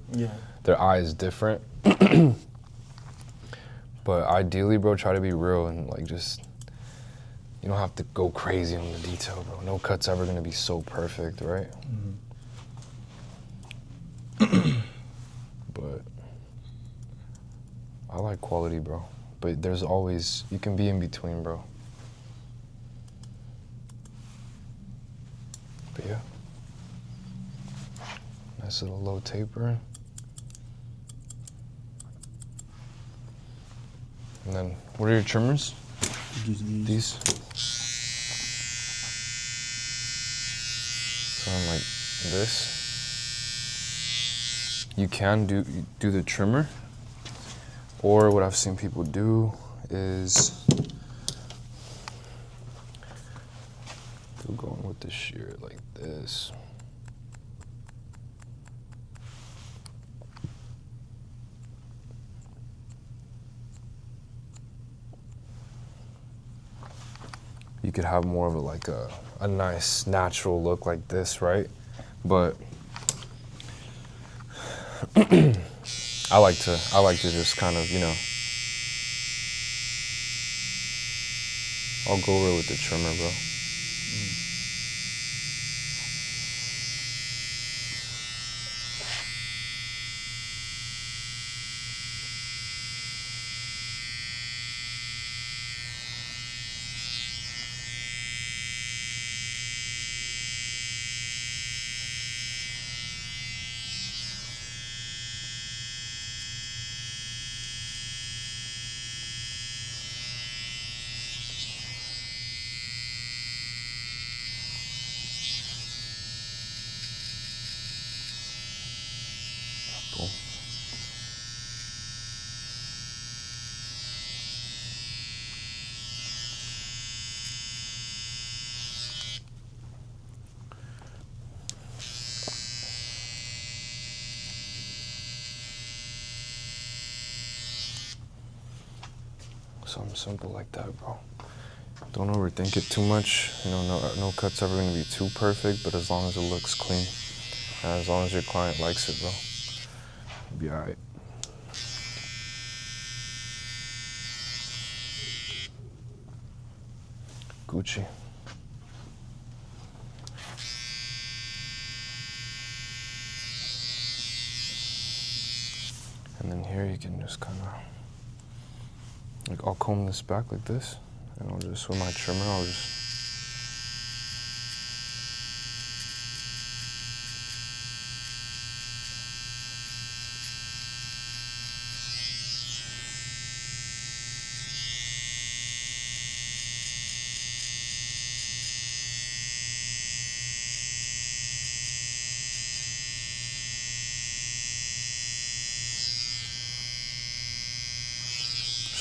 eye is different. But ideally, bro, try to be real and like just, you don't have to go crazy on the detail, bro. No cut's ever gonna be so perfect, right? But I like quality, bro. But there's always, you can be in between, bro. But yeah. Nice little low taper. And then, what are your trimmers? These? Something like this. You can do the trimmer, or what I've seen people do is going with the shear like this. You could have more of a nice natural look like this, right? But I like to just kind of, you know, I'll go over with the trimmer, bro. Boom. Something simple like that, bro. Don't overthink it too much. You know, no cut's ever gonna be too perfect, but as long as it looks clean, and as long as your client likes it, bro, you'll be alright. Gucci. And then here you can just kind of, like, I'll comb this back like this, and I'll just, with my trimmer, I'll just,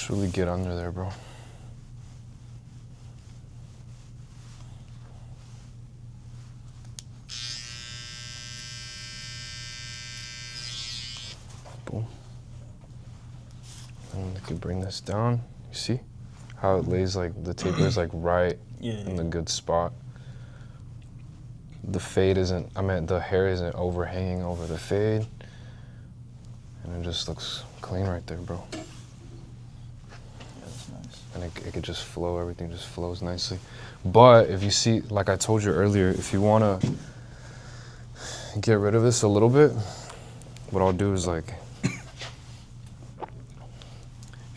really get under there, bro. Boom. And you can bring this down. You see how it lays, like the taper is like right in the good spot. The fade isn't, the hair isn't overhanging over the fade. And it just looks clean right there, bro. And it could just flow, everything just flows nicely. But if you see, like I told you earlier, if you wanna get rid of this a little bit, what I'll do is like, if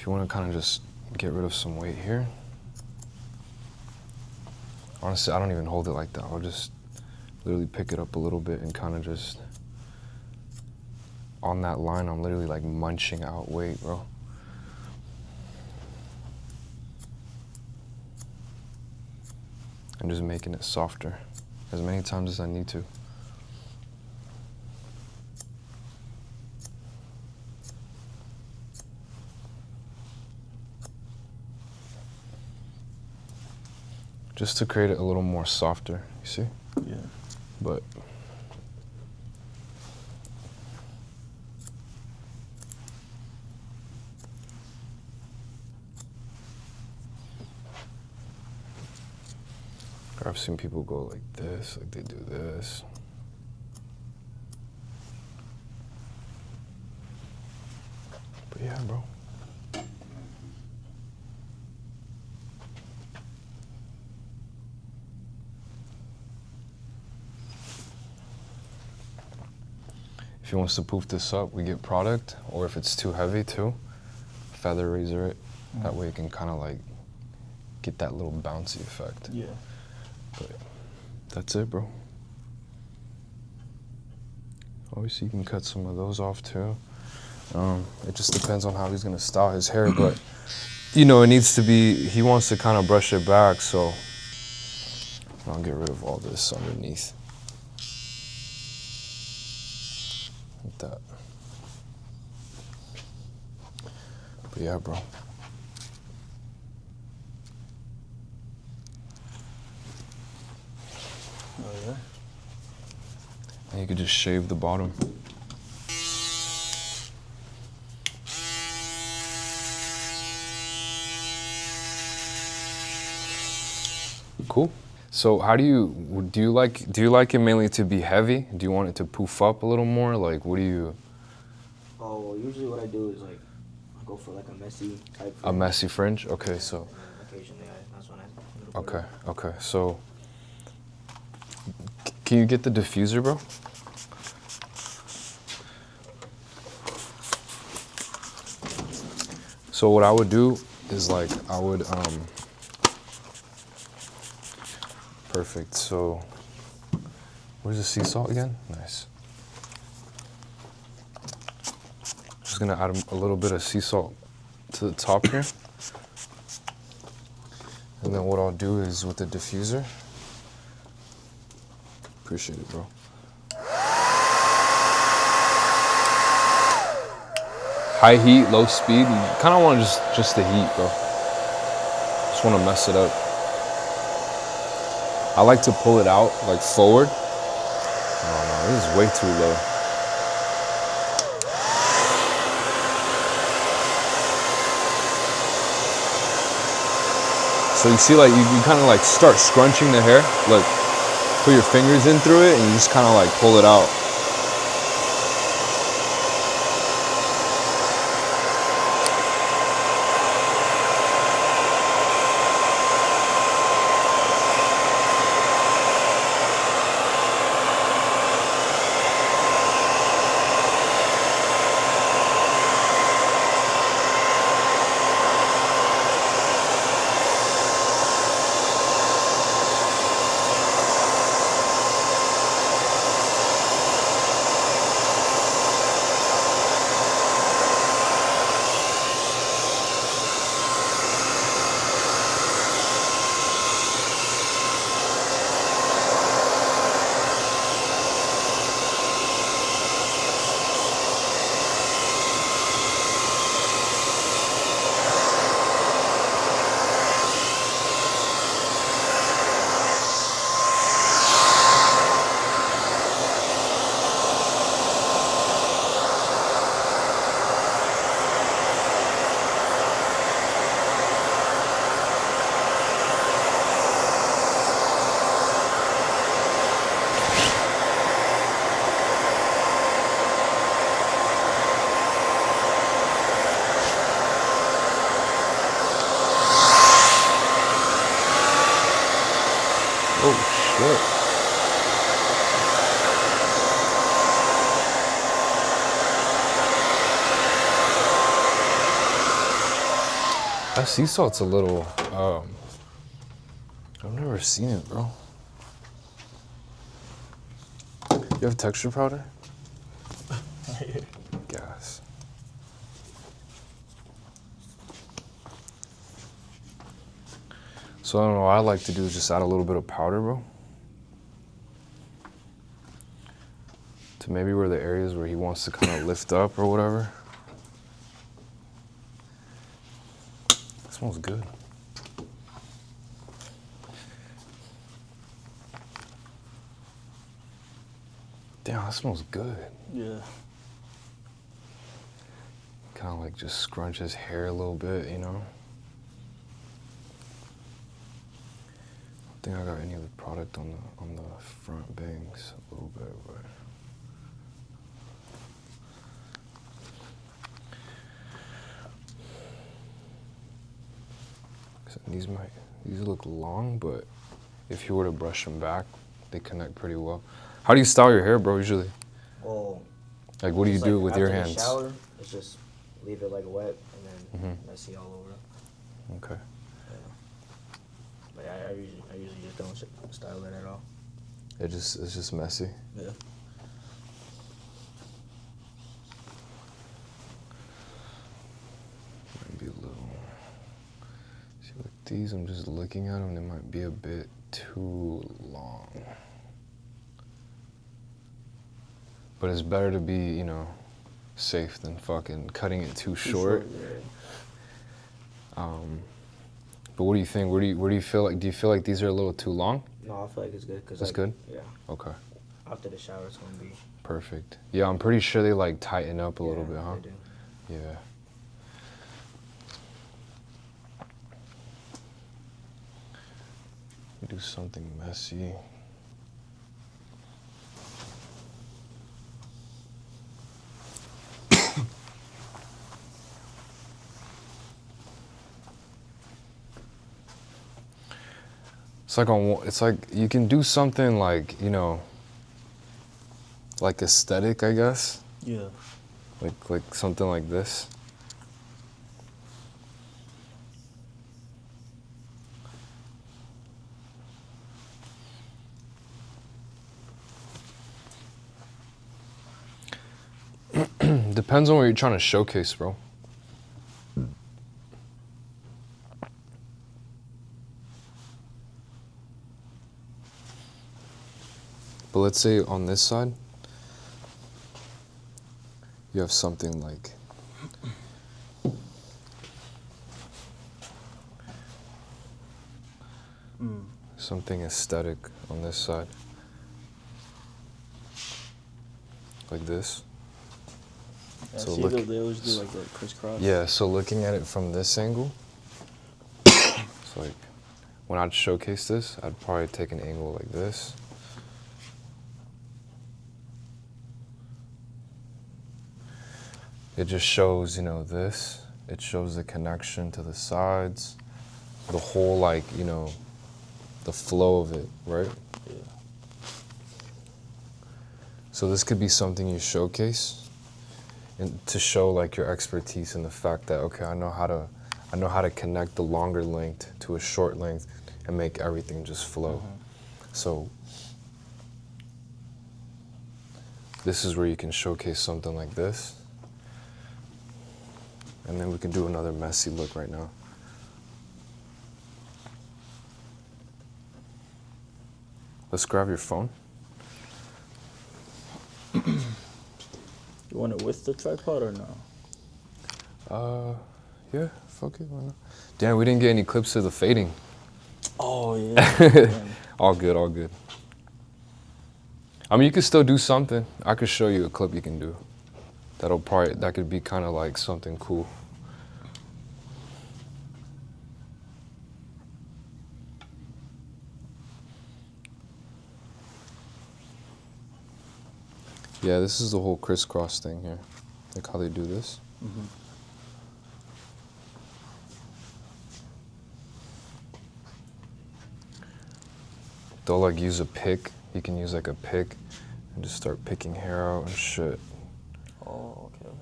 you wanna kinda just get rid of some weight here, honestly, I don't even hold it like that. I'll just literally pick it up a little bit and kinda just, on that line, I'm literally like munching out weight, bro. And just making it softer as many times as I need to. Just to create it a little more softer, you see? Yeah. But I've seen people go like this, like they do this. But yeah, bro. If he wants to poof this up, we get product, or if it's too heavy too, feather razor it. That way it can kind of like get that little bouncy effect. Yeah. But that's it, bro. Obviously you can cut some of those off too. It just depends on how he's gonna style his hair, but you know, it needs to be, he wants to kind of brush it back, so I'll get rid of all this underneath. Like that. But yeah, bro. Oh yeah. And you could just shave the bottom. Cool. So how do you like it mainly to be heavy? Do you want it to poof up a little more? Like, what do you? Oh, well, usually what I do is like I go for like a messy type. A messy fringe? Okay, so. And then occasionally that's when I. Okay, okay. So, can you get the diffuser, bro? So what I would do is like I would perfect. So where's the sea salt again? Nice. Just gonna add a little bit of sea salt to the top here. And then what I'll do is with the diffuser, appreciate it, bro. High heat, low speed. You kind of want just the heat, bro. Just want to mess it up. I like to pull it out like forward. Oh no, this is way too low. So you see, like you kind of like start scrunching the hair. Like put your fingers in through it, and you just kind of like pull it out. Oh shit. That sea salt's a little, I've never seen it, bro. You have texture powder? Gas. So I don't know, what I like to do is just add a little bit of powder, bro. To maybe where the areas where he wants to kind of lift up or whatever. That smells good. Damn, that smells good. Yeah. Kind of like just scrunch his hair a little bit, you know? I think I got any of the product on the front bangs a little bit, but. These look long, but if you were to brush them back, they connect pretty well. How do you style your hair, bro, usually? Well, like, what do you do with your hands? After the shower, it's just leave it like wet and then messy all over. Okay. Yeah. But I usually just don't style it at all. It's just messy. Yeah. Maybe a little. See, with these, I'm just looking at them. They might be a bit too long. But it's better to be, you know, safe than fucking cutting it too short. Yeah. But what do you think? Where do you feel like? Do you feel like these are a little too long? No, I feel like it's good. Cause it's good? Yeah. Okay. After the shower, it's going to be... Perfect. Yeah, I'm pretty sure they like tighten up a little bit, huh? They do. Yeah. Do something messy. It's like you can do something like, you know, like aesthetic, I guess. Yeah. Like something like this. Depends on what you're trying to showcase, bro. But let's say on this side, you have something like something aesthetic on this side. Like this. Yeah, So see, look, they always do like the crisscross. yeah, so looking at it from this angle, it's like when I'd showcase this, I'd probably take an angle like this. It just shows, you know, this. It shows the connection to the sides, the whole, like, you know, the flow of it, right? Yeah. So this could be something you showcase, and to show like your expertise in the fact that, okay, I know how to connect the longer length to a short length and make everything just flow. So this is where you can showcase something like this. And then we can do another messy look right now. Let's grab your phone. You want it with the tripod or no? Yeah, fuck it, why not? Damn, we didn't get any clips of the fading. Oh, yeah. All good, all good. I mean, you could still do something. I could show you a clip you can do. That could be kind of like something cool. Yeah, this is the whole crisscross thing here. Like how they do this. They'll like use a pick. You can use like a pick and just start picking hair out and shit. Oh, okay.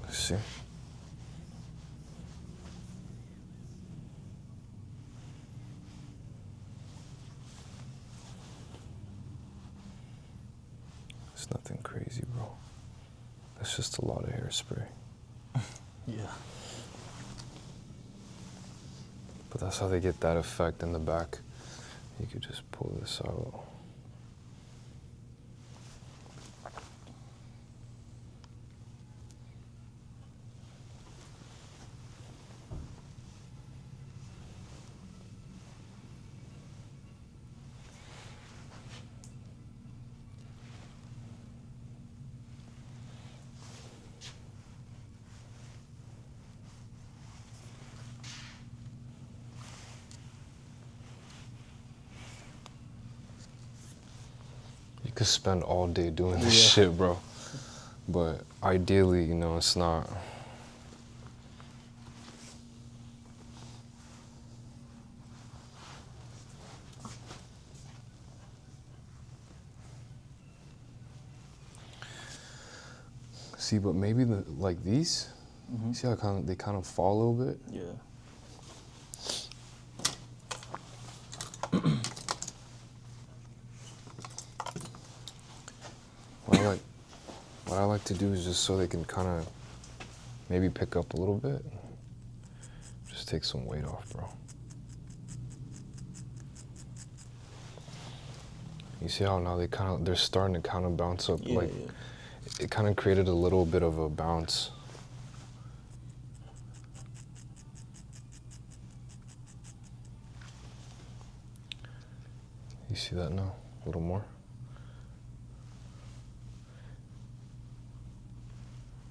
See? It's nothing crazy, bro. It's just a lot of hairspray. Yeah. But that's how they get that effect in the back. You could just pull this out. could spend all day doing this Yeah. shit, bro. But ideally, you know, it's not. See, but maybe like these. Mm-hmm. See how they kind of fall a little bit. Yeah. What I like to do is just so they can kind of maybe pick up a little bit. Just take some weight off, bro. You see how now they're starting to kind of bounce up. Yeah, like yeah. it kind of created a little bit of a bounce. You see that now? A little more.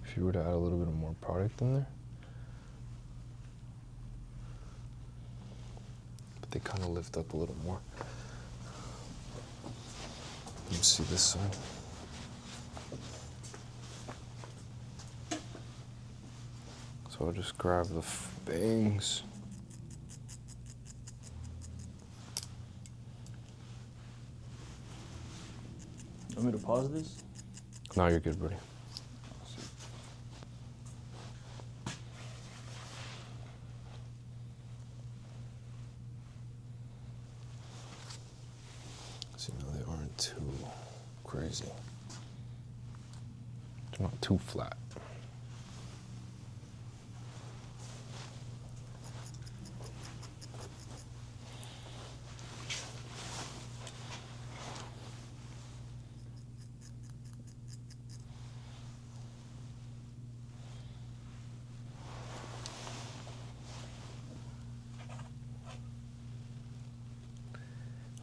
If you were to add a little bit of more product in there. But they kind of lift up a little more. You see this side. So I'll just grab the bangs. You want me to pause this? No, you're good, buddy. See, now they aren't too crazy. They're not too flat.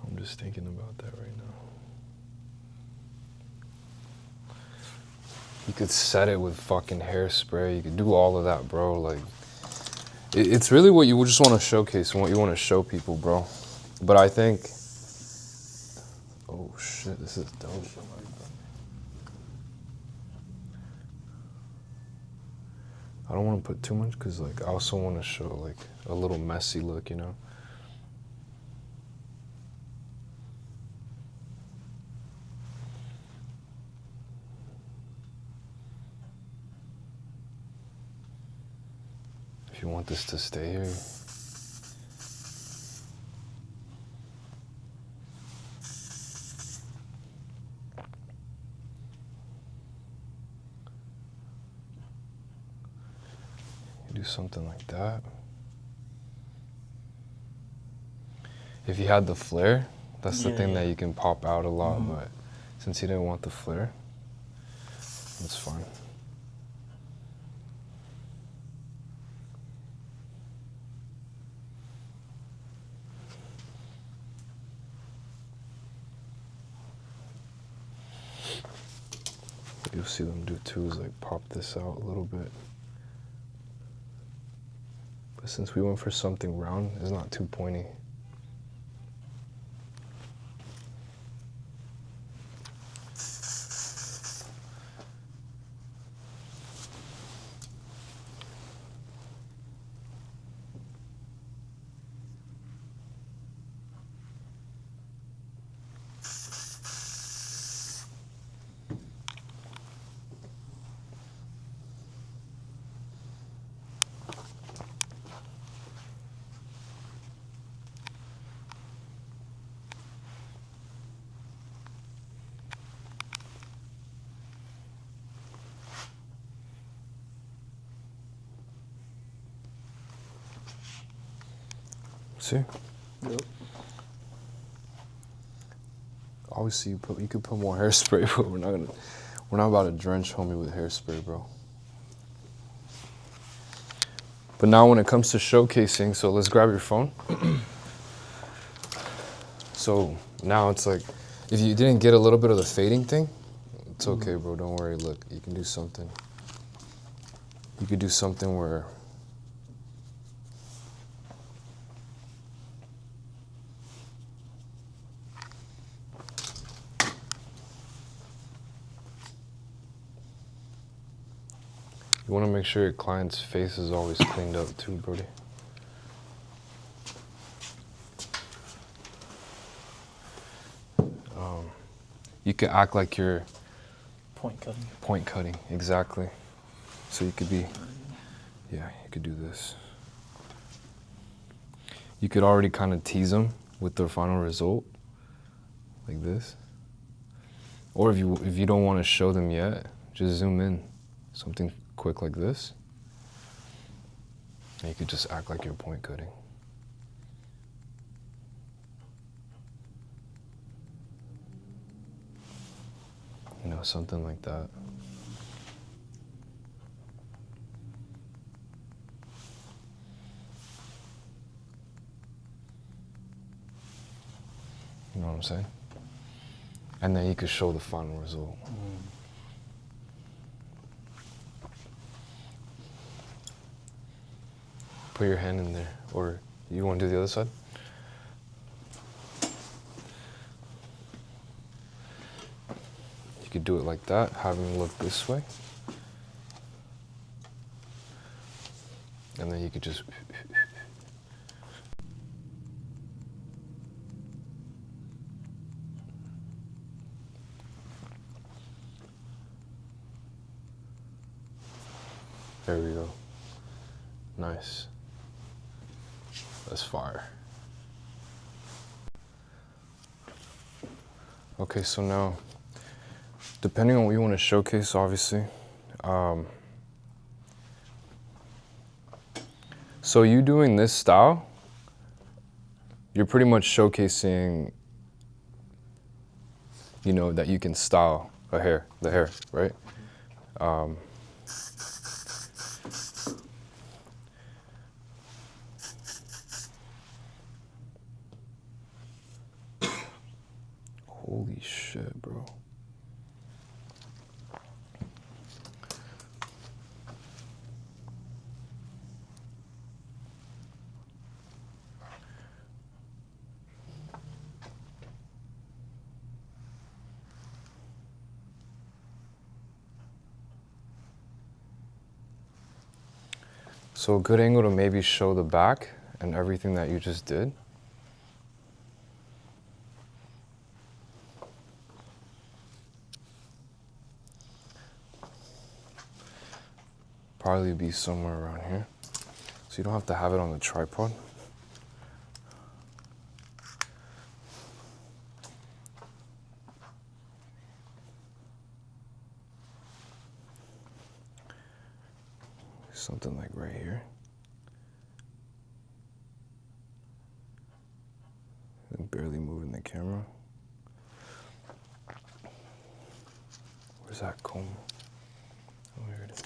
I'm just thinking about that right now. You could set it with fucking hairspray. You could do all of that, bro. Like, it's really what you just want to showcase and what you want to show people, bro. But I think, oh shit, this is dope. I don't want to put too much because, like, I also want to show like a little messy look, you know. If you want this to stay here. You do something like that. If you had the flare, that's the thing that you can pop out a lot, but since you didn't want the flare, that's fine. What you'll see them do too is like pop this out a little bit. But since we went for something round, it's not too pointy. See? Yep. Obviously, you could put more hairspray, but we're not about to drench homie with hairspray, bro. But now when it comes to showcasing, so let's grab your phone. So now it's like, if you didn't get a little bit of the fading thing, it's okay, bro. Don't worry. Look, you can do something. You could do something where You want to make sure your client's face is always cleaned up too, Brody. You could act like you're Point cutting. point cutting, exactly. So you could be, yeah, you could do this. You could already kind of tease them with the final result, like this. Or if you don't want to show them yet, just zoom in, something quick like this. And you could just act like you're point cutting. You know, something like that. You know what I'm saying? And then you could show the final result. Put your hand in there, or you want to do the other side? You could do it like that, having look this way. And then you could just... There we go. Nice. That's fire. Okay, so now, depending on what you want to showcase, obviously. So you doing this style, you're pretty much showcasing, you know, that you can style the hair, right? Holy shit, bro. So a good angle to maybe show the back and everything that you just did. Probably be somewhere around here. So you don't have to have it on the tripod. Something like right here. I'm barely moving the camera. Where's that comb? Oh, here it is.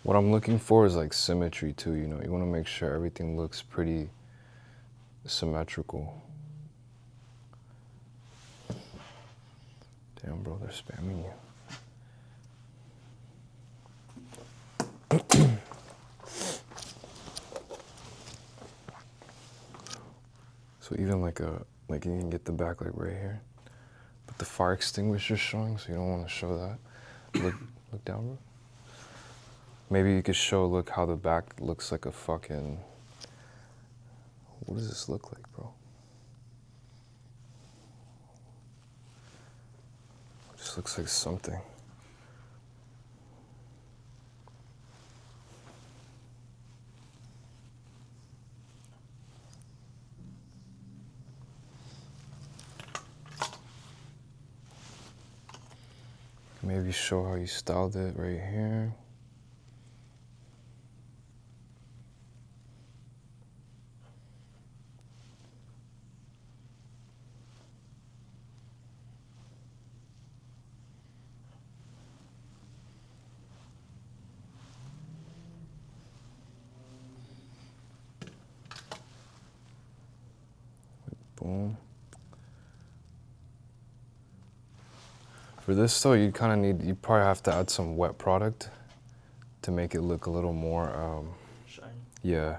What I'm looking for is like symmetry too, you know. You want to make sure everything looks pretty symmetrical. Damn, bro, they're spamming you. So even like you can get the back like right here, but the fire extinguisher's showing, so you don't want to show that. Look down, bro. Maybe you could show, look how the back looks like a fucking, what does this look like, bro? It just looks like something. Maybe show how you styled it right here. Boom. For this though, you probably have to add some wet product to make it look a little more, Shiny. yeah.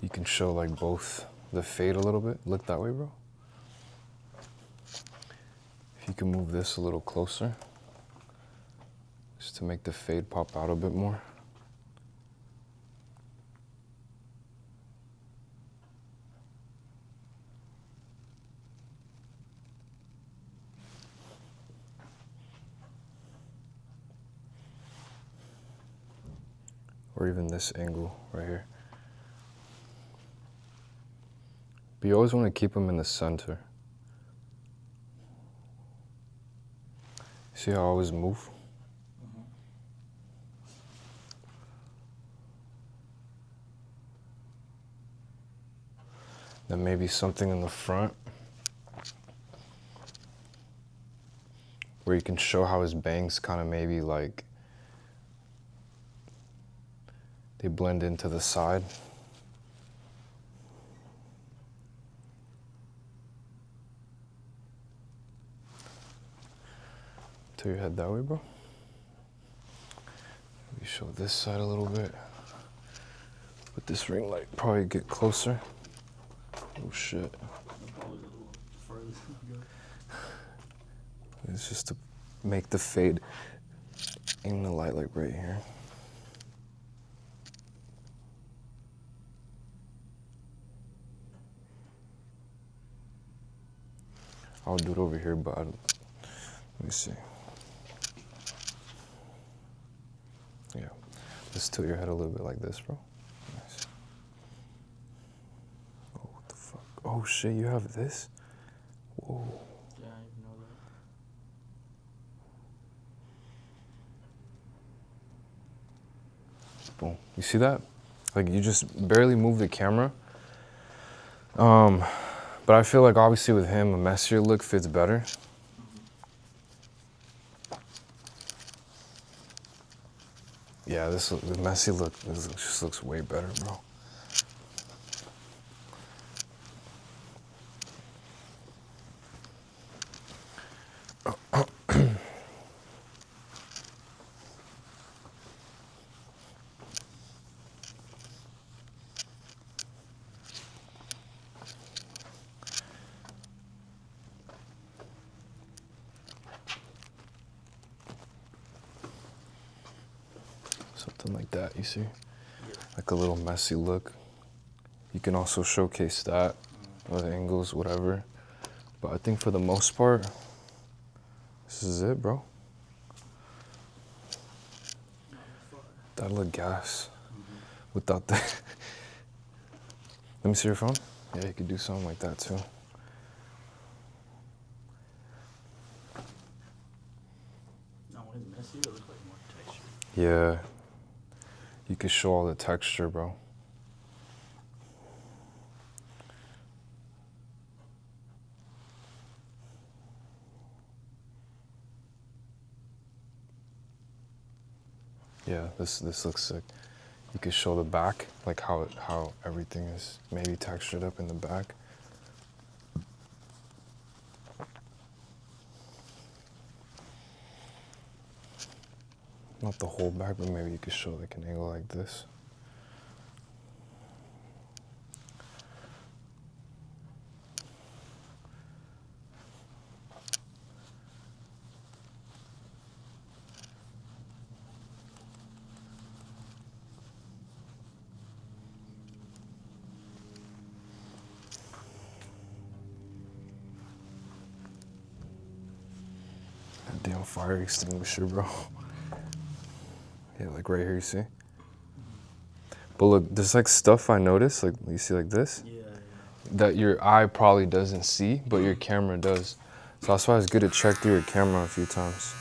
You can show like both the fade a little bit. Look that way, bro. If you can move this a little closer, just to make the fade pop out a bit more. Or even this angle right here. But you always want to keep them in the center. See how I always move? Then maybe something in the front where you can show how his bangs kind of maybe like they blend into the side. Turn your head that way, bro. Maybe show this side a little bit. With this ring light, probably get closer. Oh shit. It's just to make the fade. Aim the light like right here. I'll do it over here, but let me see. Yeah, just tilt your head a little bit like this, bro. Nice. Oh, what the fuck? Oh shit, you have this? Whoa. Yeah, I didn't know that. Boom. You see that? Like you just barely move the camera. But I feel like obviously with him, a messier look fits better. Yeah, the messy look just looks way better, bro. Something like that, you see? Like a little messy look. You can also showcase that with angles, whatever. But I think for the most part, this is it, bro. That look gas. Without that. Let me see your phone. Yeah, you could do something like that too. No, when it's messy, it looks like more texture. Yeah. You can show all the texture, bro. Yeah, this looks sick. You can show the back, like how everything is maybe textured up in the back. Not the whole back, but maybe you could show like an angle like this. That damn fire extinguisher, bro. Yeah, like right here, you see? But look, there's like stuff I noticed, like you see like this, Yeah, yeah. that your eye probably doesn't see, but your camera does. So that's why it's good to check through your camera a few times.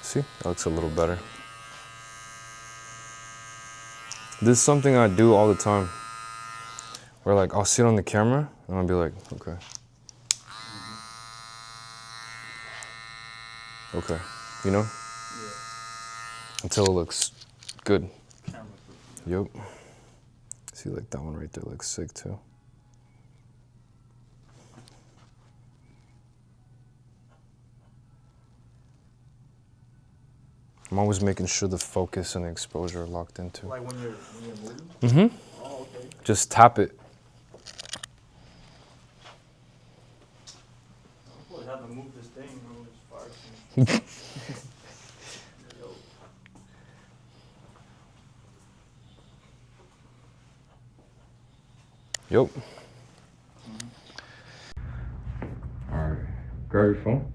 See, that looks a little better. This is something I do all the time. Where like I'll see it on the camera and I'll be like, okay. Okay, you know? Yeah. Until it looks good. Camera proof. Yup. See, like that one right there looks sick too. I'm always making sure the focus and the exposure are locked into. Like when you're moving? Mm-hmm. Oh, okay. Just tap it. Well, you have to move this thing, bro. It's far. Yup. Alright. Grab your phone.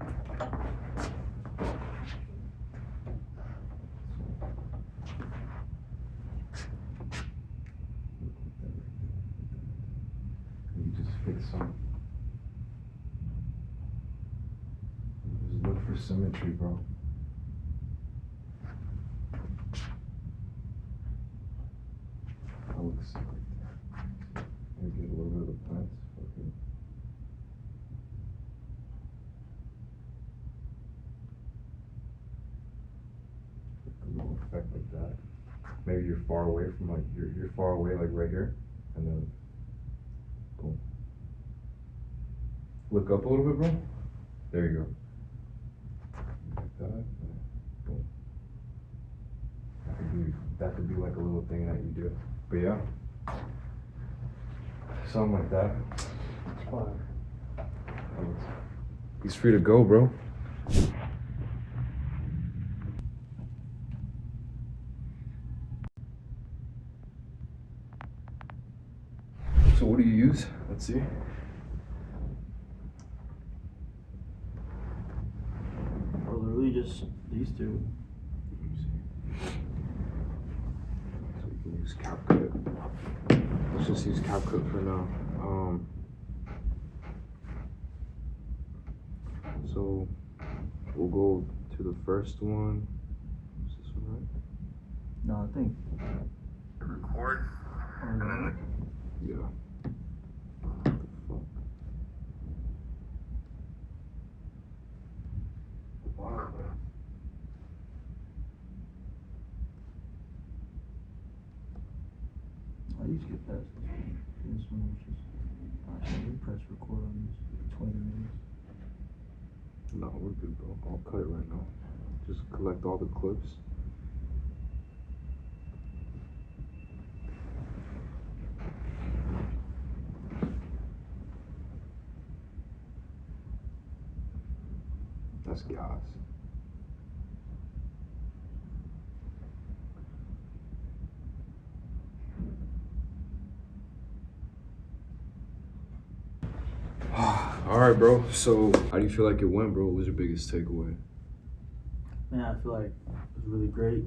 You just fix some. Just look for symmetry, bro. That looks sick right there. Maybe get a little bit of the plants. Okay. A little effect like that. Maybe you're far away from like you're far away like right here, and then boom. Look up a little bit, bro. There you go. Like that. Boom. That could be like a little thing that you do. But yeah. Something like that. It's fine. He's free to go, bro. So what do you use? Let's see. Or literally just these two. Let me see. So we can use CapCut. Let's just use CapCut for now. So we'll go to the first one. Is this one right? No, I think. Record. And then yeah. What the fuck? Wow. I usually get past this one. Actually, press record on this 20 minutes. No, we're good, bro. I'll cut it right now. Just collect all the clips. That's gas. All right, bro. So, how do you feel like it went, bro? What was your biggest takeaway? Man, I feel like it was really great.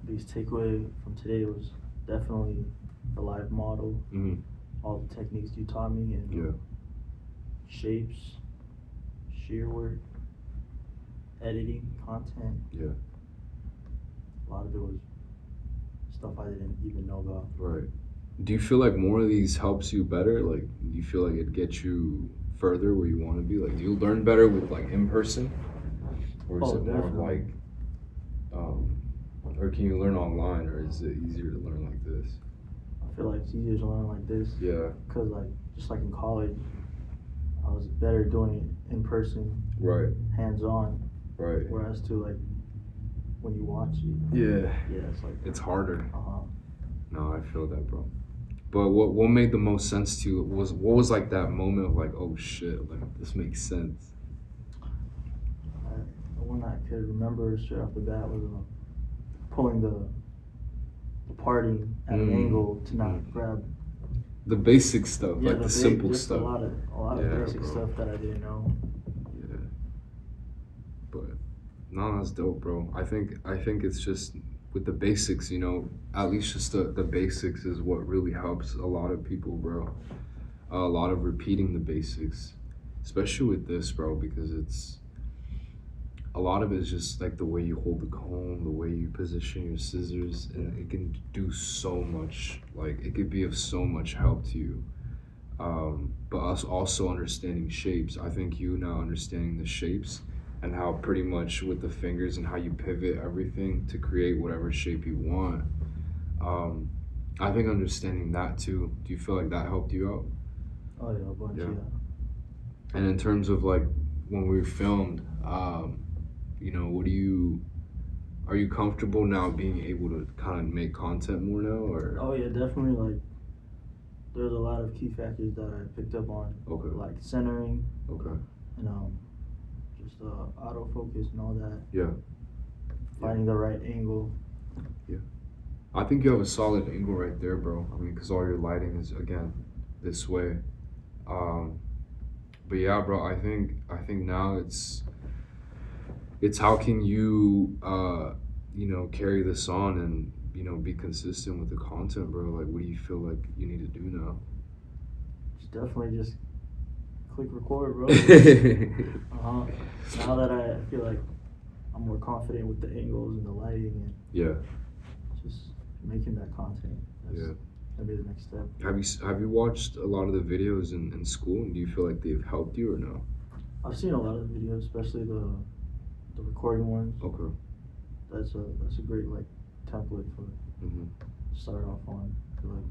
Biggest takeaway from today was definitely the live model, Mm-hmm. all the techniques you taught me, and Yeah. shapes, shear work, editing, content. Yeah. A lot of it was stuff I didn't even know about. Right. Do you feel like more of these helps you better? Like, do you feel like it gets you further where you want to be? Like, do you learn better with like in person, or is it more of Definitely. like, or can you learn online, or is it easier to learn like this? I feel like it's easier to learn like this. Yeah. Cause like just like in college, I was better doing it in person, Right. hands on. Right. Whereas to like when you watch it, Yeah. it's like It's harder. uh-huh. No, I feel that, bro. But what made the most sense to you was what was like that moment of like, oh shit, like this makes sense. The one I could remember straight off the bat was pulling the parting at an angle to not grab. The basic stuff, like the simple just stuff. A lot of Yeah, basic bro. stuff that I didn't know. Yeah. But no, that's dope, bro. I think it's just with the basics, you know, at least just the basics is what really helps a lot of people, bro. A lot of repeating the basics, especially with this, bro, because it's a lot of it is just like the way you hold the comb, the way you position your scissors, and it can do so much. Like it could be of so much help to you. But us also understanding shapes. I think you now understanding the shapes and how pretty much with the fingers and how you pivot everything to create whatever shape you want. I think understanding that too. Do you feel like that helped you out? Oh yeah, a bunch. Yeah. Yeah. And in terms of like when we filmed, you know, what do you Are you comfortable now being able to kind of make content more now, or? Oh yeah, definitely. Like, there's a lot of key factors that I picked up on. Okay. Like centering. Okay. And just autofocus and all that. Yeah. Finding the right angle. Yeah. I think you have a solid angle right there, bro. I mean, because all your lighting is again this way. But yeah, bro. I think now it's how can you carry this on and be consistent with the content, bro. Like, what do you feel like you need to do now? It's definitely just click record, bro. Now that I feel like I'm more confident with the angles and the lighting and Yeah. just making that content. That's Yeah. gonna be the next step. Have you watched a lot of the videos in school, and do you feel like they've helped you or no? I've seen a lot of the videos, especially the recording ones. Okay. That's a great like template for Mm-hmm. start off on. I feel like